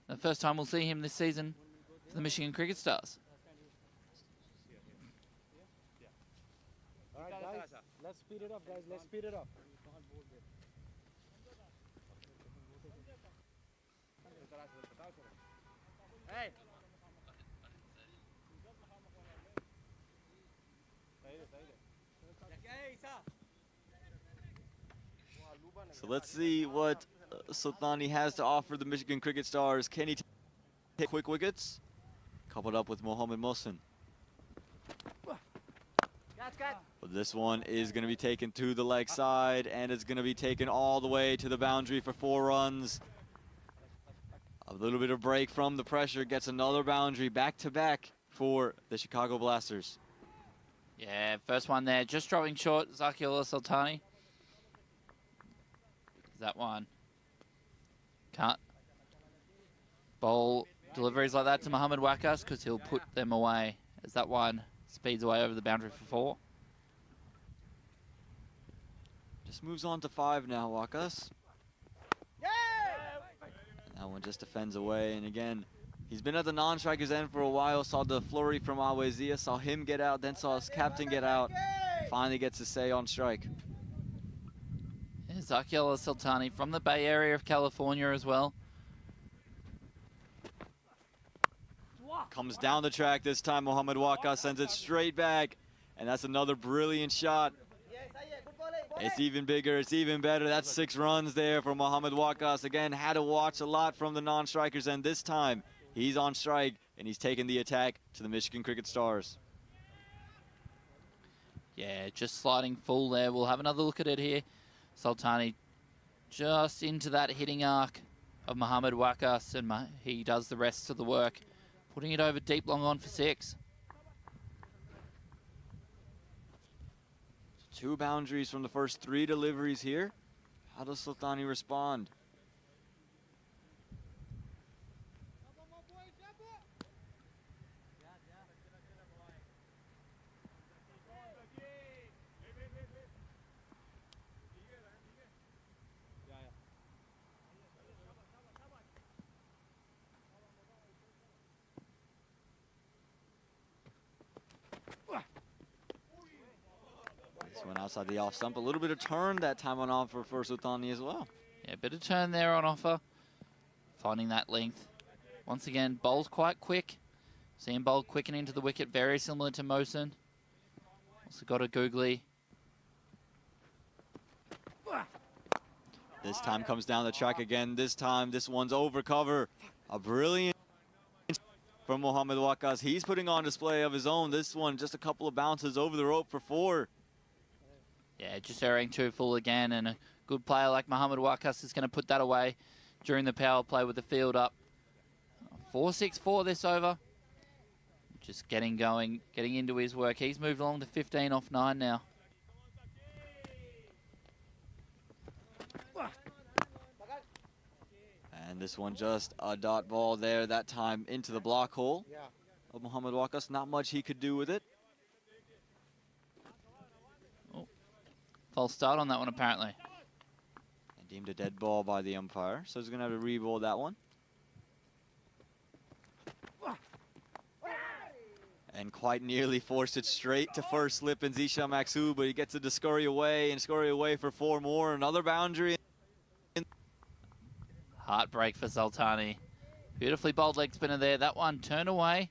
The first time we'll see him this season for the Michigan Cricket Stars. All right, guys, let's speed it up, guys. Let's speed it up. Hey. So let's see what Sultani has to offer the Michigan Cricket Stars. Can he take quick wickets? Coupled up with Mohammad Mohsen. But this one is going to be taken to the leg side, and it's going to be taken all the way to the boundary for 4 runs. A little bit of break from the pressure, gets another boundary back-to-back for the Chicago Blasters. Yeah, first one there, just dropping short, Zakiullah Sultani. That one can't bowl deliveries like that to Mohammad Wakas because he'll put them away as that one speeds away over the boundary for 4. Just moves on to 5 now, Wakas. That one just defends away, and again, he's been at the non-striker's end for a while. Saw the flurry from Awais, saw him get out, then saw his captain get out. Finally gets to say on strike. Yeah, Zakiullah Sultani from the Bay Area of California as well. Comes down the track this time. Mohammad Wakas sends it straight back, and that's another brilliant shot. It's even bigger, it's even better. That's 6 runs there for Mohammad Wakas. Again, had to watch a lot from the non-strikers, and this time he's on strike, and he's taking the attack to the Michigan Cricket Stars. Yeah, just sliding full there. We'll have another look at it here. Sultani just into that hitting arc of Mohammad Wakas, and he does the rest of the work, putting it over deep long on for 6. 2 boundaries from the first 3 deliveries here. How does Sultani respond? Went outside the off stump. A little bit of turn that time on offer for Sultani as well. Yeah, a bit of turn there on offer. Finding that length. Once again, bowls quite quick. Seeing bowl quicken into the wicket, very similar to Mohsen. Also got a googly. This time comes down the track again. This time, this one's over cover. A brilliant from Mohammad Wakas. He's putting on display of his own. This one, just a couple of bounces over the rope for 4. Yeah, just airing too full again, and a good player like Mohammad Wakas is going to put that away during the power play with the field up. 4-6-4 this over. Just getting going, getting into his work. He's moved along to 15 off 9 now. And this one just a dot ball there, that time into the block hole of Mohammad Wakas. Not much he could do with it. False start on that one, apparently. And deemed a dead ball by the umpire, so he's going to have to re-bowl that one. And quite nearly forced it straight to first slip in Zisha Maxu, but he gets it to scurry away and scurry away for 4 more. Another boundary. Heartbreak for Sultani. Beautifully bowled leg spinner there. That one turned away.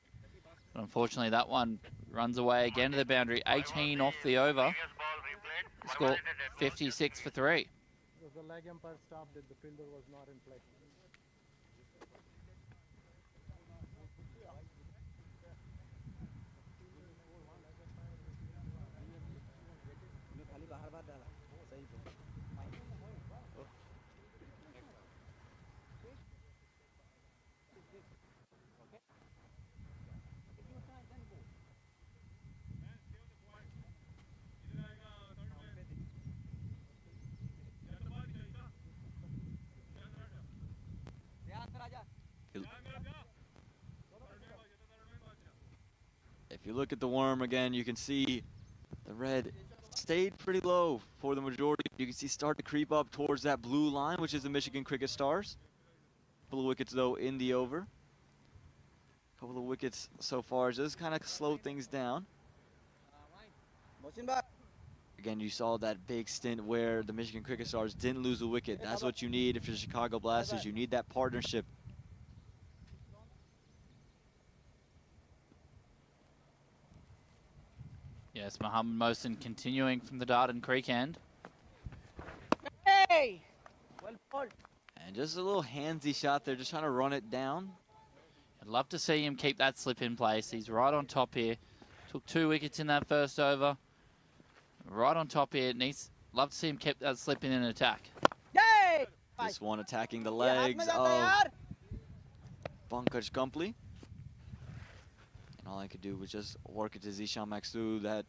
But unfortunately, that one runs away again to the boundary. 18 off the over. Score 56 for 3. The leg umpire stopped it. The fielder was not in play. If you look at the worm again, you can see the red stayed pretty low for the majority. You can see start to creep up towards that blue line, which is the Michigan Cricket Stars. Couple of wickets, though, in the over. Couple of wickets so far just kind of slow things down. Again, you saw that big stint where the Michigan Cricket Stars didn't lose a wicket. That's what you need if you're the Chicago Blasters. You need that partnership. Yes, Mohammed Mohsen continuing from the Darden Creek end. Hey! Well pulled. And just a little handsy shot there, just trying to run it down. I'd love to see him keep that slip in place. He's right on top here. Took 2 wickets in that first over. Right on top here. Love to see him keep that slip in an attack. Yay! This one attacking the legs of Pankaj Kumpley. And all I could do was just work it to Zishan Max through that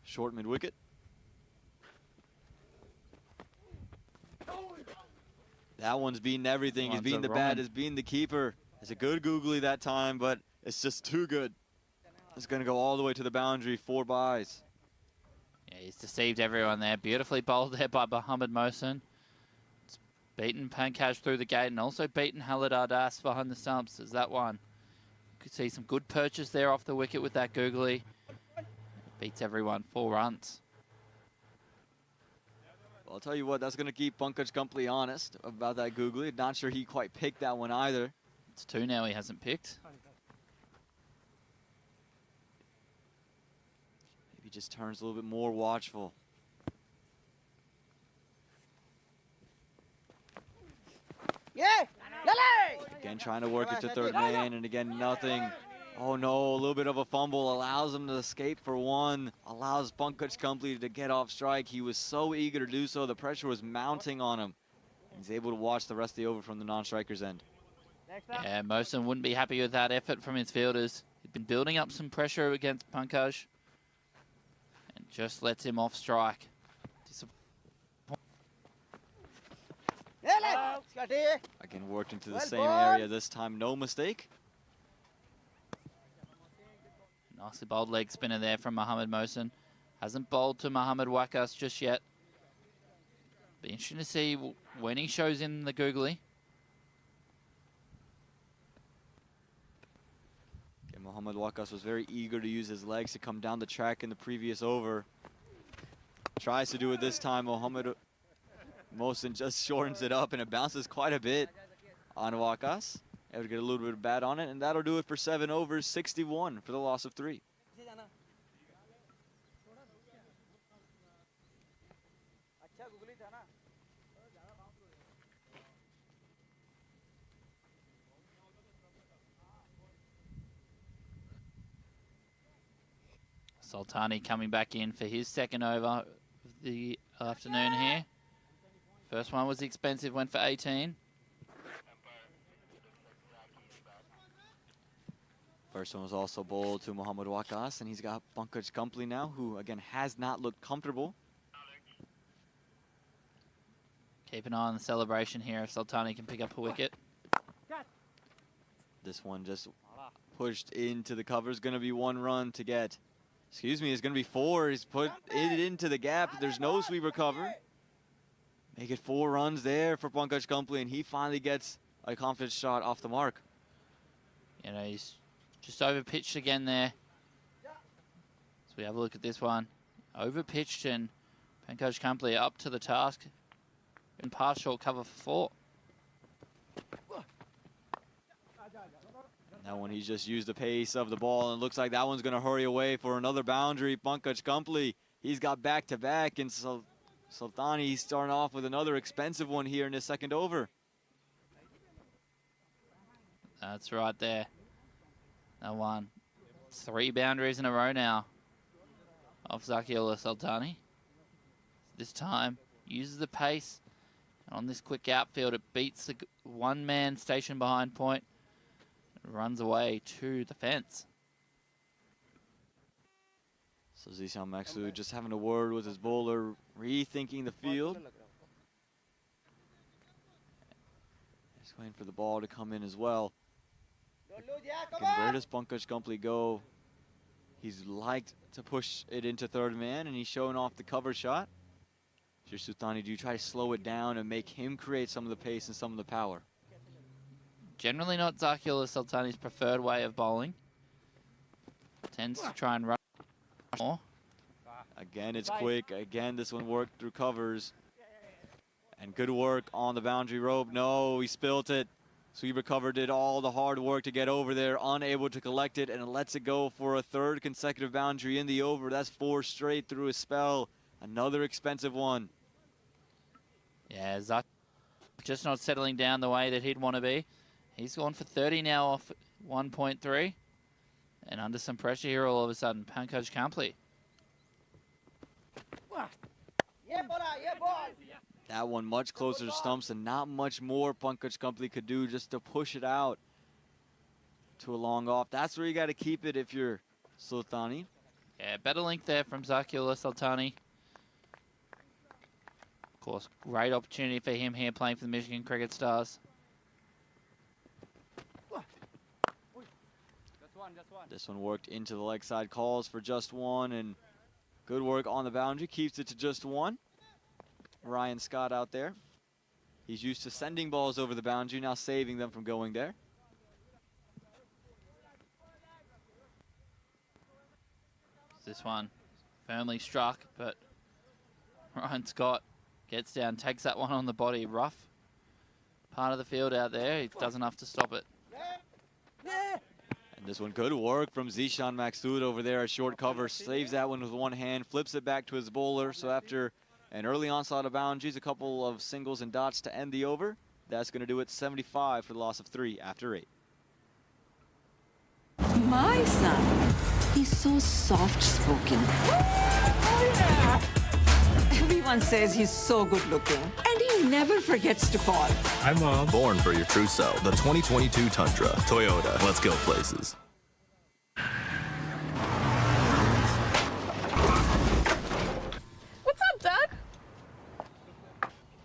short mid wicket. That one's beating everything. He's beating the bat, he's beating the keeper. It's a good googly that time, but it's just too good. It's going to go all the way to the boundary, 4 byes. Yeah, he's deceived everyone there. Beautifully bowled there by Mohammed Mohsen. It's beaten Pankaj through the gate and also beaten Khalid Ardas behind the stumps. There's that one. Could see some good purchase there off the wicket with that googly. Beats everyone, 4 runs. Well, I'll tell you what, that's going to keep Pankaj Kumpley honest about that googly. Not sure he quite picked that one either. It's 2 now he hasn't picked. Maybe just turns a little bit more watchful. Yeah! Lale! Again, trying to work it to third man, and again, nothing. Oh no, a little bit of a fumble allows him to escape for 1, allows Pankaj Kumpley to get off strike. He was so eager to do so, the pressure was mounting on him. He's able to watch the rest of the over from the non-striker's end. Yeah, Mohsen wouldn't be happy with that effort from his fielders. He'd been building up some pressure against Pankaj and just lets him off strike. Again, worked into the same area this time, no mistake. Nicely bowled leg spinner there from Mohammed Mohsen. Hasn't bowled to Mohammed Wakas just yet. Be interesting to see when he shows in the googly. Okay, Mohammed Wakas was very eager to use his legs to come down the track in the previous over. Tries to do it this time. Mohammed Mohsen just shortens it up, and it bounces quite a bit on Wakas. Able to get a little bit of bat on it, and that'll do it for 7 overs, 61 for the loss of 3. Sultani coming back in for his second over of the afternoon here. First one was expensive, went for 18. First one was also bowled to Mohammed Wakas, and he's got Pankaj Kumpley now, who again has not looked comfortable. Keep an eye on the celebration here if Sultani can pick up a wicket. This one just pushed into the cover. Is going to be 1 run to get. Excuse me, it's going to be 4. He's put it into the gap. There's no sweeper cover. Make it 4 runs there for Pankaj Kumpley, and he finally gets a confident shot off the mark. You know, he's just over-pitched again there. So we have a look at this one. Over-pitched, and Pankaj Kumpley up to the task. And past short cover for 4. That one, he's just used the pace of the ball, and looks like that one's going to hurry away for another boundary. Pankaj Kumpli, he's got back-to-back, and Sultani, he's starting off with another expensive one here in his second over. That's right there. That one. 3 boundaries in a row now of Zakiullah Sultani. This time, uses the pace. And on this quick outfield, it beats the one-man station behind point. Runs away to the fence. So Zishan Maksud just having a word with his bowler, rethinking the field. Just waiting for the ball to come in as well. And where does Pankaj Kumpli go? He's liked to push it into third man, and he's showing off the cover shot. Sultani, do you try to slow it down and make him create some of the pace and some of the power? Generally not Zakiullah Sultani's preferred way of bowling. Tends to try and run more. Again, it's quick. Again, this one worked through covers. And good work on the boundary rope. No, he spilt it. Sweeper Cover did all the hard work to get over there, unable to collect it, and it lets it go for a third consecutive boundary in the over. That's 4 straight through a spell. Another expensive one. Yeah, Zak just not settling down the way that he'd want to be. He's gone for 30 now off 1.3. And under some pressure here all of a sudden, Pankaj Kumpli. That one much closer to stumps, and not much more Pankaj Kumpli could do just to push it out to a long off. That's where you got to keep it if you're Sultani. Yeah, better link there from Zakiullah Sultani. Of course, great opportunity for him here playing for the Michigan Cricket Stars. This one worked into the leg side, calls for just one, and good work on the boundary, keeps it to just one. Ryan Scott out there. He's used to sending balls over the boundary, now saving them from going there. This one firmly struck, but Ryan Scott gets down, takes that one on the body. Rough part of the field out there. He does enough to stop it. And this one, good work from Zishan Maksud over there at short cover. Saves that one with one hand, flips it back to his bowler. So after an early onslaught of boundaries, a couple of singles and dots to end the over, that's going to do it 75 for the loss of 3 after 8. My son is so soft-spoken. Everyone says he's so good-looking, and he never forgets to call. Hi, Mom. Born for your true self. The 2022 Tundra. Toyota. Let's go places. What's up, Doug?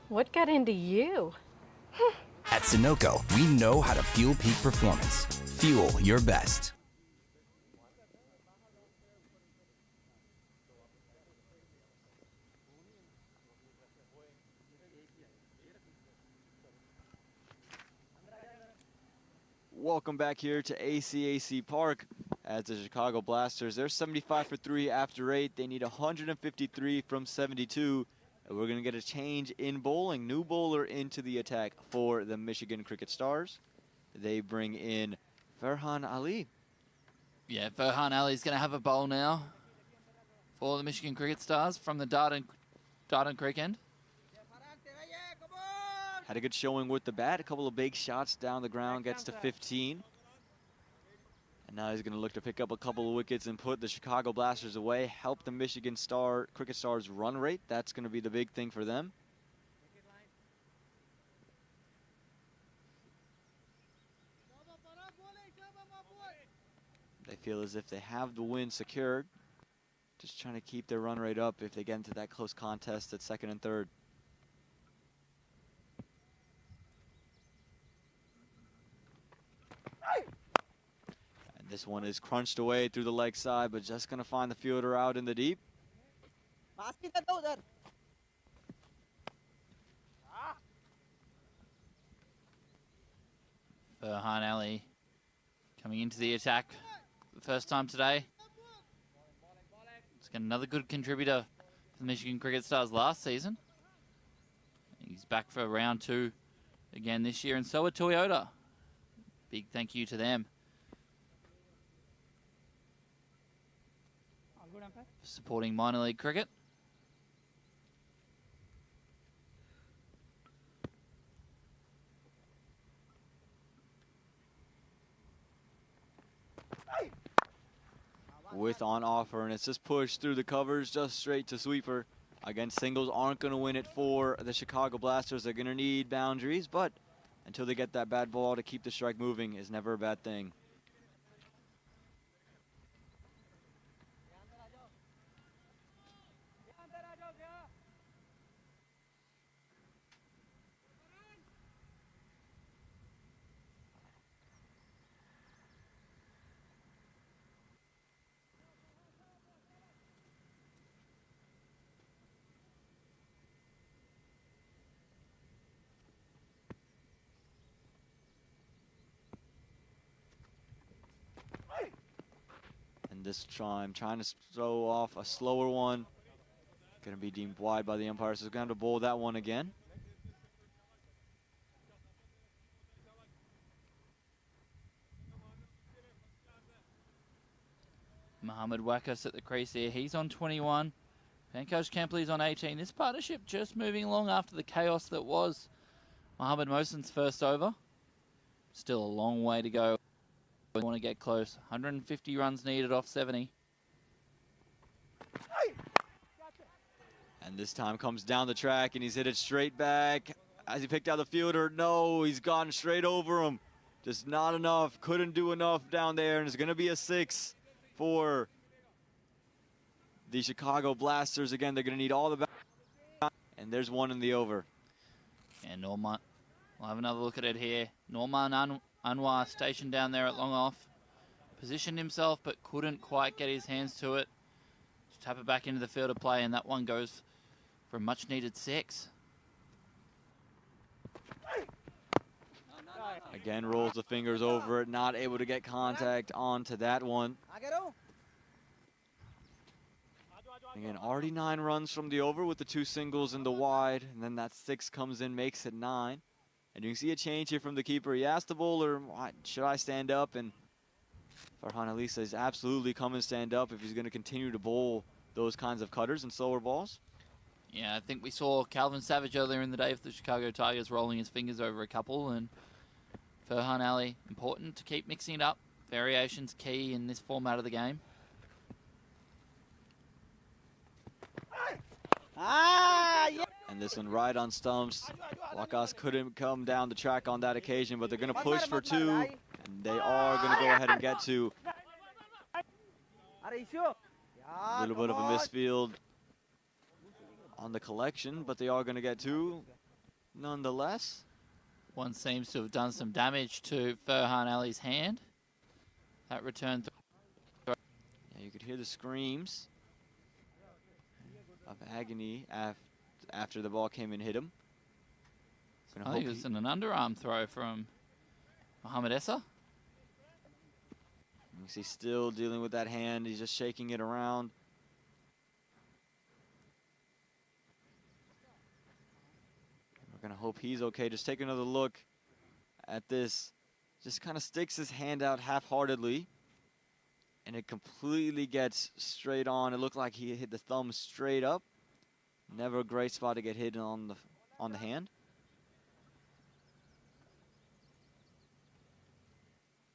What got into you? At Sunoco, we know how to fuel peak performance. Fuel your best. Welcome back here to ACAC Park as the Chicago Blasters. They're 75 for 3 after 8. They need 153 from 72. And we're going to get a change in bowling. New bowler into the attack for the Michigan Cricket Stars. They bring in Farhan Ali. Yeah, Farhan Ali's going to have a bowl now for the Michigan Cricket Stars from the Darden Creek end. Had a good showing with the bat. A couple of big shots down the ground, gets to 15. And now he's going to look to pick up a couple of wickets and put the Chicago Blasters away, help the Michigan Cricket Stars run rate. That's going to be the big thing for them. They feel as if they have the win secured. Just trying to keep their run rate up if they get into that close contest at second and third. This one is crunched away through the leg side, but just going to find the fielder out in the deep. Farhan Ali coming into the attack for the first time today. It's another good contributor for the Michigan Cricket Stars last season. He's back for round 2 again this year, and so are Toyota. Big thank you to them supporting minor league cricket. With on offer, and it's just pushed through the covers just straight to sweeper. Again, singles aren't going to win it for the Chicago Blasters. They're going to need boundaries, but until they get that bad ball to keep the strike moving is never a bad thing. This time, trying to throw off a slower one. Going to be deemed wide by the umpire, so he's going to have to bowl that one again. Mohamed Wakas at the crease here. He's on 21. Pankaj Kempley's on 18. This partnership just moving along after the chaos that was Mohamed Mohsen's first over. Still a long way to go. We want to get close. 150 runs needed off 70. And this time comes down the track and he's hit it straight back. As he picked out the fielder, no, he's gone straight over him. Just not enough, couldn't do enough down there, and it's going to be a 6 for the Chicago Blasters. Again, they're going to need all the back, and there's one in the over. And Norman, we'll have another look at it here. Norman Anwar stationed down there at long off. Positioned himself, but couldn't quite get his hands to it. Just tap it back into the field of play, and that one goes for a much needed 6. Again, rolls the fingers over it, not able to get contact onto that one. Again, already 9 runs from the over with the 2 singles in the wide, and then that 6 comes in, makes it 9. And you can see a change here from the keeper. He asked the bowler, should I stand up? And Farhan Ali says, absolutely come and stand up if he's going to continue to bowl those kinds of cutters and slower balls. Yeah, I think we saw Calvin Savage earlier in the day for the Chicago Tigers rolling his fingers over a couple, and Farhan Ali, important to keep mixing it up. Variation's key in this format of the game. And this one right on stumps. Wakas couldn't come down the track on that occasion, but they're going to push for 2, and they are going to go ahead and get 2. A little bit of a misfield on the collection, but they are going to get 2 nonetheless. One seems to have done some damage to Farhan Ali's hand. That return. Yeah, you could hear the screams of agony after the ball came and hit him. I think it was an underarm throw from Mohamed Essa. You see still dealing with that hand. He's just shaking it around. We're going to hope he's okay. Just take another look at this. Just kind of sticks his hand out half-heartedly, and it completely gets straight on. It looked like he hit the thumb straight up. Never a great spot to get hit on the hand.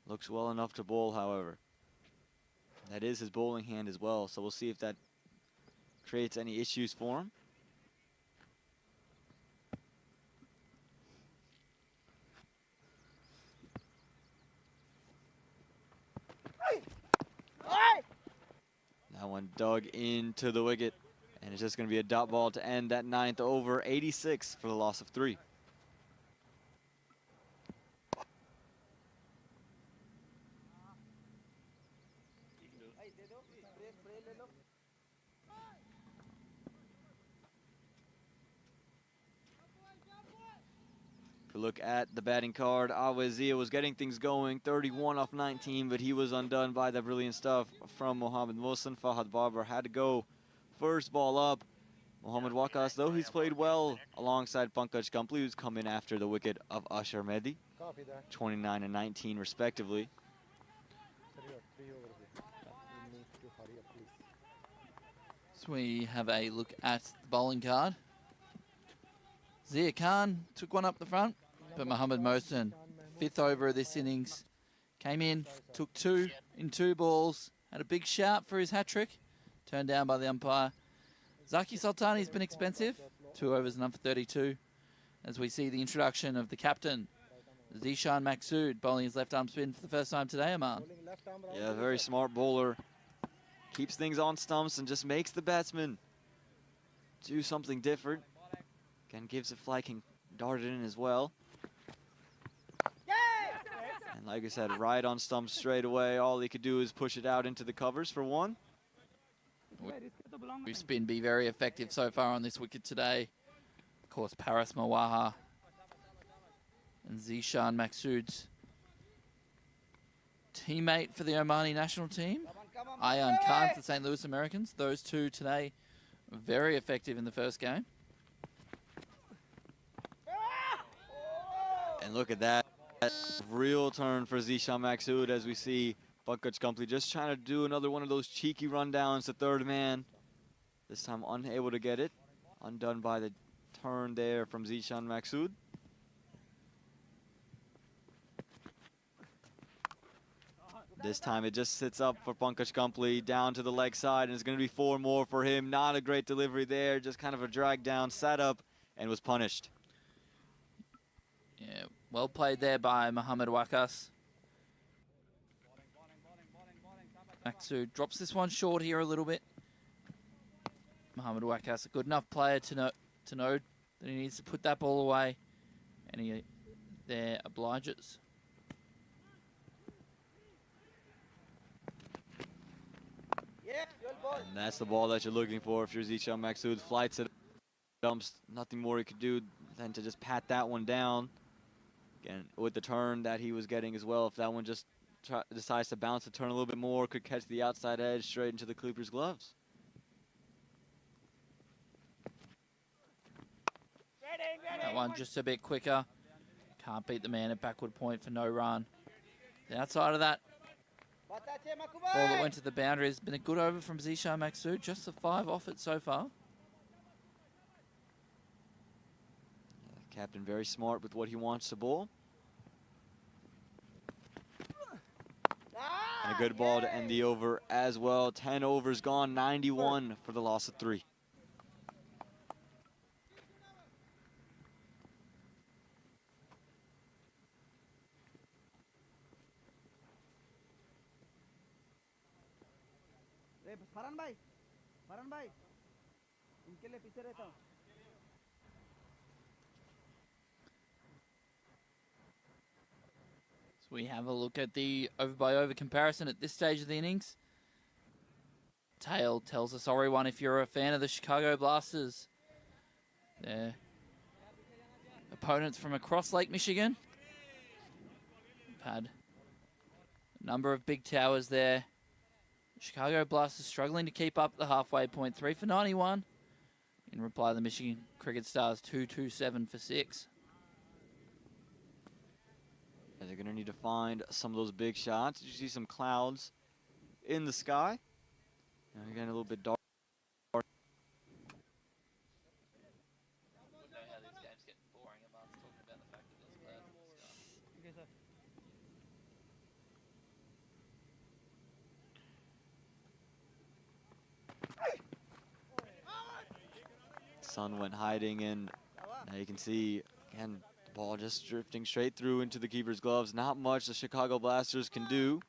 Looks well enough to bowl, however. That is his bowling hand as well, so we'll see if that creates any issues for him. That one dug into the wicket, and it's just going to be a dot ball to end that 9th over. 86 for the loss of 3. If we look at the batting card, Awazia was getting things going, 31 off 19, but he was undone by that brilliant stuff from Mohamed Mohsen. Fahad Barber had to go first ball up. Mohamed Wakas, though, he's played well alongside Pankaj Kempley, who's come in after the wicket of Ashar Mehdi, 29 and 19 respectively. So we have a look at the bowling card. Zia Khan took one up the front, but Mohamed Mohsen, 5th over of this innings, came in, took 2 in 2 balls, had a big shout for his hat-trick, turned down by the umpire. Zaki Sultani's been expensive, 2 overs none for 32, as we see the introduction of the captain, Zishan Maksud, bowling his left arm spin for the first time today, Aman. Yeah, very smart bowler. Keeps things on stumps and just makes the batsman do something different. Again, gives it flight, can dart it in as well. And like I said, right on stumps straight away. All he could do is push it out into the covers for 1. We've been very effective so far on this wicket today. Of course, Paras Mawaha and Zishan Maksud's teammate for the Omani national team, Ayan Khan for the St. Louis Americans. Those two today very effective in the first game. And look at that. Real turn for Zishan Maksud as we see Pankaj Company just trying to do another one of those cheeky rundowns to third man. This time unable to get it. Undone by the turn there from Zishan Maksud. This time it just sits up for Pankaj Company down to the leg side, and it's going to be 4 more for him. Not a great delivery there, just kind of a drag down, sat up, and was punished. Yeah, well played there by Mohamed Wakas. Maksud drops this one short here a little bit. Mohamed Wakas, a good enough player to know that he needs to put that ball away, and he there obliges. And that's the ball that you're looking for if you're Zishan Maksud. Flights it, dumps, nothing more he could do than to just pat that one down. Again, with the turn that he was getting as well, if that one just decides to bounce the turn a little bit more, could catch the outside edge straight into the Clippers' gloves. That one just a bit quicker. Can't beat the man at backward point for no run. The outside of that ball that went to the boundary has been a good over from Zishan Maksud. Just a 5 off it so far. Captain very smart with what he wants to bowl. And a good ball to end the over as well. 10 overs gone, 91 for the loss of 3. So we have a look at the over-by-over comparison at this stage of the innings. Tail tells us sorry one if you're a fan of the Chicago Blasters. Their opponents from across Lake Michigan. We've had a number of big towers there. Chicago Blasters struggling to keep up the halfway point. 3 for 91. In reply, the Michigan Cricket Stars 227 for 6. They're going to need to find some of those big shots. You see some clouds in the sky. And again, a little bit dark. Sun went hiding, and now you can see again the ball just drifting straight through into the keeper's gloves. Not much the Chicago Blasters can do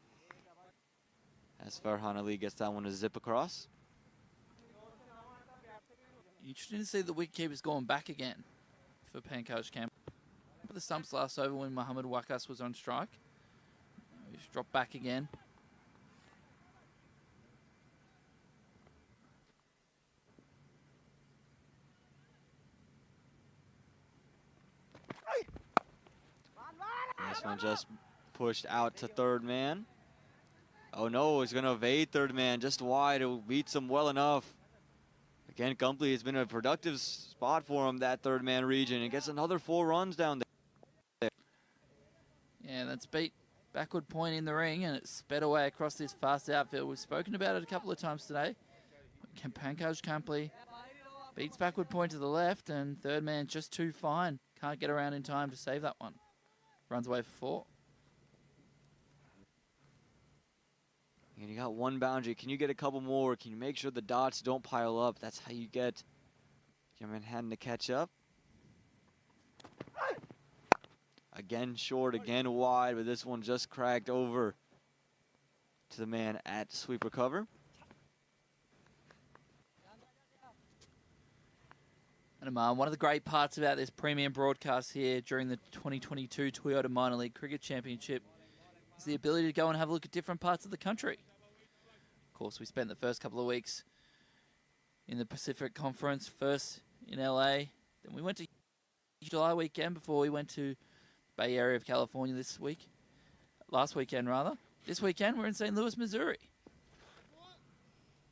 as Farhan Ali gets that one to zip across. Interesting to see the wicketkeepers going back again for Pankaj Campbell. The stumps last over when Mohamed Wakas was on strike. He's dropped back again. This one just pushed out to third man. Oh no, he's going to evade third man just wide. It beats him well enough. Again, Company has been a productive spot for him, that third man region. And gets another 4 runs down there. Yeah, that's beat backward point in the ring, and it's sped away across this fast outfield. We've spoken about it a couple of times today. Pankaj can't play. Beats backward point to the left, and third man just too fine. Can't get around in time to save that one. Runs away for 4. And you got one boundary. Can you get a couple more? Can you make sure the dots don't pile up? That's how you get your Manhattan to catch up. Again short, again wide, but this one just cracked over to the man at sweeper cover. And one of the great parts about this premium broadcast here during the 2022 Toyota Minor League Cricket Championship is the ability to go and have a look at different parts of the country. Of course, we spent the first couple of weeks in the Pacific Conference, first in LA. Then we went to July weekend before we went to Bay Area of California last weekend rather. This weekend we're in St. Louis, Missouri.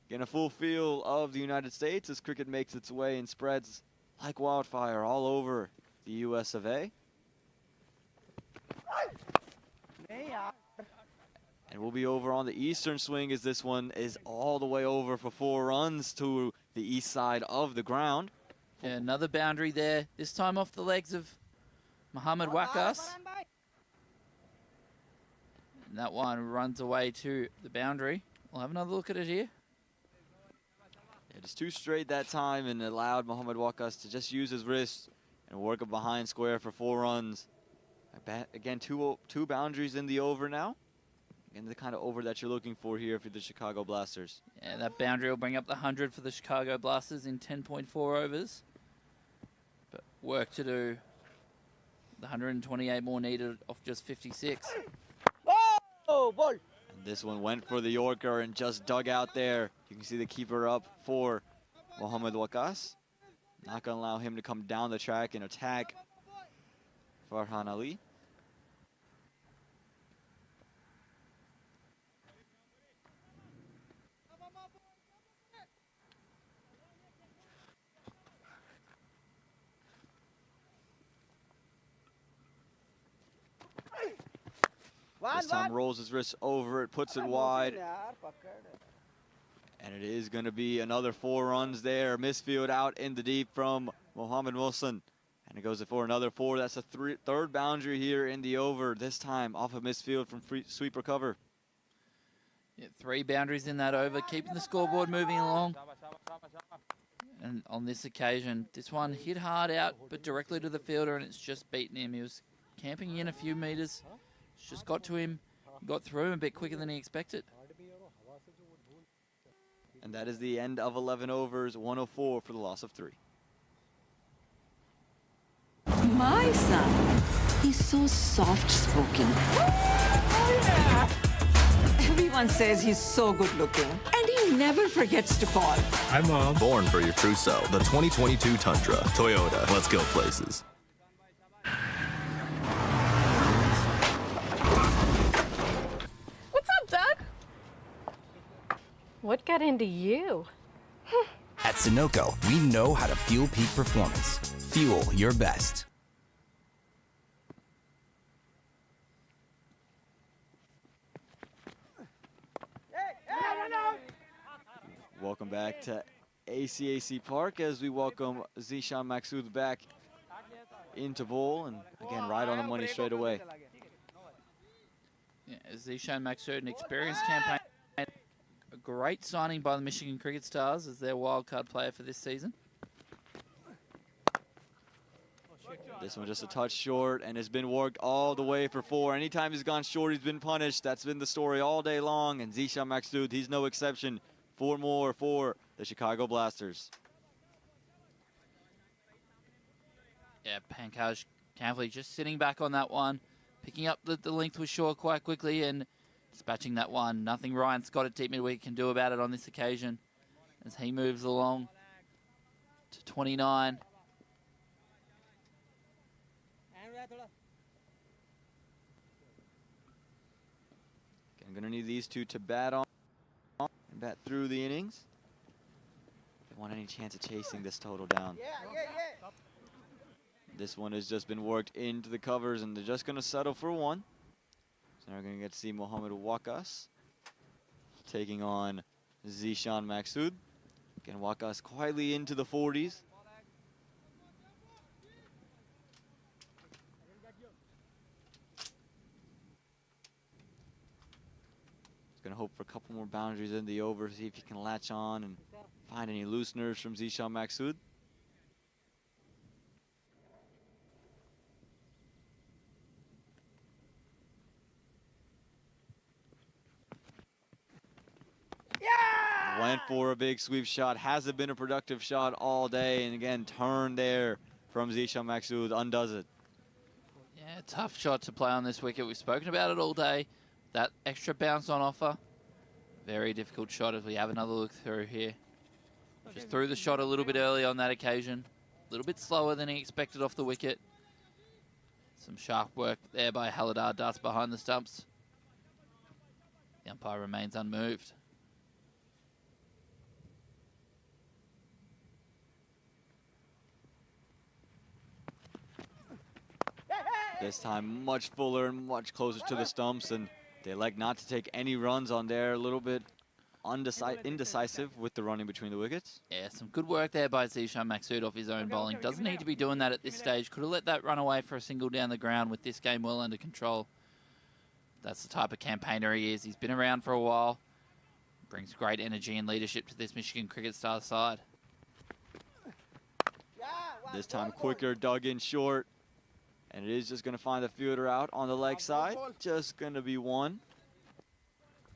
Getting a full feel of the United States as cricket makes its way and spreads like wildfire all over the US of A. And we'll be over on the eastern swing as this one is all the way over for 4 runs to the east side of the ground. Yeah, another boundary there, this time off the legs of Mohamed Wakas. And that one runs away to the boundary. We'll have another look at it here. Yeah, just 2 straight that time and allowed Mohamed Wakas to just use his wrist and work a behind square for 4 runs. Again, two boundaries in the over now. And the kind of over that you're looking for here for the Chicago Blasters. Yeah, that boundary will bring up the 100 for the Chicago Blasters in 10.4 overs. But work to do. The 128 more needed off just 56. Oh, ball. And this one went for the Yorker and just dug out there. You can see the keeper up for Mohamed Wakas. Not going to allow him to come down the track and attack Farhan Ali. This time rolls his wrist over it, puts it wide. And it is going to be another 4 runs there. Misfield out in the deep from Mohamed Mohsen. And it goes for another 4. That's the third boundary here in the over. This time off of misfield from sweeper cover. Yeah, 3 boundaries in that over, keeping the scoreboard moving along. And on this occasion, this one hit hard out, but directly to the fielder, and it's just beaten him. He was camping in a few meters. It's just got to him, got through him a bit quicker than he expected. And that is the end of 11 overs, 104 for the loss of 3. My son is so soft-spoken. Everyone says he's so good-looking, and he never forgets to call. Hi, Mom. Born for your trousseau, the 2022 Tundra. Toyota, let's go places. What's up, Doug? What got into you? At Sunoco, we know how to fuel peak performance. Fuel your best. Welcome back to ACAC Park as we welcome Zishan Maksud back into bowl, and again right on the money straight away. Yeah, Zishan Maksud, an experienced campaign. A great signing by the Michigan Cricket Stars as their wildcard player for this season. This one just a touch short and has been worked all the way for 4. Anytime he's gone short, he's been punished. That's been the story all day long, and Zishan Maksud, he's no exception. 4 more for the Chicago Blasters. Yeah, Pankaj carefully just sitting back on that one, picking up the length with Shaw quite quickly and dispatching that one. Nothing Ryan Scott at deep midweek can do about it on this occasion as he moves along to 29. I'm going to need these two to bat on and bat through the innings. They want any chance of chasing this total down. This one has just been worked into the covers, and they're just going to settle for 1. So now we're going to get to see Mohamed Wakas taking on Zishan Maksud. Again, Wakas quietly into the 40s. He's going to hope for a couple more boundaries in the over, see if he can latch on and find any loose nerves from Zishan Maksud. Went for a big sweep shot. Hasn't been a productive shot all day. And again, turn there from Zishan Maksud. Undoes it. Yeah, tough shot to play on this wicket. We've spoken about it all day. That extra bounce on offer. Very difficult shot as we have another look through here. Just threw the shot a little bit early on that occasion. A little bit slower than he expected off the wicket. Some sharp work there by Haladar Das behind the stumps. The umpire remains unmoved. This time much fuller and much closer to the stumps, and they elect not to take any runs on there. A little bit indecisive with the running between the wickets. Yeah, some good work there by Zishan Maksud off his own bowling. Doesn't need to be doing that at this stage. Could have let that run away for a single down the ground with this game well under control. That's the type of campaigner he is. He's been around for a while. Brings great energy and leadership to this Michigan Cricket Stars side. This time quicker, dug in short. And it is just going to find the fielder out on the leg side. Just going to be one.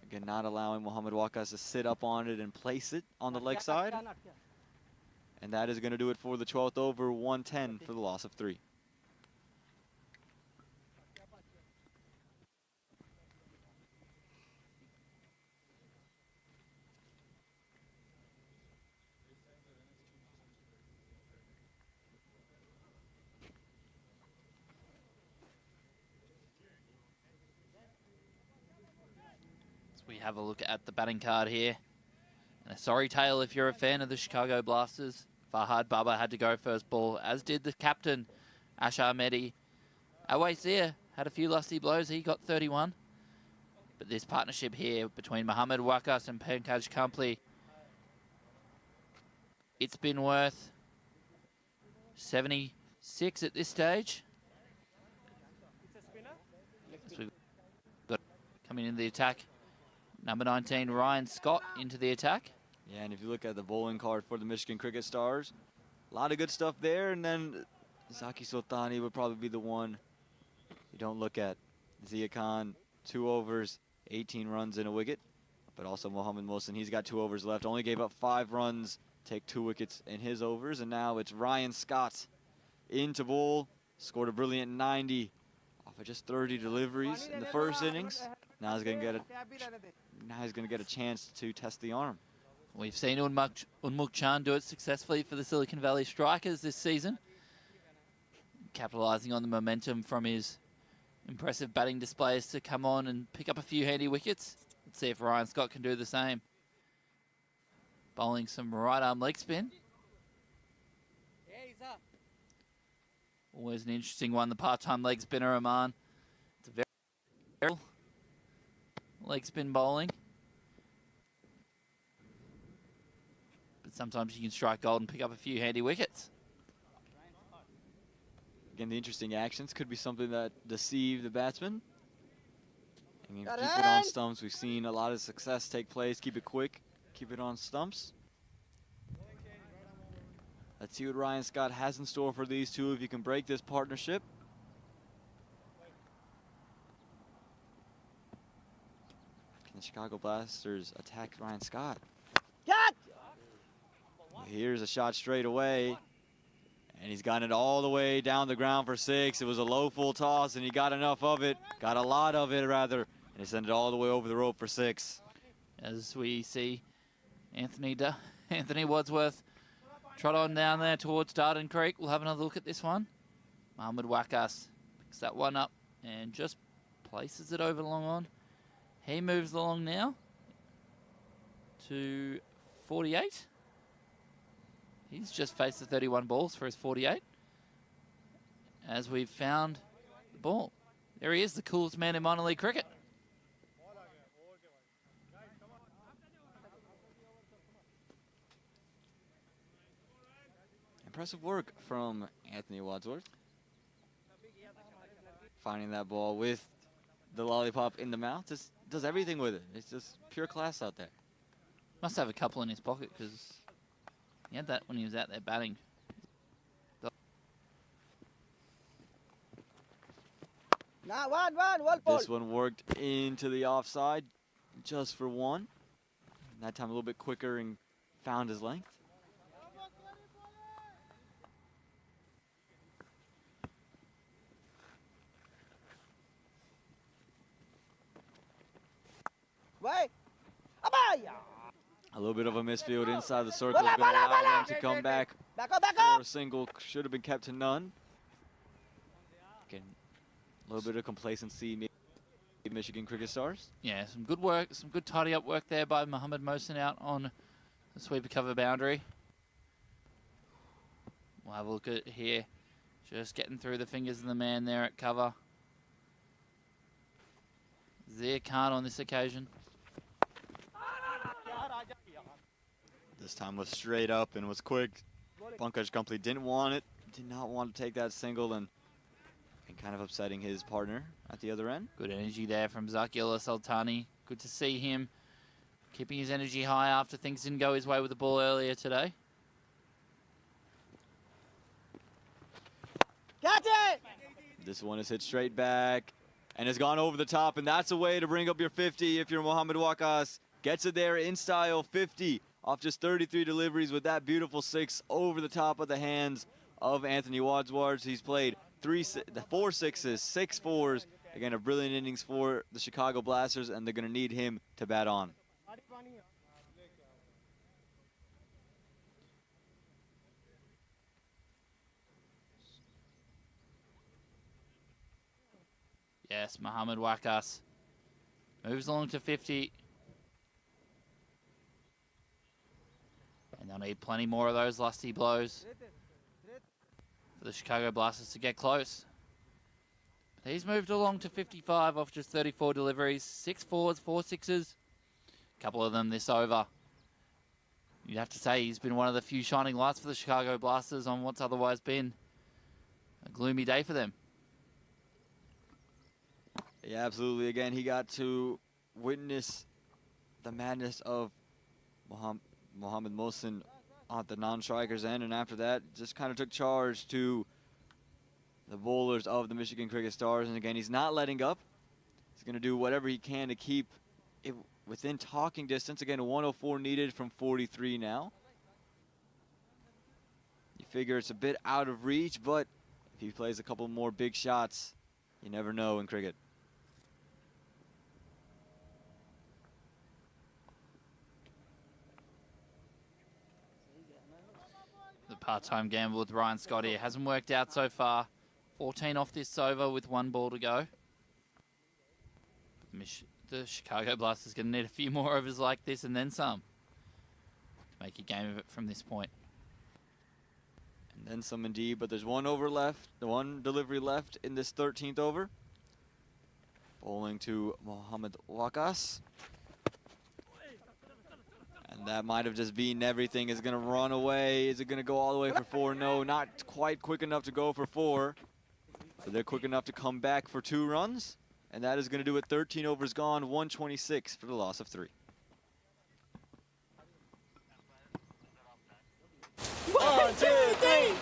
Again, not allowing Mohammad Wakas to sit up on it and place it on the leg side. And that is going to do it for the 12th over, 110 for the loss of 3. We have a look at the batting card here. And a sorry tale if you're a fan of the Chicago Blasters. Fahad Baba had to go first ball, as did the captain, Ashar Mehdi. Awais had a few lusty blows. He got 31. But this partnership here between Mohammad Wakas and Pankaj Kampli, it's been worth 76 at this stage. So we've got coming into the attack. Number 19, Ryan Scott, into the attack. Yeah, and if you look at the bowling card for the Michigan Cricket Stars, a lot of good stuff there. And then Zaki Sultani would probably be the one you don't look at. Zia Khan, 2 overs, 18 runs in a wicket. But also Mohammad Mohsen, he's got 2 overs left. Only gave up 5 runs, take 2 wickets in his overs. And now it's Ryan Scott into bowl. Scored a brilliant 90 off of just 30 deliveries in the first innings. Now he's going to get a chance to test the arm. We've seen Unmuk Chan do it successfully for the Silicon Valley Strikers this season, capitalising on the momentum from his impressive batting displays to come on and pick up a few handy wickets. Let's see if Ryan Scott can do the same. Bowling some right arm leg spin. Always an interesting one, the part-time leg spinner, Oman. It's a very leg spin bowling. But sometimes you can strike gold and pick up a few handy wickets. Again, the interesting actions could be something that deceive the batsman. And keep it on stumps. We've seen a lot of success take place. Keep it quick. Keep it on stumps. Let's see what Ryan Scott has in store for these two if you can break this partnership. Can the Chicago Blasters attack Ryan Scott? Well, here's a shot straight away. And he's gotten it all the way down the ground for 6. It was a low full toss, and he got enough of it. Got a lot of it, rather. And he sent it all the way over the rope for 6. As we see Anthony Wadsworth trot on down there towards Darden Creek. We'll have another look at this one. Mohammad Wakas picks that one up and just places it over long on. He moves along now to 48. He's just faced the 31 balls for his 48. As we've found the ball. There he is, the coolest man in minor league cricket. impressive work from Anthony Wadsworth. Finding that ball with the lollipop in the mouth, just does everything with it. It's just pure class out there. Must have a couple in his pocket because he had that when he was out there batting. This one worked into the offside just for one. That time a little bit quicker and found his length. A little bit of a misfield inside the circle is going to allow them to come back for a single. Should have been kept to none. Again, a little bit of complacency, maybe Michigan Cricket Stars. Yeah, some good work, some good tidy up work there by Mohamed Mohsen out on the sweeper cover boundary. We'll have a look at here. Just getting through the fingers of the man there at cover. Zia Khan on this occasion. This time was straight up and was quick. Pankaj Company did not want to take that single and kind of upsetting his partner at the other end. Good energy there from Zakil Sultani. Good to see him keeping his energy high after things didn't go his way with the ball earlier today. Catch it! This one is hit straight back and has gone over the top, and that's a way to bring up your 50 if you're Mohamed Wakas. Gets it there in style, 50 off just 33 deliveries with that beautiful 6 over the top of the hands of Anthony Wadsworth. He's played 4 6s, 6 4s. Again, a brilliant innings for the Chicago Blasters, and they're going to need him to bat on. Yes, Mohamed Wakas moves along to 50. And they'll need plenty more of those lusty blows for the Chicago Blasters to get close. But he's moved along to 55 off just 34 deliveries. 6 4s, 4 6s. A couple of them this over. You'd have to say he's been one of the few shining lights for the Chicago Blasters on what's otherwise been a gloomy day for them. Yeah, absolutely. Again, he got to witness the madness of Mohamed Mohsen at the non-strikers end, and after that just kind of took charge to the bowlers of the Michigan Cricket Stars. And again, he's not letting up. He's going to do whatever he can to keep it within talking distance. Again, 104 needed from 43 now. You figure it's a bit out of reach, but if he plays a couple more big shots, you never know in cricket. The part-time gamble with Ryan Scott here hasn't worked out so far. 14 off this over with 1 ball to go. The Chicago Blasters going to need a few more overs like this and then some to make a game of it from this point. And then some indeed, but there's 1 over left, one delivery left in this 13th over. Bowling to Mohamed Wakas. And that might have just been everything. Is going to run away. Is it going to go all the way for 4? No, not quite quick enough to go for 4. So they're quick enough to come back for 2 runs. And that is going to do it. 13 overs gone, 126 for the loss of 3. 1, 2, 3!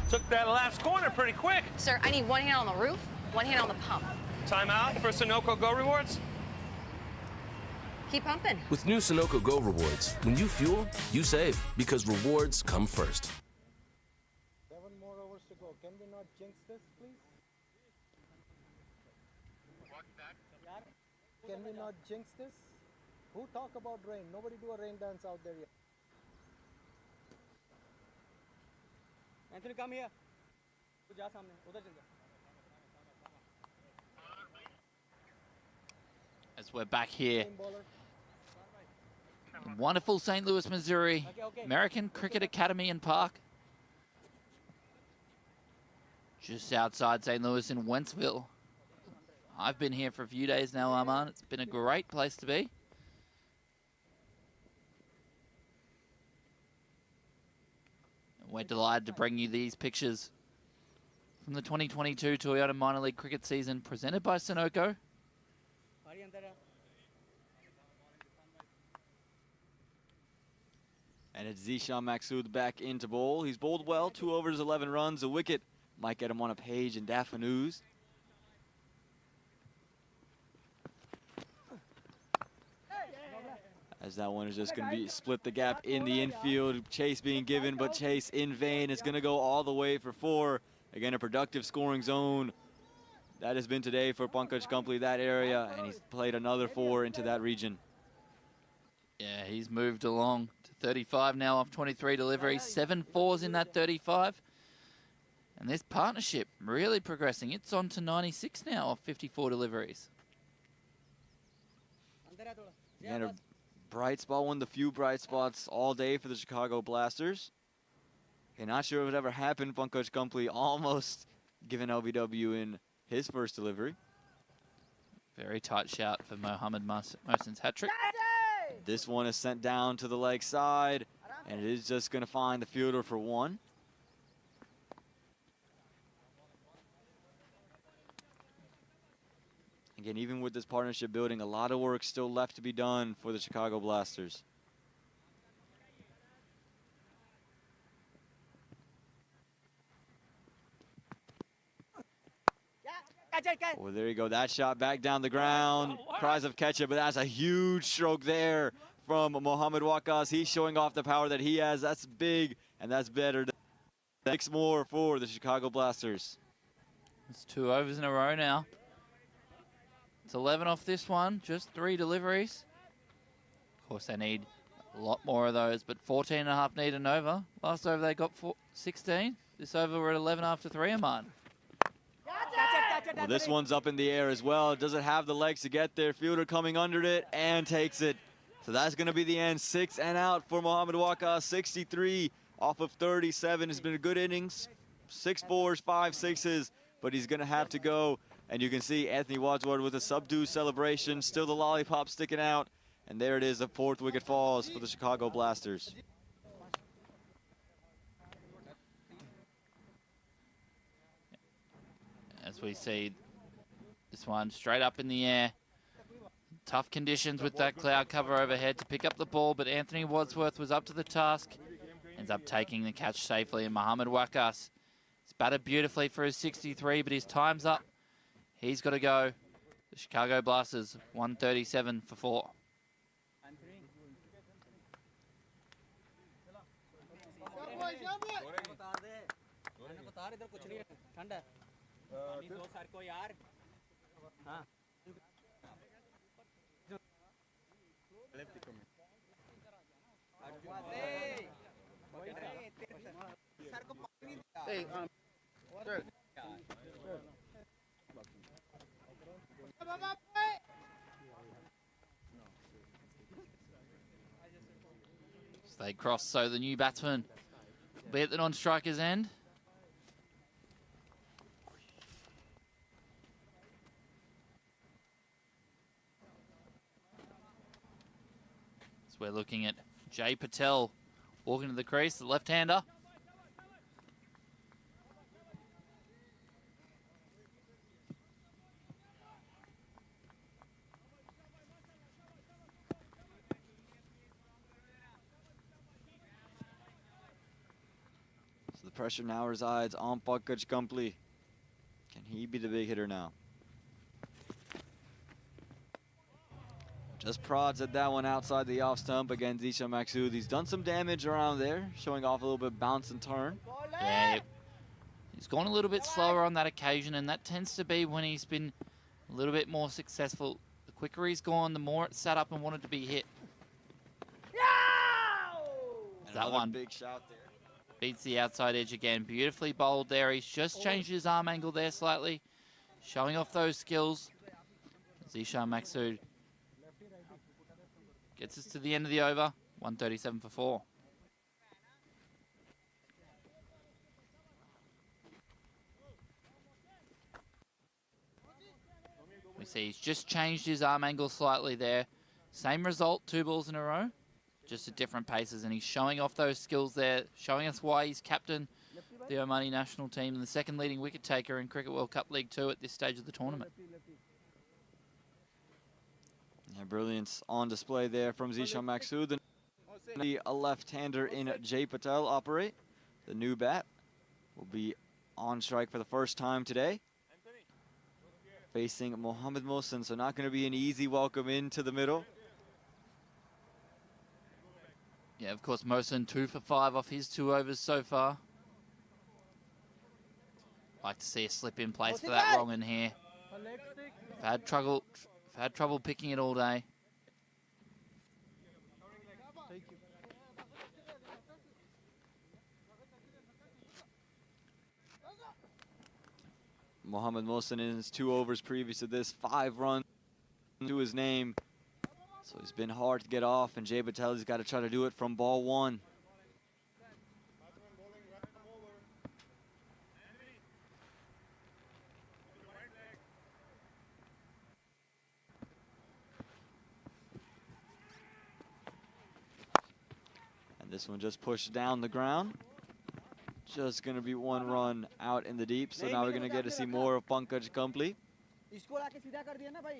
Took that last corner pretty quick. Sir, I need 1 hand on the roof, 1 hand on the pump. Timeout for Sunoco Go Rewards. Keep pumping. With new Sunoco Go Rewards, when you fuel, you save, because rewards come first. 7 more overs to go. Can we not jinx this, please? Can we not jinx this? Who talk about rain? Nobody do a rain dance out there yet. Anthony, come here. जा सामने, उधर चल जा. As we're back here, wonderful St. Louis, Missouri, American Cricket Academy and Park. Just outside St. Louis in Wentzville. I've been here for a few days now, Arman. It's been a great place to be. And we're delighted to bring you these pictures from the 2022 Toyota Minor League Cricket season presented by Sunoco. And it's Zishan Maksud back into bowl. He's bowled well, 2 overs, 11 runs, a wicket. Might get him on a page in Daphnews. As that one is just going to be split the gap in the infield. Chase being given, but Chase in vain. It's going to go all the way for 4. Again, a productive scoring zone. That has been today for Pankaj Company, that area, and he's played another 4 into that region. Yeah, he's moved along to 35 now off 23 deliveries. 7 4s in that 35. And this partnership really progressing. It's on to 96 now off 54 deliveries. And a bright spot, one of the few bright spots all day for the Chicago Blasters. Okay, not sure if it ever happened. Pankaj Company almost given LBW in his first delivery. Very tight shout for Mohamed Mohsen's hat-trick. This one is sent down to the leg side, and it is just going to find the fielder for 1. Again, even with this partnership building, a lot of work still left to be done for the Chicago Blasters. Well, there you go. That shot back down the ground. Cries of catch-up, but that's a huge stroke there from Mohamed Waqas. He's showing off the power that he has. That's big, and that's better than 6 more for the Chicago Blasters. It's 2 overs in a row now. It's 11 off this one, just 3 deliveries. Of course, they need a lot more of those, but 14 and a half need an over. Last over they got 16. This over we're at 11 after 3, Aman. Well, this one's up in the air as well. It doesn't have the legs to get there. Fielder coming under it and takes it. So that's going to be the end. 6 and out for Mohamed Waqas. 63 off of 37. It's been a good innings. 6 4s, 5 6s, but he's going to have to go. And you can see Anthony Wadsworth with a subdued celebration. Still the lollipop sticking out. And there it is, the 4th wicket falls for the Chicago Blasters. As we see this one straight up in the air. Tough conditions with that cloud cover overhead to pick up the ball, but Anthony Wadsworth was up to the task. Ends up taking the catch safely, and Mohamed Waqas has batted beautifully for his 63, but his time's up. He's got to go. The Chicago Blasters, 137 for 4. So they cross, so the new batsman will be at the non-striker's end. So we're looking at Jay Patel walking to the crease, the left-hander. So the pressure now resides on Pankaj Company. Can he be the big hitter now? Just prods at that one outside the off stump against Zishan Maksud. He's done some damage around there, showing off a little bit of bounce and turn. Yeah, he's gone a little bit slower on that occasion, and that tends to be when he's been a little bit more successful. The quicker he's gone, the more it's sat up and wanted to be hit. That one big shot there. Beats the outside edge again. Beautifully bowled there. He's just changed his arm angle there slightly, showing off those skills. Zishan Maksud gets us to the end of the over, 137 for 4. You see he's just changed his arm angle slightly there. Same result, 2 balls in a row, just at different paces, and he's showing off those skills there, showing us why he's captain the Omani national team and the second leading wicket taker in Cricket World Cup League 2 at this stage of the tournament. Yeah, brilliance on display there from Zishan Maksud. A left-hander in Jay Patel operate. The new bat will be on strike for the first time today, facing Mohamed Mohsen, so not going to be an easy welcome into the middle. Yeah, of course, Mohsen 2 for 5 off his 2 overs so far. Like to see a slip in place for that wrong in here. I've had trouble picking it all day. Mohamed Mohsen in his 2 overs previous to this, 5 runs to his name. So it's been hard to get off, and Jay Patel has got to try to do it from ball 1. And this one just pushed down the ground. Just going to be 1 run out in the deep. So now we're going to get to see more of Pankaj Kampli.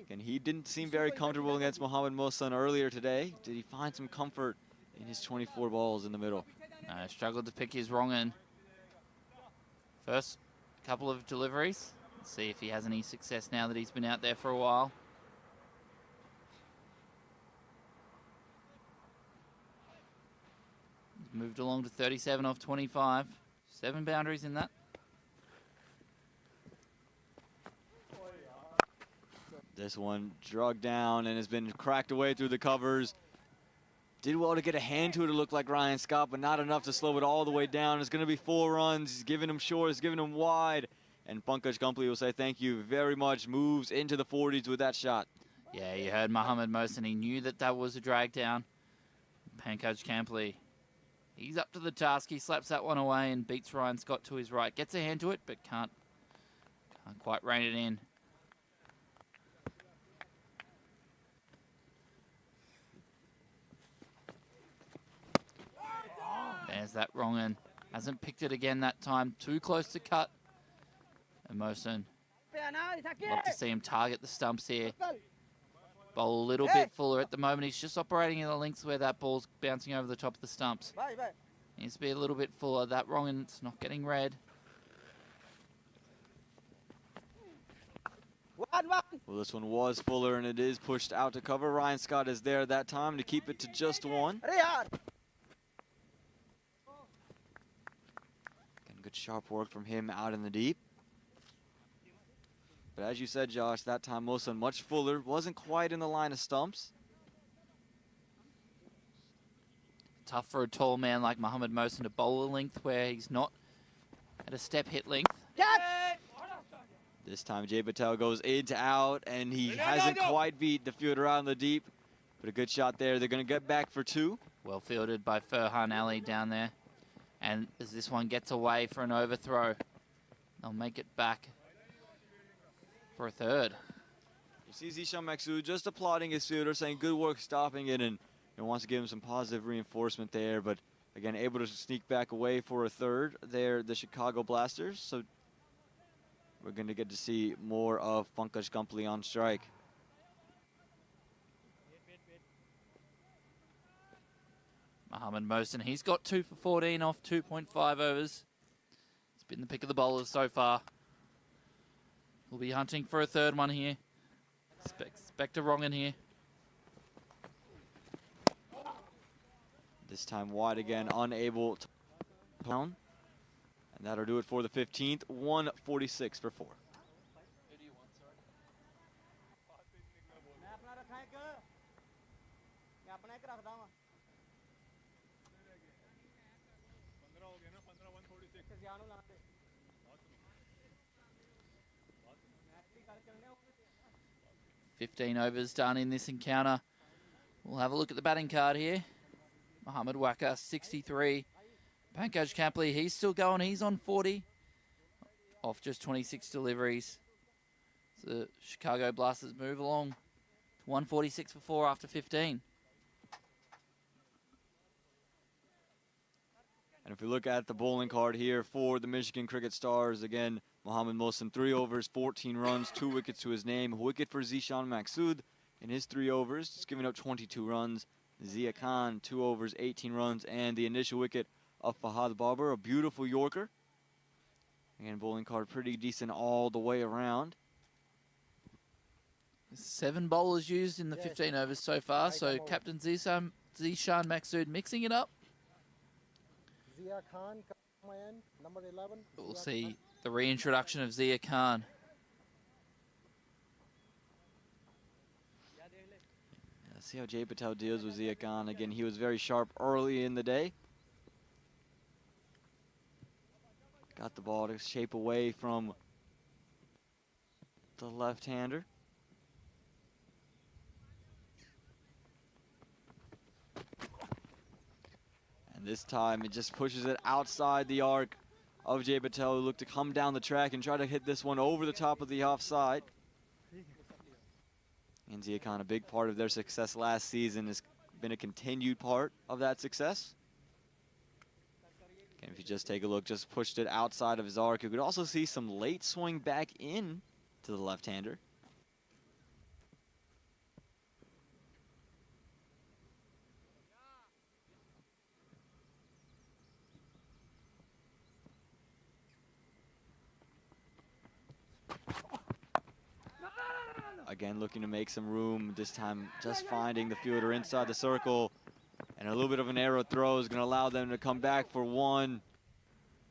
And he didn't seem very comfortable against Mohamed Mohsen earlier today. Did he find some comfort in his 24 balls in the middle? No, struggled to pick his wrong in. First couple of deliveries. Let's see if he has any success now that he's been out there for a while. He's moved along to 37 off 25. 7 boundaries in that. This one drugged down and has been cracked away through the covers. Did well to get a hand to it, it looked like Ryan Scott, but not enough to slow it all the way down. It's going to be 4 runs. He's giving him short, he's giving him wide. And Pankaj Kampli will say thank you very much. Moves into the 40s with that shot. Yeah, you heard Mohamed Mohsen. He knew that that was a drag down. Pankaj Kampli, he's up to the task. He slaps that one away and beats Ryan Scott to his right. Gets a hand to it, but can't quite rein it in. There's that wrong end. Hasn't picked it again that time. Too close to cut. And Mohsen, love to see him target the stumps here. Bowl a little bit fuller at the moment. He's just operating in the lengths where that ball's bouncing over the top of the stumps. Needs to be a little bit fuller. That wrong end, it's not getting red. Well, this one was fuller and it is pushed out to cover. Ryan Scott is there that time to keep it to just 1. Good sharp work from him out in the deep. But as you said, Josh, that time Mohsen much fuller. Wasn't quite in the line of stumps. Tough for a tall man like Mohamed Mohsen to bowl a length where he's not at a step hit length. This time Jay Patel goes in to out, and he hasn't quite beat the fielder out in the deep. But a good shot there. They're going to get back for 2. Well fielded by Farhan Ali down there. And as this one gets away for an overthrow, they'll make it back for a 3rd. You see Zishan Maksud just applauding his fielder, saying good work stopping it, and wants to give him some positive reinforcement there. But again, able to sneak back away for a 3rd. They're the Chicago Blasters, so we're going to get to see more of Pankaj Kampli on strike. Mohamed Mohsen, he's got 2 for 14 off 2.5 overs. It's been the pick of the bowlers so far. We'll be hunting for a 3rd one here. Expect a wrong in here. This time wide again, unable to pound. And that'll do it for the 15th. 146 for 4. $15 overs done in this encounter. We'll have a look at the batting card here. Mohamed Waka, 63. Pankaj Kampli, he's still going. He's on 40. Off just 26 deliveries. The Chicago Blasters move along to 146 for 4 after 15. And if we look at the bowling card here for the Michigan Cricket Stars, again, Mohammad Mohsen, 3 overs, 14 runs, 2 wickets to his name. A wicket for Zishan Maqsood in his 3 overs, just giving up 22 runs. Zia Khan, 2 overs, 18 runs, and the initial wicket of Fahad Babar, a beautiful Yorker. Again, bowling card pretty decent all the way around. 7 bowlers used in the 15 overs so far, so Captain Zishan Maqsood mixing it up. Zia Khan, number 11. We'll see the reintroduction of Zia Khan. Let's see how Jay Patel deals with Zia Khan. Again, he was very sharp early in the day. Got the ball to shape away from the left-hander. And this time it just pushes it outside the arc of Jay Patel, who looked to come down the track and try to hit this one over the top of the offside. And Zia Khan, a big part of their success last season, has been a continued part of that success. And if you just take a look, just pushed it outside of his arc. You could also see some late swing back in to the left-hander. Again, looking to make some room, this time just finding the fielder inside the circle. And a little bit of an arrow throw is going to allow them to come back for 1.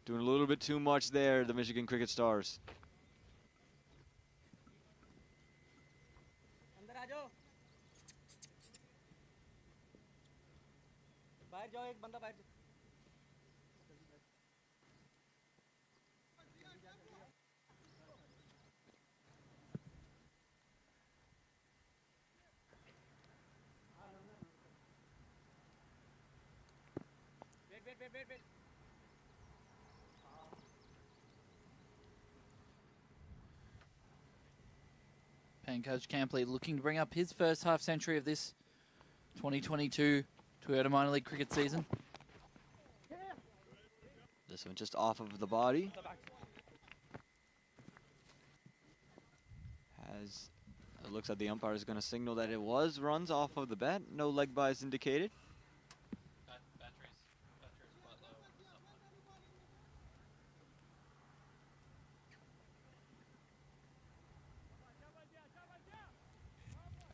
Doing a little bit too much there, the Michigan Cricket Stars. Pankaj Campley looking to bring up his first half century of this 2022 Toyota Minor League cricket season. This one just off of the body. As it looks like the umpire is going to signal that it was runs off of the bat. No leg byes indicated.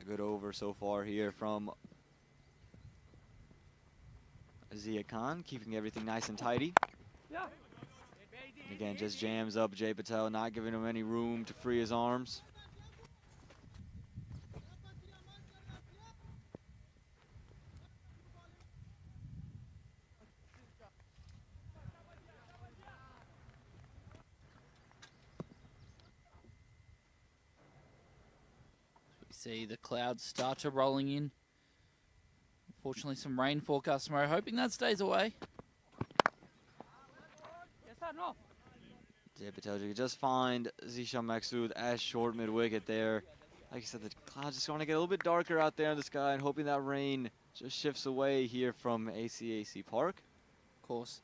A good over so far here from Zia Khan, keeping everything nice and tidy. And again, just jams up Jay Patel, not giving him any room to free his arms. See the clouds start to rolling in. Unfortunately, some rain forecast tomorrow. Hoping that stays away. Jay Patel, you just find Zishan Maqsood as short mid-wicket there. Like I said, the clouds just want to get a little bit darker out there in the sky, and hoping that rain just shifts away here from ACAC Park. Of course,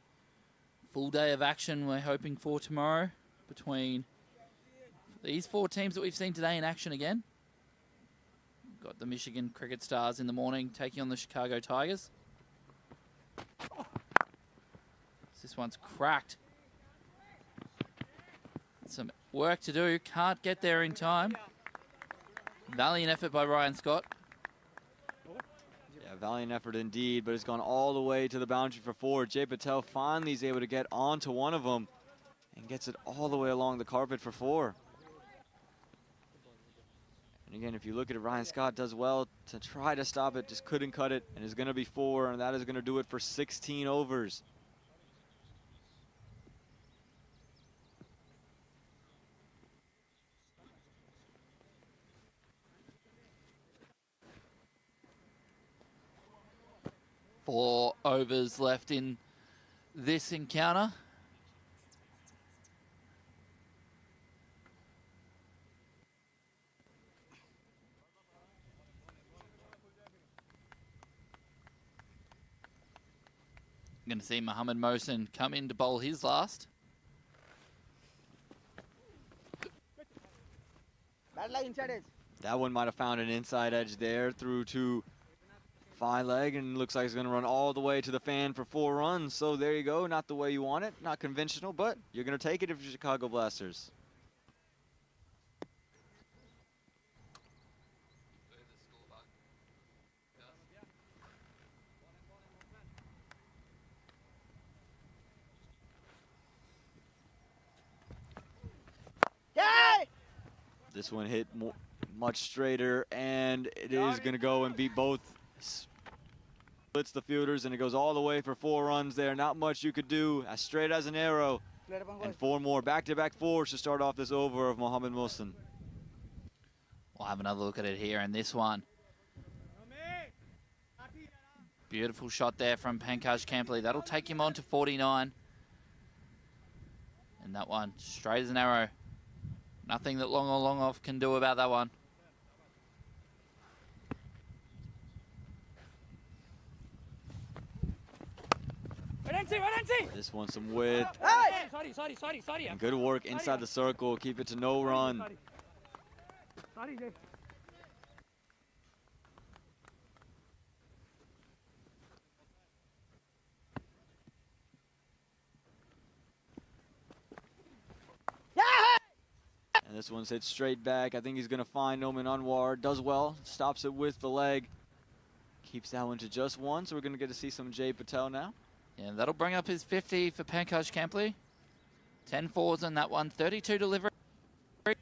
full day of action we're hoping for tomorrow between these 4 teams that we've seen today in action again. Got the Michigan Cricket Stars in the morning taking on the Chicago Tigers. This one's cracked. Some work to do. Can't get there in time. Valiant effort by Ryan Scott. Yeah, valiant effort indeed, but it's gone all the way to the boundary for 4. Jay Patel finally is able to get onto one of them and gets it all the way along the carpet for 4. And again, if you look at it, Ryan Scott does well to try to stop it, just couldn't cut it, and it's going to be 4, and that is going to do it for 16 overs. Four overs left in this encounter. Going to see Mohamed Mohsen come in to bowl his last. That one might have found an inside edge there through to fine leg, and looks like it's going to run all the way to the fan for 4 runs. So there you go. Not the way you want it. Not conventional, but you're going to take it if you're Chicago Blasters. This one hit much straighter, and it is going to go and beat both. Splits the fielders, and it goes all the way for 4 runs there. Not much you could do. As straight as an arrow. And 4 more. Back-to-back 4s to start off this over of Mohamed Mohsen. We'll have another look at it here in this one. Beautiful shot there from Pankaj Kampley. That'll take him on to 49. And that one, straight as an arrow. Nothing that Long off can do about that one. This one some width. Sorry. And good work inside the circle. Keep it to no run. Sorry. And this one's hit straight back. I think he's going to find Noman Anwar. Does well. Stops it with the leg. Keeps that one to just 1. So we're going to get to see some Jay Patel now. Yeah, that'll bring up his 50 for Pankaj Kampley. 10 fours on that one. 32 delivery. Yes.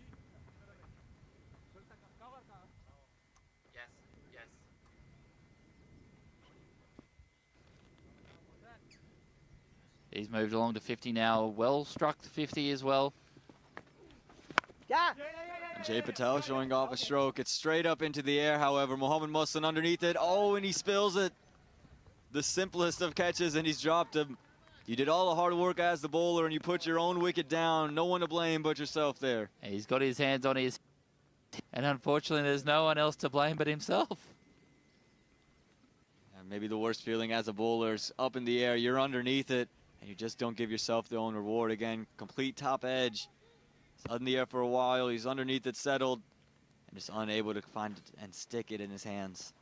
He's moved along to 50 now. Well struck the 50 as well. Jay Patel showing off a stroke. It's straight up into the air, however. Mohamed Mohsen underneath it. Oh, and he spills it. The simplest of catches, and he's dropped him. You did all the hard work as the bowler, and you put your own wicket down. No one to blame but yourself there. He's got his hands on his... And unfortunately, there's no one else to blame but himself. And maybe the worst feeling as a bowler is up in the air. You're underneath it, and you just don't give yourself the own reward. Again, complete top edge. He's up in the air for a while. He's underneath it, settled, and just unable to find it and stick it in his hands.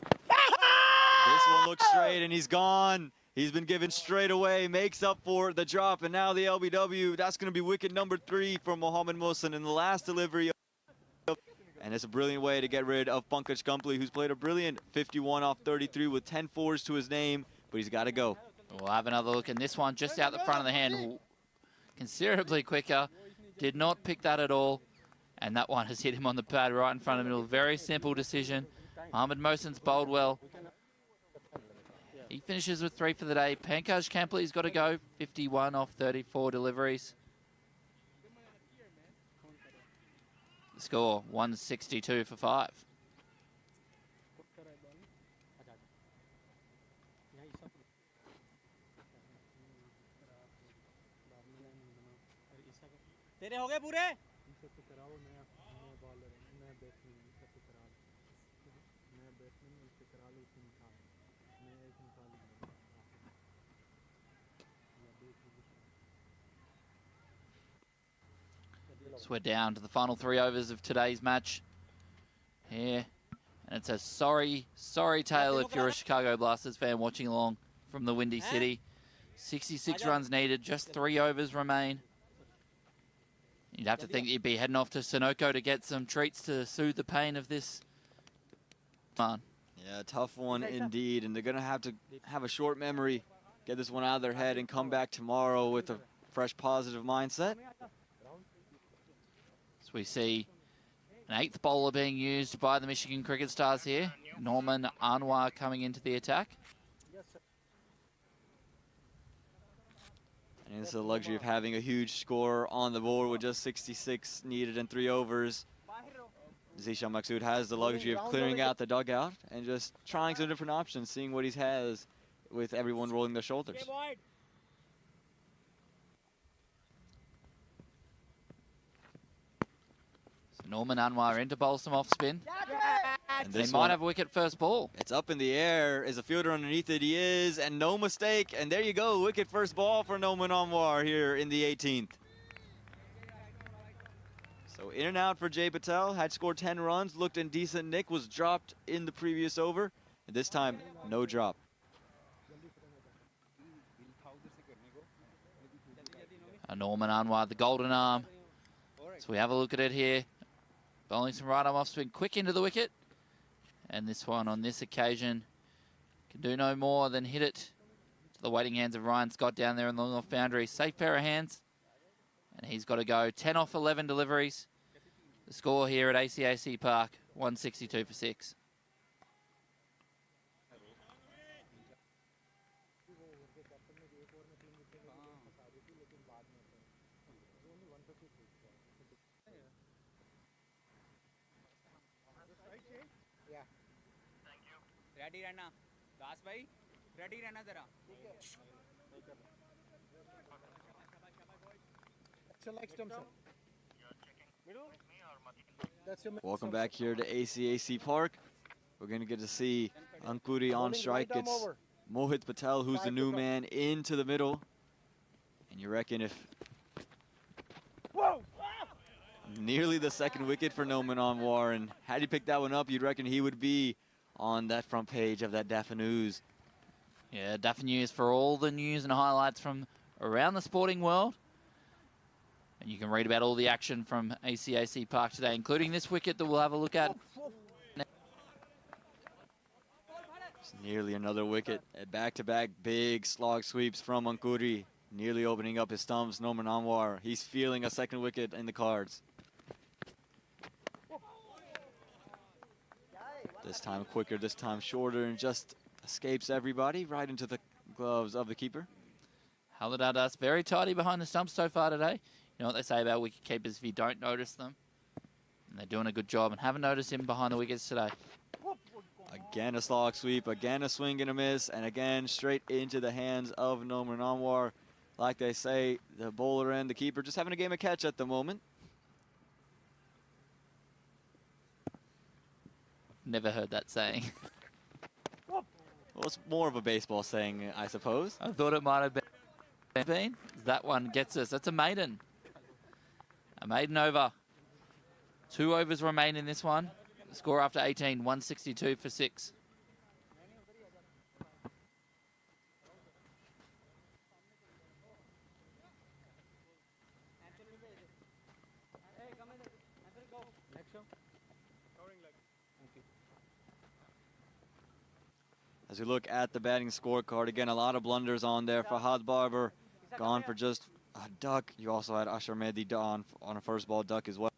This one looks straight, and he's gone. He's been given straight away, makes up for the drop, and now the LBW. That's going to be wicket number 3 for Mohamed Mohsen in the last delivery. And it's a brilliant way to get rid of Pankaj Kampley, who's played a brilliant 51 off 33 with 10 fours to his name, but he's got to go. We'll have another look, and this one just out the front of the hand, considerably quicker. Did not pick that at all, and that one has hit him on the pad right in front of him. Very simple decision. Mohamed Mohsen's bowled well. He finishes with 3 for the day. Pankaj Kampley's got to go. 51 off 34 deliveries. The score, 162 for 5. तेरे हो गए पूरे So we're down to the final 3 overs of today's match here, and it's a sorry tale if you're a Chicago Blasters fan watching along from the Windy City. 66 runs needed, just 3 overs remain. You'd have to think you'd be heading off to Sunoco to get some treats to soothe the pain of this. Fun. Yeah, tough one indeed, and they're going to have a short memory, get this one out of their head, and come back tomorrow with a fresh positive mindset. So we see an 8th bowler being used by the Michigan Cricket Stars here. Noman Anwar coming into the attack. And it's the luxury of having a huge score on the board with just 66 needed in 3 overs. Zishan Maksud has the luxury of clearing out the dugout and just trying some different options, seeing what he has with everyone rolling their shoulders. So Norman Anwar in to bowl some off spin. And They this might one, have a wicket first ball. it's up in the air. Is a fielder underneath it? He is, and no mistake. And there you go, wicket first ball for Noman Anwar here in the 18th. So in and out for Jay Patel. Had scored 10 runs, looked in decent nick, was dropped in the previous over. And this time, no drop. Norman Anwar, the golden arm. So we have a look at it here. Bowling some right arm off spin, quick into the wicket. And this one on this occasion can do no more than hit it to the waiting hands of Ryan Scott down there on the long off boundary. Safe pair of hands. And he's got to go 10 off 11 deliveries. The score here at ACAC Park, 162 for 6. Ready रहना दास भाई ready रहना जरा Welcome back here to ACAC Park. We're going to get to see Ankuri on strike. It's Mohit Patel, who's the new man, into the middle. And you reckon if nearly the second wicket for Noman Anwar, and had he picked that one up, you'd reckon he would be on that front page of that DAFA News. Yeah, DAFA News for all the news and highlights from around the sporting world. And you can read about all the action from ACAC Park today, including this wicket that we'll have a look at. It's nearly another wicket. Back-to-back big slog sweeps from Ankuri, nearly opening up his thumbs. Noman Anwar, he's feeling a second wicket in the cards. This time quicker, this time shorter, and just escapes everybody right into the gloves of the keeper. Haladas very tidy behind the stumps so far today. You know what they say about wicket keepers if you don't notice them. And they're doing a good job and haven't noticed him behind the wickets today. Again a slog sweep, again a swing and a miss, and again straight into the hands of Noman Anwar. Like they say, the bowler and the keeper just having a game of catch at the moment. Never heard that saying. Well, it's more of a baseball saying, I suppose. I thought it might have been. That one gets us. That's a maiden. A maiden over. 2 overs remain in this one. The score after 18, 162 for 6. As we look at the batting scorecard, again, a lot of blunders on there. Fahad Barber gone for just a duck. You also had Ashar Mehdi on a first ball duck as well.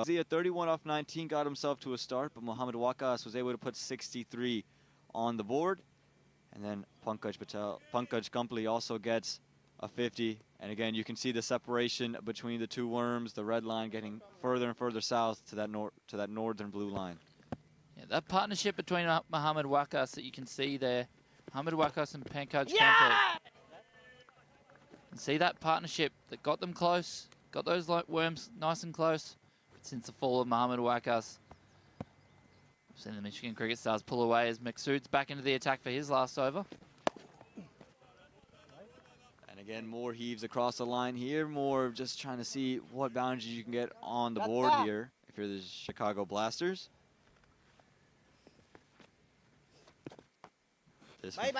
Zia 31 off 19 got himself to a start, but Mohammad Waqas was able to put 63 on the board. And then Pankaj Kumpli also gets a 50. And again, you can see the separation between the two worms, the red line getting further and further south to that northern blue line. Yeah, that partnership between Mohammad Waqas that you can see there, Mohammad Waqas and Pankaj Kumpli. And see that partnership that got them close, got those worms nice and close. But since the fall of Mohammad Waqas, we've seen the Michigan Cricket Stars pull away as Maqsood's back into the attack for his last over. And again, more heaves across the line here, more just trying to see what boundaries you can get on the board here if you're the Chicago Blasters. This one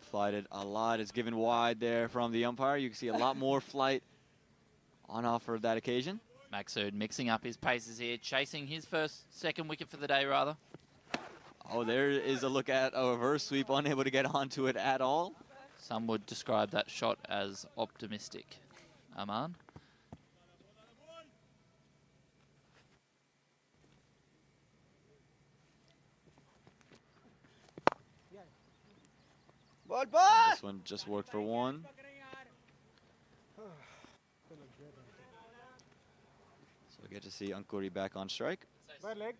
flighted a lot. It's given wide there from the umpire. You can see a lot more flight on offer of that occasion. Maqsood mixing up his paces here, chasing his second wicket for the day, rather. Oh, there is a look at a reverse sweep, unable to get onto it at all. Some would describe that shot as optimistic. Aman. This one just worked for one. So we get to see Ankuri back on strike. By leg.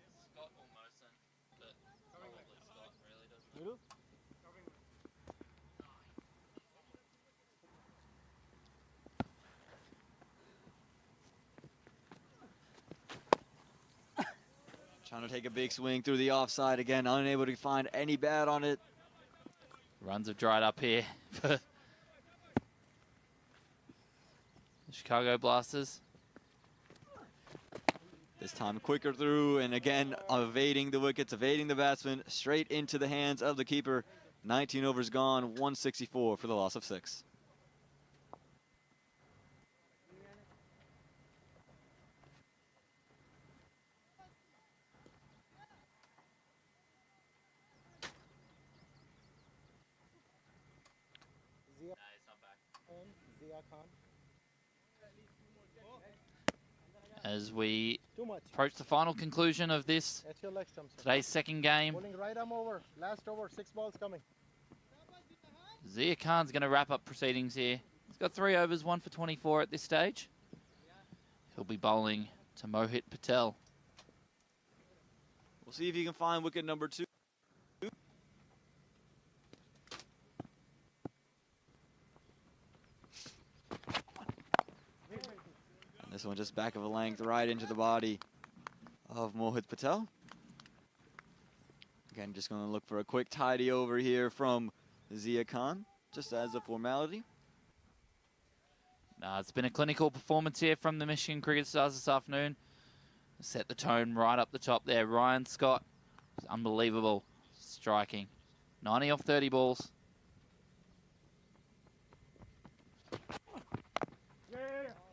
Trying to take a big swing through the offside again, unable to find any bat on it. Runs have dried up here for the Chicago Blasters. This time quicker through, and again evading the wickets, evading the batsman, straight into the hands of the keeper. 19 overs gone, 164 for the loss of 6. As we approach the final conclusion of this, today's second game, Right arm over. Last over. 6 balls coming. Zia Khan's going to wrap up proceedings here. He's got 3 overs, 1 for 24 at this stage. He'll be bowling to Mohit Patel. We'll see if he can find wicket number 2. This one just back of a length right into the body of Mohit Patel. Again, just going to look for a quick tidy over here from Zia Khan, just as a formality. It's been a clinical performance here from the Michigan Cricket Stars this afternoon. Set the tone right up the top there. Ryan Scott is unbelievable striking. 90 off 30 balls.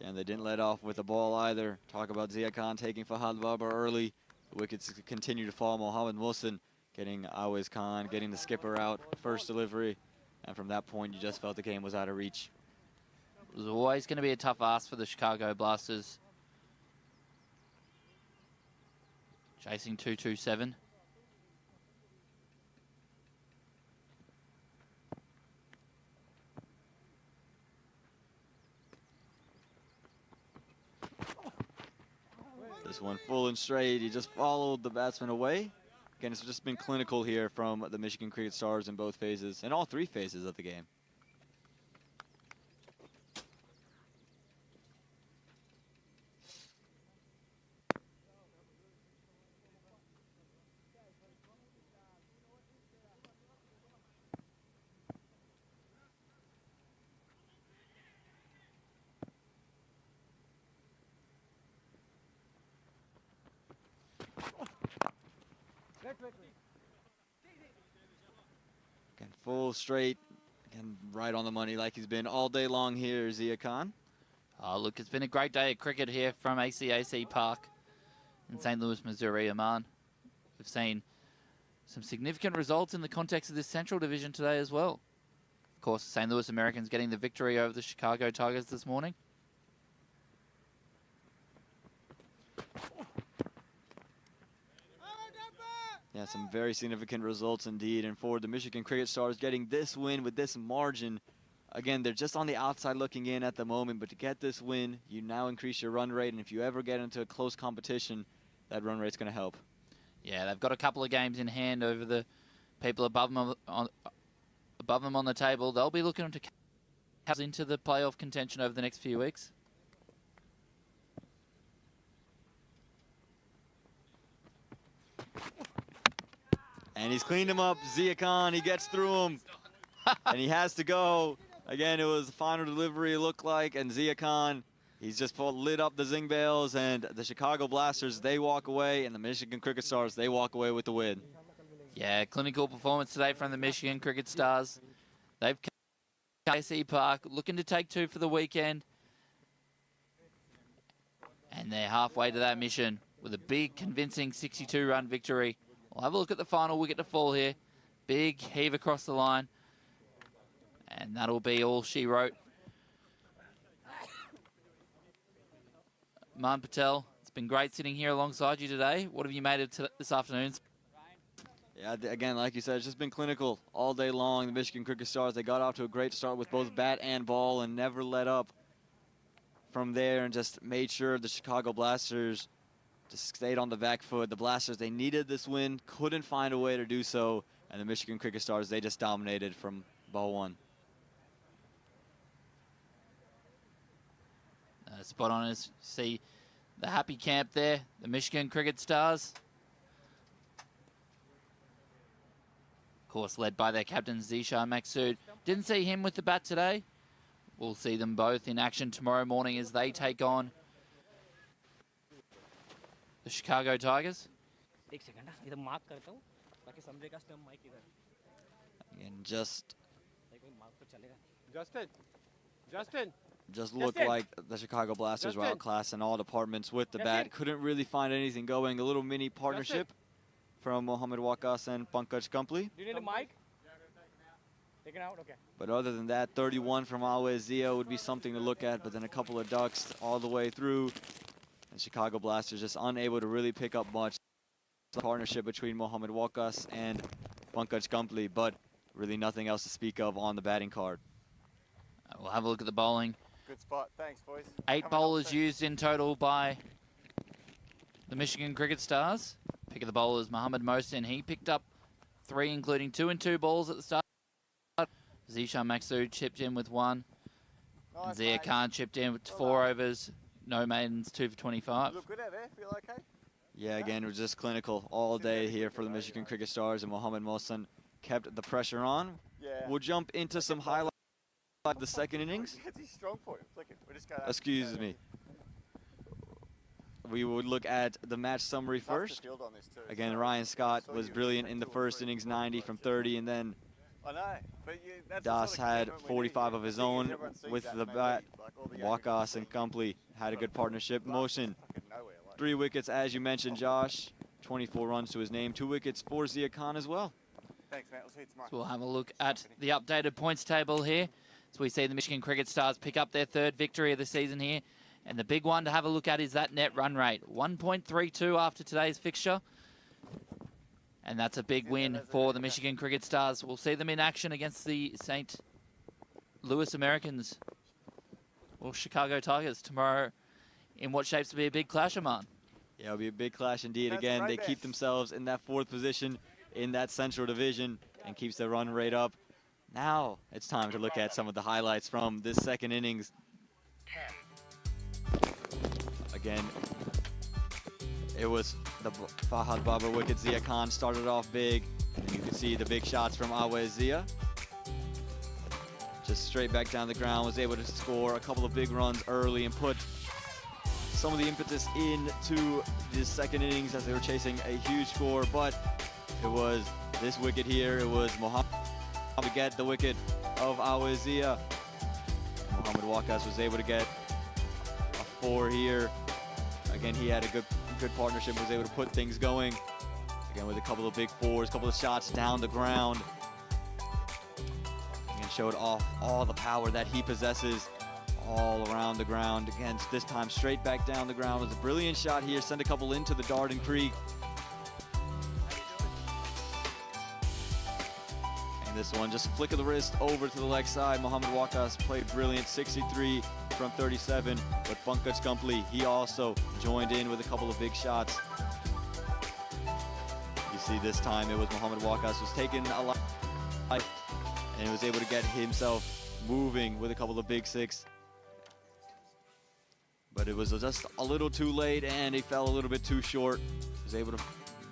And they didn't let off with the ball either. Talk about Zia Khan taking Fahad Babar early. The wickets continue to fall. Mohammad Mohsen getting Awais Khan, getting the skipper out. First delivery. And from that point, you just felt the game was out of reach. It was always going to be a tough ask for the Chicago Blasters. Chasing 227. This one full and straight. He just followed the batsman away. Again, it's just been clinical here from the Michigan Cricket Stars in both phases, in all 3 phases of the game. Again, full straight, again, right on the money like he's been all day long here, Zia Khan. Oh, look, it's been a great day of cricket here from ACAC Park in St. Louis, Missouri, Oman. We've seen some significant results in the context of this Central Division today as well. Of course, St. Louis Americans getting the victory over the Chicago Tigers this morning. Yeah, some very significant results indeed. And for the Michigan Cricket Stars getting this win with this margin, again, they're just on the outside looking in at the moment, but to get this win, you now increase your run rate. And if you ever get into a close competition, that run rate's going to help. Yeah, they've got a couple of games in hand over the people above them on the table. They'll be looking to get into the playoff contention over the next few weeks. And he's cleaned him up. Zia Khan, he gets through him. And he has to go. Again, it was the final delivery, it looked like. And Zia Khan, he's just lit up the zing bales. And the Chicago Blasters, they walk away. And the Michigan Cricket Stars, they walk away with the win. Yeah, clinical performance today from the Michigan Cricket Stars. They've come to KC Park, looking to take 2 for the weekend. And they're halfway to that mission with a big, convincing 62-run victory. We'll have a look at the final wicket to fall here. Big heave across the line. And that'll be all she wrote. Man Patel, it's been great sitting here alongside you today. What have you made of this afternoon? Yeah, again, like you said, it's just been clinical all day long. The Michigan Cricket Stars, they got off to a great start with both bat and ball and never let up from there and just made sure the Chicago Blasters just stayed on the back foot. The Blasters, they needed this win, couldn't find a way to do so, and the Michigan Cricket Stars, they just dominated from ball 1. Spot on as see the happy camp there. The Michigan Cricket Stars course, led by their captain, Zishan Maksud. Didn't see him with the bat today. We'll see them both in action tomorrow morning as they take on the Chicago Tigers. And just Justin. Just looked like the Chicago Blasters were outclassed in all departments with the bat. Couldn't really find anything going. A little mini partnership from Mohamed Waqas and Pankaj Kampli. Do you need a mic? Take it out, okay. But other than that, 31 from Always Zia would be something to look at, but then a couple of ducks all the way through. And Chicago Blasters just unable to really pick up much. Partnership between Mohamed Waqas and Pankaj Kampli, but really nothing else to speak of on the batting card. We'll have a look at the bowling. Good spot. Thanks, boys. 8 bowlers used in total by the Michigan Cricket Stars. Pick of the bowlers, Mohamed Mohsen. He picked up 3, including 2 and 2 balls at the start. Zishan Maksud chipped in with 1. And Zia Khan chipped in with 4 overs. No maidens, 2 for 25. Look good out there. Feel okay? Yeah, again, it was just clinical all day here for the Michigan Cricket Stars, and Mohamed Mohsen kept the pressure on. Yeah. We'll jump into some highlights of the second innings. Excuse me. We would look at the match summary first. Again, Ryan Scott was brilliant in the first innings, 90 from 30, and then Das had 45 of his own with the bat. Waqas and Kampli had a good partnership. Mohsen, 3 wickets, as you mentioned, Josh. 24 runs to his name. 2 wickets for Zia Khan as well. Thanks, mate. We'll see you tomorrow. So we'll have a look at the updated points table here. So we see the Michigan Cricket Stars pick up their 3rd victory of the season here. And the big one to have a look at is that net run rate. 1.32 after today's fixture. And that's a big win for the Michigan Cricket Stars. We'll see them in action against the St. Louis Americans or Chicago Tigers tomorrow in what shapes to be a big clash, Aman. Yeah, it'll be a big clash indeed. Again, they keep themselves in that 4th position in that Central Division and keeps their run rate up. Now it's time to look at some of the highlights from this second innings. Again, it was the Fahad Babar wicket. Zia Khan started off big, and you can see the big shots from Awais Zia. Just straight back down the ground, was able to score a couple of big runs early and put some of the impetus into this second innings as they were chasing a huge score. But it was this wicket here. It was Mohamed to get the wicket of Awais Zia. Mohamed Waqas was able to get a 4 here. Again, he had a good partnership, was able to put things going. Again, with a couple of big 4s, a couple of shots down the ground. And showed off all the power that he possesses all around the ground. Against this time straight back down the ground. It was a brilliant shot here, sent a couple into the Darden Creek. And this one, just a flick of the wrist over to the leg side. Mohamed Waqas played brilliant, 63 from 37, but Pankaj Kampli, he also joined in with a couple of big shots. You see this time it was Mohamed Waqas was taking a lot and was able to get himself moving with a couple of big 6. But it was just a little too late and he fell a little bit too short. Was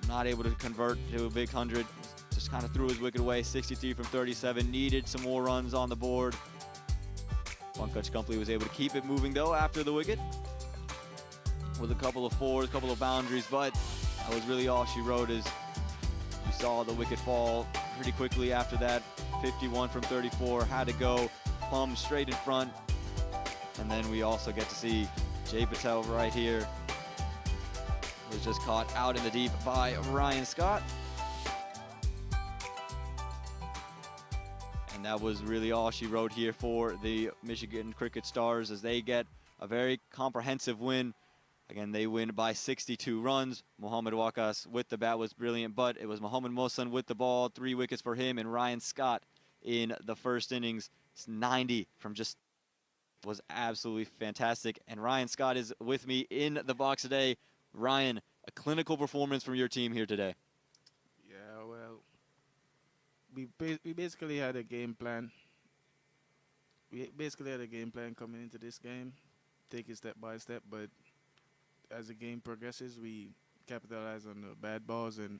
not able to convert to a big 100. Just kind of threw his wicket away, 63 from 37. Needed some more runs on the board. Pankaj Kampli was able to keep it moving though after the wicket with a couple of 4s, a couple of boundaries, but that was really all she wrote. As you saw the wicket fall pretty quickly after that. 51 from 34, had to go plumb straight in front. And then we also get to see Jay Patel right here. Was just caught out in the deep by Ryan Scott. And that was really all she wrote here for the Michigan Cricket Stars as they get a very comprehensive win. Again, they win by 62 runs. Mohamed Waqas with the bat was brilliant, but it was Mohamed Mohsen with the ball, 3 wickets for him, and Ryan Scott in the first innings. It's 90 from just was absolutely fantastic. And Ryan Scott is with me in the box today. Ryan, a clinical performance from your team here today. Yeah, well, we basically had a game plan. We basically had a game plan coming into this game, take it step by step, but as the game progresses, we capitalize on the bad balls and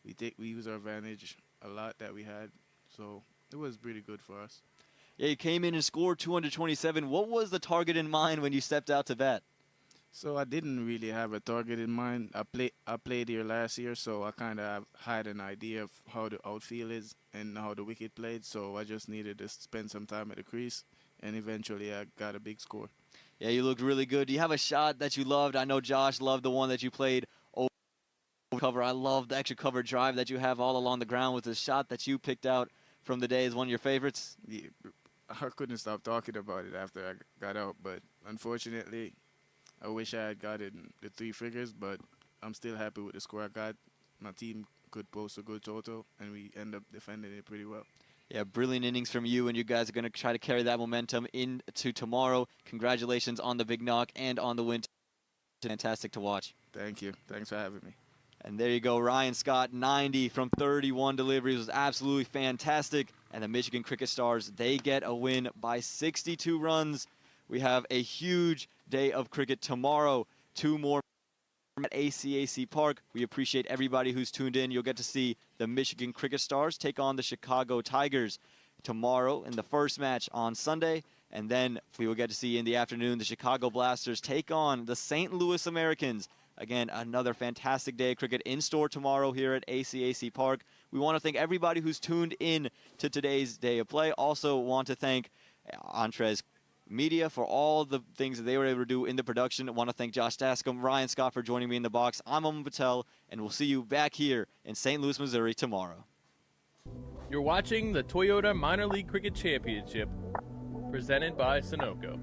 we use our advantage a lot that we had. So it was pretty good for us. Yeah, you came in and scored 227. What was the target in mind when you stepped out to bat? So I didn't really have a target in mind. I played here last year, so I kind of had an idea of how the outfield is and how the wicket played. So I just needed to spend some time at the crease, and eventually I got a big score. Yeah, you looked really good. Do you have a shot that you loved? I know Josh loved the one that you played over cover. I love the extra cover drive that you have all along the ground. Was the shot that you picked out from the day is one of your favorites? Yeah, I couldn't stop talking about it after I got out, but unfortunately, I wish I had gotten the 3 figures, but I'm still happy with the score I got. My team could post a good total, and we end up defending it pretty well. Yeah, brilliant innings from you, and you guys are going to try to carry that momentum into tomorrow. Congratulations on the big knock and on the win. Fantastic to watch. Thank you. Thanks for having me. And there you go, Ryan Scott, 90 from 31 deliveries, was absolutely fantastic. And the Michigan Cricket Stars, they get a win by 62 runs. We have a huge day of cricket tomorrow. 2 more at ACAC Park. We appreciate everybody who's tuned in. You'll get to see the Michigan Cricket Stars take on the Chicago Tigers tomorrow in the first match on Sunday. And then we will get to see in the afternoon the Chicago Blasters take on the St. Louis Americans. Again, another fantastic day of cricket in store tomorrow here at ACAC Park. We want to thank everybody who's tuned in to today's day of play. Also want to thank Entrez Media for all the things that they were able to do in the production. I want to thank Josh Dascom, Ryan Scott for joining me in the box. I'm Aman Patel, and we'll see you back here in St. Louis, Missouri tomorrow. You're watching the Toyota Minor League Cricket Championship, presented by Sunoco.